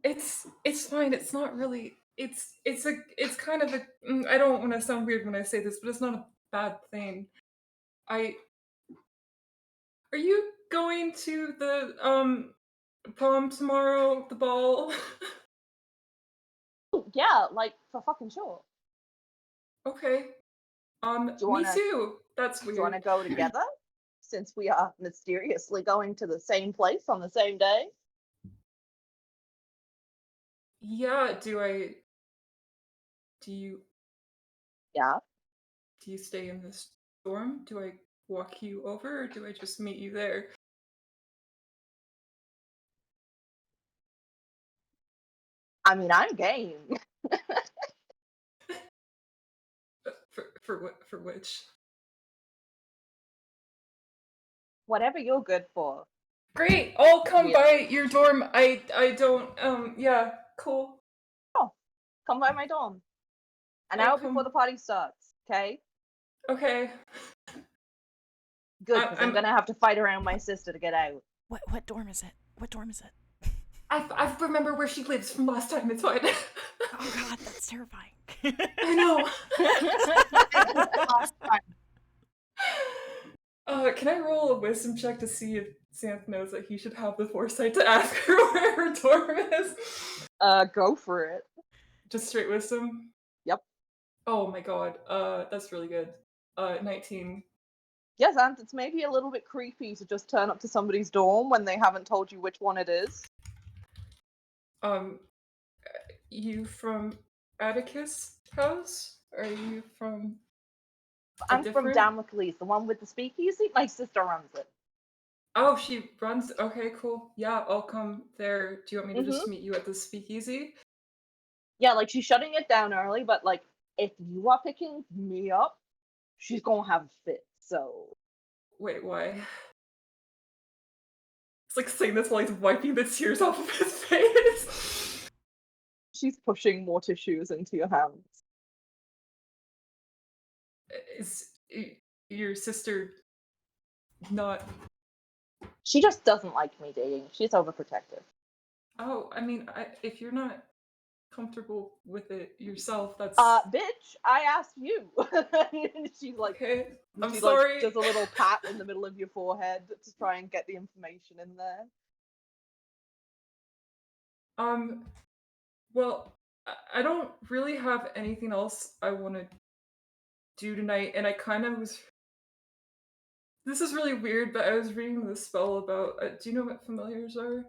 It's fine. It's not really. It's kind of a. I don't want to sound weird when I say this, but it's not a bad thing. Are you going to the prom tomorrow? The ball? Yeah, like for fucking sure. Okay. Me too. That's weird. Do you want to go together? Since we are mysteriously going to the same place on the same day? Yeah, do you... Yeah. Do you stay in the storm? Do I walk you over, or do I just meet you there? I mean, I'm game. For which? Whatever you're good for. Great. I'll come Yeah. by your dorm. I don't. Yeah. Cool. Come by my dorm. An I'll hour come. before the party starts, okay? Okay. Good, because I'm I'm- gonna have to fight around my sister to get out. What dorm is it? What dorm is it? I remember where she lives from last time. It's fine. Oh god, that's terrifying. I know. Last time. Can I roll a wisdom check to see if Zanthe knows that he should have the foresight to ask her where her dorm is? Go for it. Just straight wisdom? Yep. Oh my god. That's really good. 19. Yes, and it's maybe a little bit creepy to just turn up to somebody's dorm when they haven't told you which one it is. You from Atticus' house? Are you from I'm from Damocles, the one with the speakeasy. My sister runs it. Oh, she runs. Okay, cool. Yeah, I'll come there. Do you want me to just meet you at the speakeasy? Yeah, like she's shutting it down early, but like if you are picking me up, she's gonna have a fit. So Wait, why? It's like saying this while he's wiping the tears off of his face. she's pushing more tissues into your hands. Is your sister not? She just doesn't like me dating. She's overprotective. Oh, I mean, if you're not comfortable with it yourself, that's Bitch, I asked you. She's like, okay. I'm she sorry. like does a little pat in the middle of your forehead to try and get the information in there. Well, I don't really have anything else I want to do tonight, and I kind of was. This is really weird, but I was reading the spell about. Do you know what familiars are?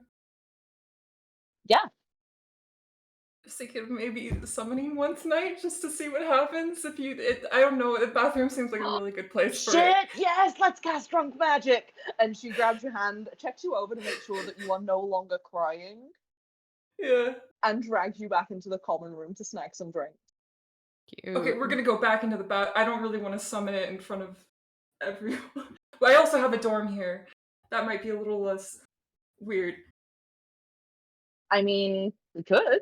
Yeah. I was thinking of maybe summoning one tonight just to see what happens. If you, I don't know. The bathroom seems like a really good place for it. Shit, yes, let's cast drunk magic. And she grabs your hand, checks you over to make sure that you are no longer crying, Yeah. and drags you back into the common room to snack some drinks. Cute. Okay, we're gonna go back into the bath. I don't really want to summon it in front of everyone. But I also have a dorm here. That might be a little less weird. I mean, we could.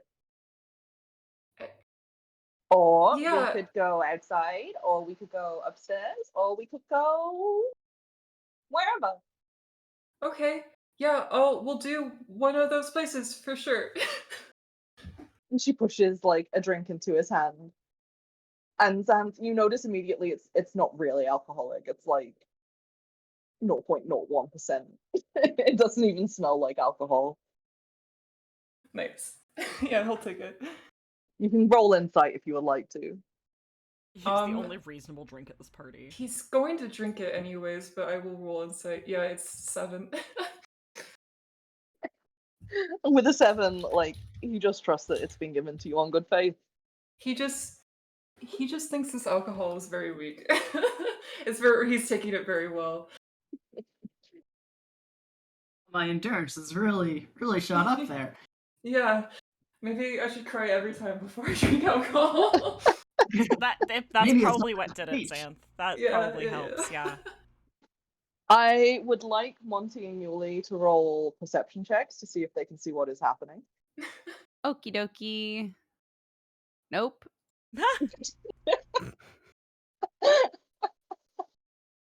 Or Yeah. we could go outside, or we could go upstairs, or we could go wherever. Okay. Yeah. Oh, we'll do one of those places for sure. And she pushes like a drink into his hand. And Zanthe, you notice immediately it's not really alcoholic. It's like 0.01%. It doesn't even smell like alcohol. Nice. Yeah, he'll take it. You can roll insight if you would like to. He's the only reasonable drink at this party. He's going to drink it anyways, but I will roll insight. Yeah, it's 7. With a 7, like, you just trust that it's been given to you on good faith. He just thinks this alcohol is very weak. He's taking it very well. My endurance is really shot up there. Yeah. Maybe I should cry every time before I drink alcohol. That's Maybe it's probably not what did it, speech. Zanthe. That Yeah, probably yeah, helps, yeah. I would like Monty and Yuli to roll perception checks to see if they can see what is happening. Okie dokie. Nope.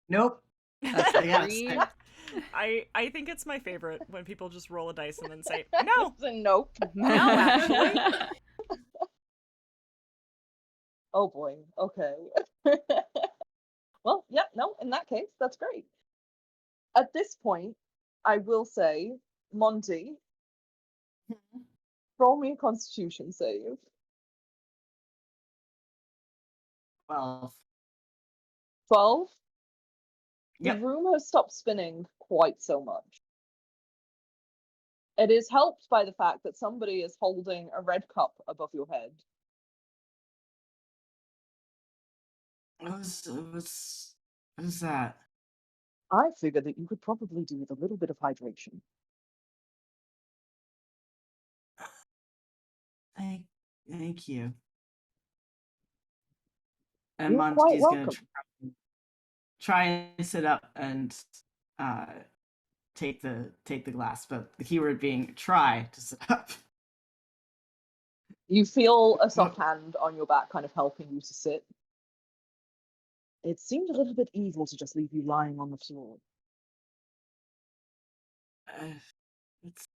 Nope. That's I gotta three. say. I think it's my favorite when people just roll a dice and then say, no, So nope. no, actually. Oh boy. Okay. Well, yep, no, in that case, that's great. At this point, I will say, Monty, roll me a constitution save. 12. 12? Yep. The room has stopped spinning quite so much. It is helped by the fact that somebody is holding a red cup above your head. What is that? I figured that you could probably do with a little bit of hydration. Thank you. And You're quite Monty's gonna welcome. try and sit up and take the glass, but the keyword being try to sit up. You feel a soft hand on your back, kind of helping you to sit. It seemed a little bit evil to just leave you lying on the floor. It's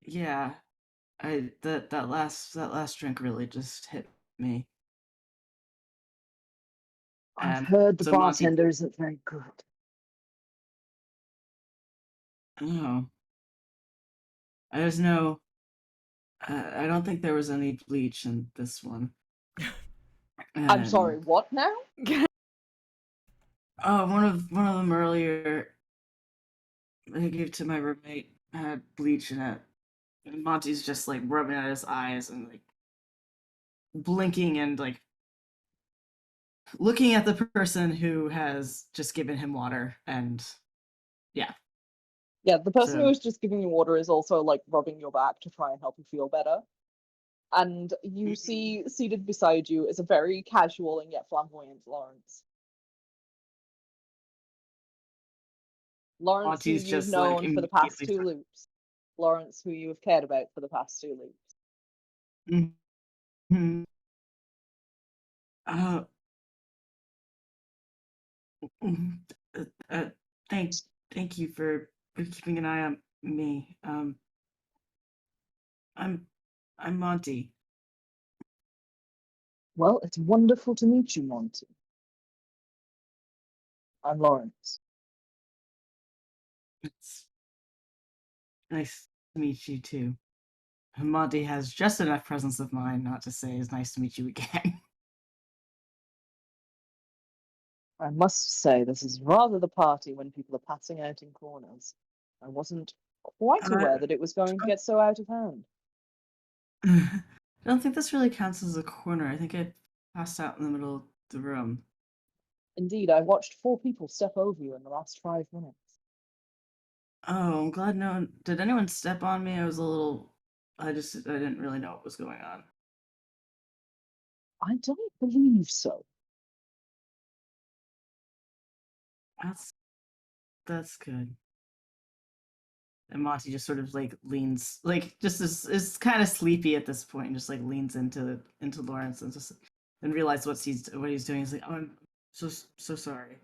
yeah. That last drink really just hit me. I've heard the so Monty- bartender isn't very good. Oh, there's no. I don't think there was any bleach in this one. I'm sorry, what now? Oh, one of them earlier. I gave to my roommate had bleach in it. And Monty's just like rubbing at his eyes and like blinking and like looking at the person who has just given him water, and yeah. Yeah, the person So- who is just giving you water is also like rubbing your back to try and help you feel better. And you see seated beside you is a very casual and yet flamboyant Lawrence. Lawrence, who Monty's you've just like known for the past immediately two loops. Lawrence, who you have cared about for the past two loops. Mhm. Uh, mm, uh, thank you for keeping an eye on me. I'm Monty. Well, it's wonderful to meet you, Monty. I'm Lawrence. It's nice to meet you too. Monty has just enough presence of mind not to say it's nice to meet you again. I must say, this is rather the party when people are passing out in corners. I wasn't quite aware that it was going to get so out of hand. I don't think this really counts as a corner. I think I passed out in the middle of the room. Indeed, I watched 4 people step over you in the last 5 minutes. Oh, I'm glad no one. Did anyone step on me? I was a little. I didn't really know what was going on. I don't believe so. That's good. And Monty just sort of like leans, like just is kind of sleepy at this point, and just like leans into Lawrence and just and realize what he's doing. He's like, oh, I'm so sorry.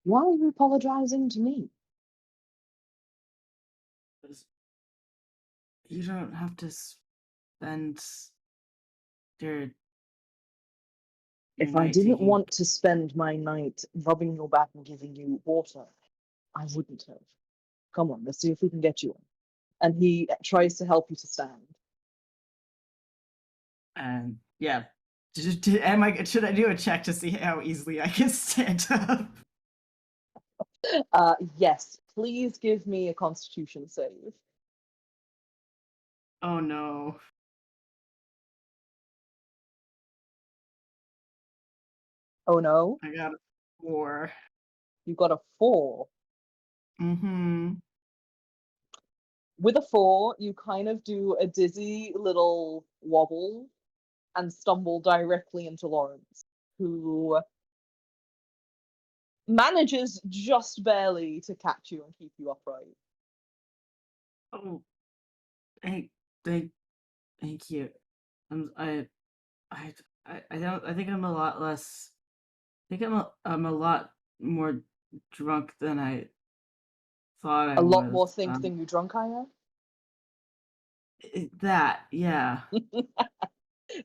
Why are you apologizing to me? You don't have to spend your If I night didn't taking. want to spend my night rubbing your back and giving you water, I wouldn't have. Come on, let's see if we can get you one. And he tries to help you to stand. And yeah, should I do a check to see how easily I can stand up? Yes, please give me a constitution save. Oh no. Oh no, I got a 4. you got a 4. Mm-hmm. With a 4, you kind of do a dizzy little wobble and stumble directly into Lawrence, who manages just barely to catch you and keep you upright. Oh, thank you. I don't. I think I'm a lot less. I think I'm a lot more drunk than I thought I A lot was. more think than you drunk, I am. That, yeah.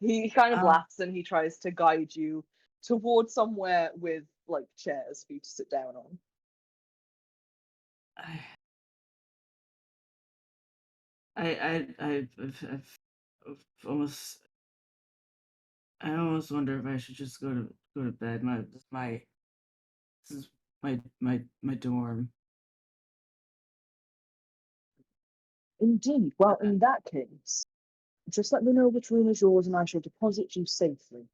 He kind of Um, laughs and he tries to guide you towards somewhere with like chairs for you to sit down on. I've almost. I almost wonder if I should just go to bed. This is my dorm. Indeed. Well, in that case, just let me know which room is yours and I shall deposit you safely.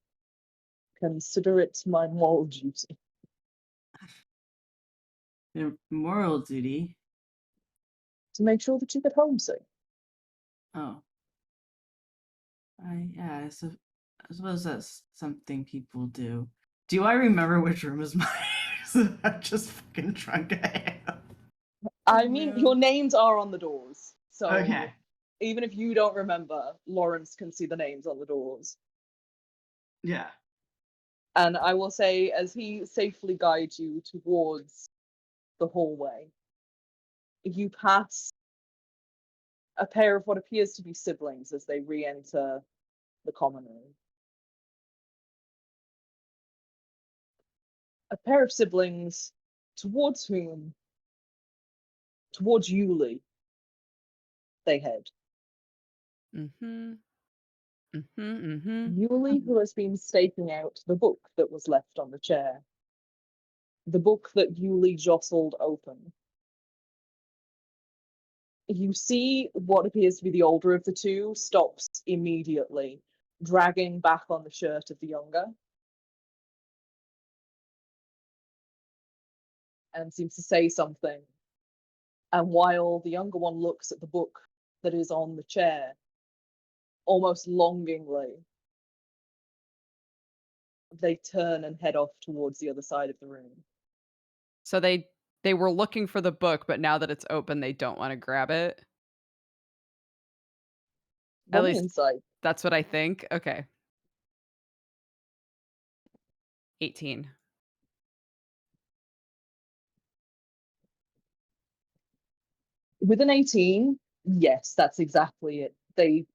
Consider it my moral duty. Your moral duty. To make sure that you get home safe. Oh. I suppose that's something people do. Do I remember which room is mine? I'm just fucking drunk. I am. I mean, your names are on the doors. So Okay. even if you don't remember, Lawrence can see the names on the doors. Yeah. And I will say, as he safely guides you towards the hallway, you pass a pair of what appears to be siblings as they re-enter the common room. A pair of siblings towards Yulie, they head. Mm-hmm. Mm-hmm. Mm-hmm. Yulie, who has been staking out the book that was left on the chair. The book that Yulie jostled open. You see what appears to be the older of the two stops immediately, dragging back on the shirt of the younger, and seems to say something. And while the younger one looks at the book that is on the chair, almost longingly, they turn and head off towards the other side of the room. So they were looking for the book, but now that it's open, they don't want to grab it. At Roll me least insight. that's what I think. Okay. 18. With an 18, yes, that's exactly it.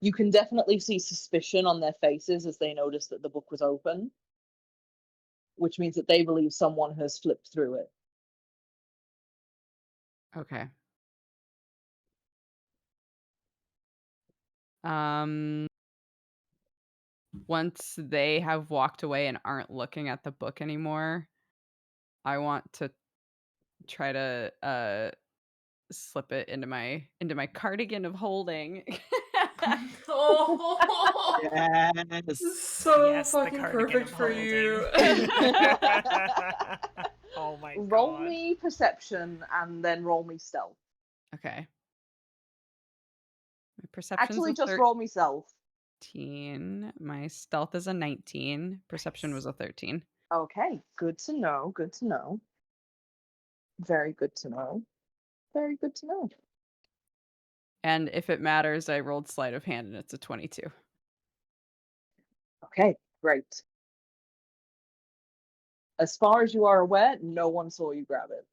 You can definitely see suspicion on their faces as they notice that the book was open, which means that they believe someone has flipped through it. Okay. Um Once they have walked away and aren't looking at the book anymore, I want to try to slip it into my cardigan of holding. Oh, Yes. this is so Yes, the fucking cardigan perfect of for holding. you. Oh my god. Roll me perception and then roll me stealth. Okay. My perception's Actually, a just roll me stealth. 13. My stealth is a 19. Perception was a 13. Okay, good to know. Good to know. Very good to know. Very good to know. And if it matters, I rolled sleight of hand and it's a 22. Okay, great. As far as you are aware, no one saw you grab it.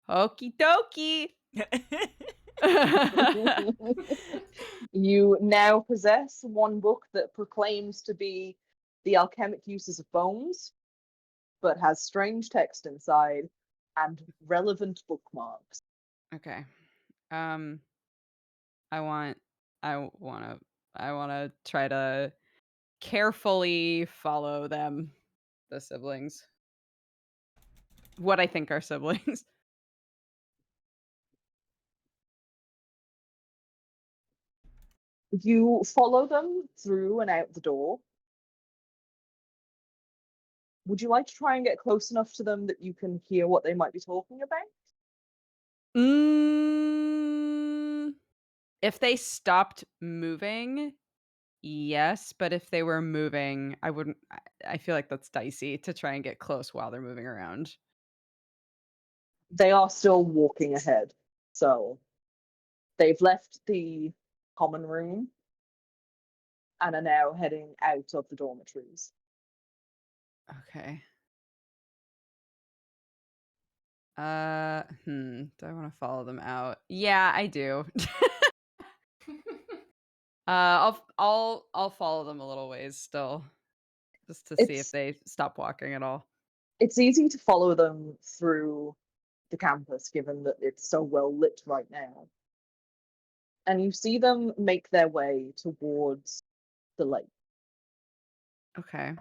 Okie dokie. You now possess one book that proclaims to be the alchemic uses of bones, but has strange text inside and relevant bookmarks. Okay. Um I want I want to try to carefully follow them, the siblings. What I think are siblings. You follow them through and out the door. Would you like to try and get close enough to them that you can hear what they might be talking about? Mm, if they stopped moving, yes, but if they were moving, I wouldn't. I feel like that's dicey to try and get close while they're moving around. They are still walking ahead. So they've left the common room and are now heading out of the dormitories. Okay. Do I want to follow them out? Yeah, I do. I'll follow them a little ways still, just to see if they stop walking at all. It's easy to follow them through the campus, given that it's so well lit right now. And you see them make their way towards the lake. Okay.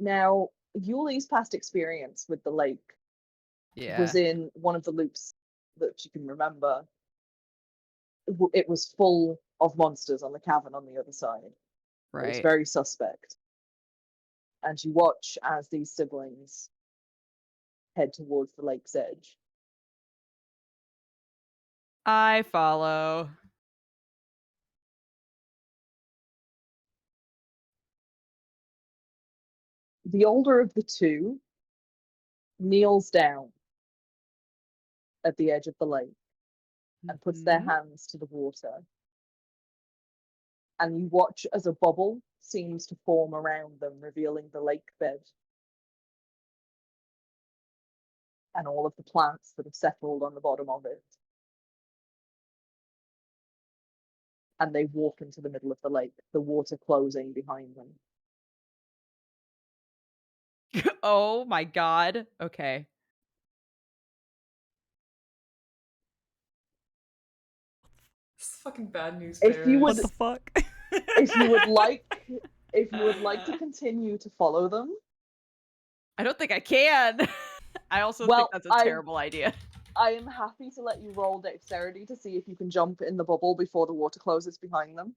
Now, Yulie's past experience with the lake Yeah. was in one of the loops that you can remember. It was full of monsters on the cavern on the other side. It was Right. very suspect. And you watch as these siblings head towards the lake's edge. I follow. The older of the two kneels down at the edge of the lake and puts their hands to the water. And you watch as a bubble seems to form around them, revealing the lake bed and all of the plants that have settled on the bottom of it. And they walk into the middle of the lake, the water closing behind them. Oh my god. Okay. This is fucking bad news If you bears. What the fuck? If you would like to continue to follow them, I don't think I can. I also Well, think that's a terrible idea. I am happy to let you roll dexterity to see if you can jump in the bubble before the water closes behind them.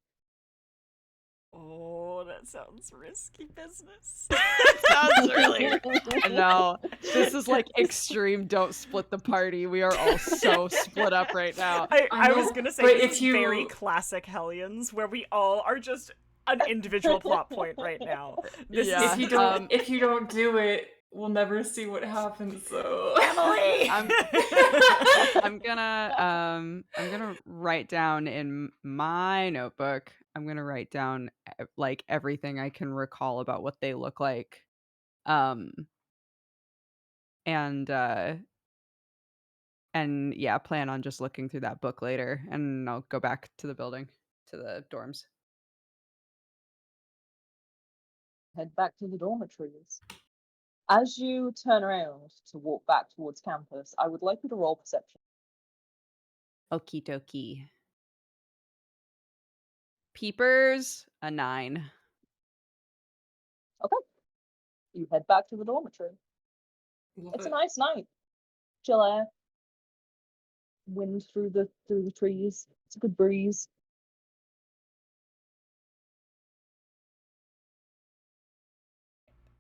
Oh, that sounds risky business. Sounds really. No, this is like extreme. Don't split the party. We are all so split up right now. I know, was gonna say but this if is you- very classic Hellions, where we all are just an individual plot point right now. This Yeah. is If you don't do it, we'll never see what happens. So Emily. I'm gonna write down in my notebook. I'm gonna write down like everything I can recall about what they look like. And yeah, plan on just looking through that book later, and I'll go back to the building, to the dorms. Head back to the dormitories. As you turn around to walk back towards campus, I would like you to roll perception. Okie dokie. Peepers, a 9. Okay. You head back to the dormitory. Love It's it. a nice night. Chill air. Wind through the trees. It's a good breeze.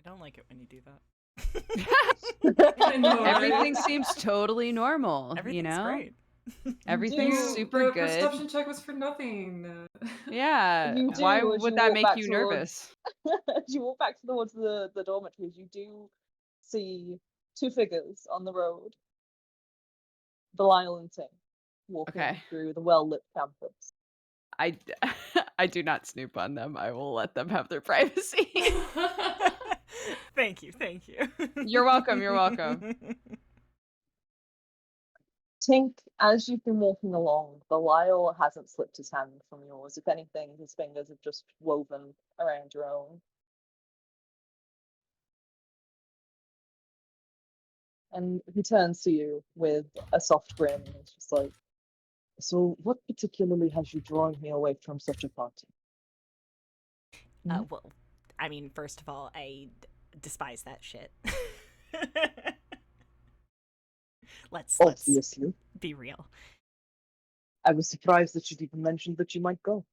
I don't like it when you do that. I know, right? Everything seems totally normal, Everything's you know? great. Everything's Dude, super the good. perception check was for nothing. Yeah. You do, Why as would you that walk make back you towards- nervous? As you walk back towards the dormitories, you do see two figures on the road. Balial and Tink walking Okay. through the well-lit campus. I I do not snoop on them. I will let them have their privacy. Thank you. You're welcome, you're welcome. Tink, as you've been walking along, Balial hasn't slipped his hand from yours. If anything, his fingers have just woven around your own. And he turns to you with a soft grin. And it's just like, so what particularly has you drawn me away from such a party? Well, I mean, first of all, I despise that shit. Let's Obviously. be real. I was surprised that you'd even mentioned that you might go.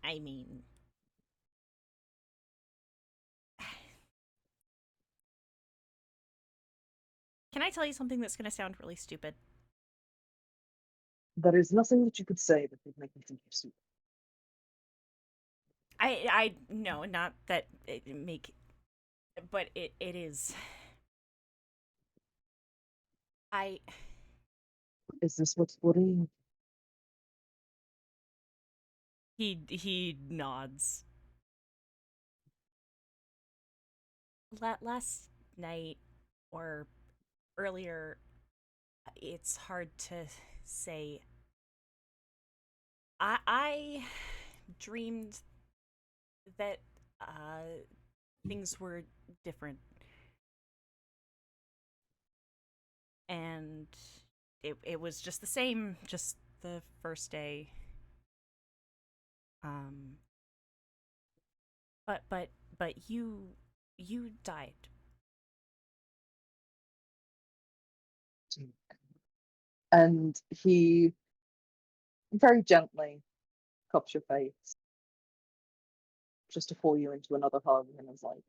I mean, can I tell you something that's going to sound really stupid? There is nothing that you could say that would make me think you're stupid. I no, not that it make, but it is. Is this what's worrying? He nods. Last night or earlier, it's hard to say. I dreamed that things were different, and it was just the same, just the first day. But you died. And he very gently cups your face just to pull you into another hug and is like,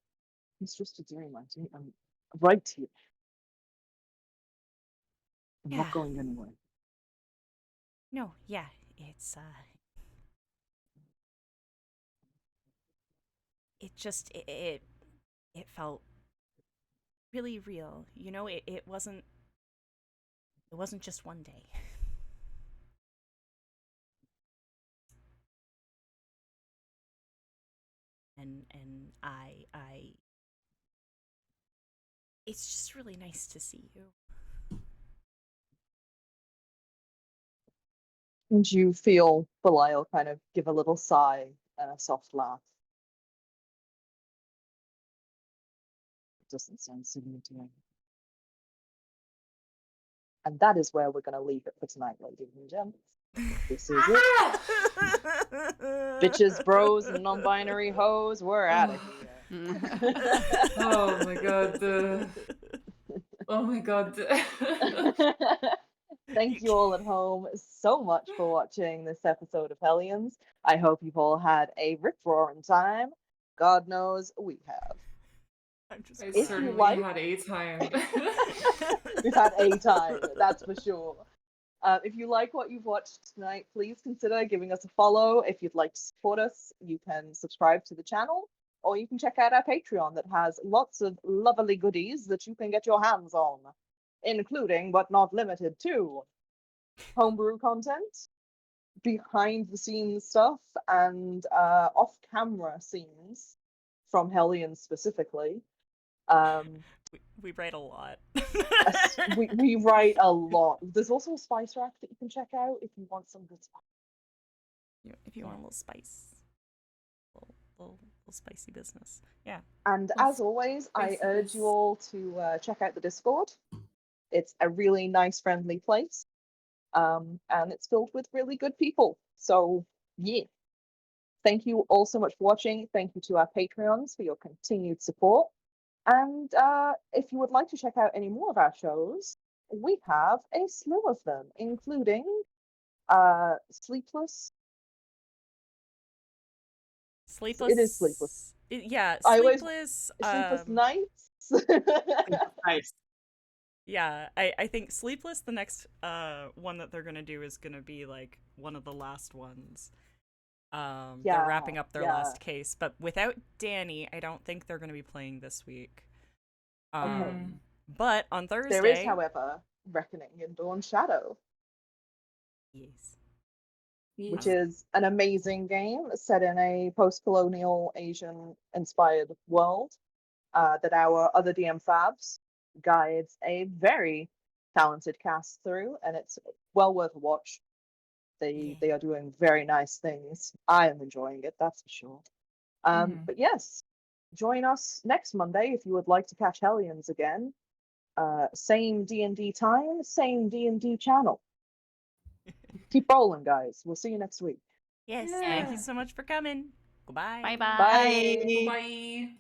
it's just a dream, Auntie. I'm right here. I'm Yeah. not going anywhere. No, yeah, it's it felt really real. You know, it wasn't just one day. And I it's just really nice to see you. And you feel Belial kind of give a little sigh and a soft laugh. It doesn't sound similar to me. And that is where we're going to leave it for tonight, ladies and gents. This is it. Bitches, bros, and non-binary hoes, we're out of here. Oh my god. Oh my god. Thank you all at home so much for watching this episode of Hellions. I hope you've all had a rip-roaring time. God knows we have. I'm just I If you certainly like- had a time. We've had a time, that's for sure. If you like what you've watched tonight, please consider giving us a follow. If you'd like to support us, you can subscribe to the channel, or you can check out our Patreon that has lots of lovely goodies that you can get your hands on, including but not limited to homebrew content, behind the scenes stuff, and off camera scenes from Hellions specifically. we write a lot. We write a lot. There's also a spice rack that you can check out if you want some good spice. If you want a little spice, little spicy business. Yeah. And as always, I urge you all to check out the Discord. It's a really nice, friendly place. And it's filled with really good people. So, yeah. Thank you all so much for watching. Thank you to our Patreons for your continued support. And if you would like to check out any more of our shows, we have a slew of them, including Sleepless. Sleepless. It is Sleepless. Yeah, I always- Sleepless. Sleepless Nights. Nice. Yeah, I think Sleepless, the next one that they're gonna do is gonna be like one of the last ones. They're wrapping up their last case, but without Danny, I don't think they're gonna be playing this week. But on Thursday, There is, however, Reckoning in Dawn Shadow, yes, which is an amazing game set in a post-colonial Asian-inspired world that our other DM Fabs guides a very talented cast through, and it's well worth a watch. They are doing very nice things. I am enjoying it, that's for sure. But yes, join us next Monday if you would like to catch Hellions again. Same D&D time, same D&D channel. Keep rolling, guys. We'll see you next week. yes. Thank you so much for coming. Goodbye. Bye-bye. Bye. Bye.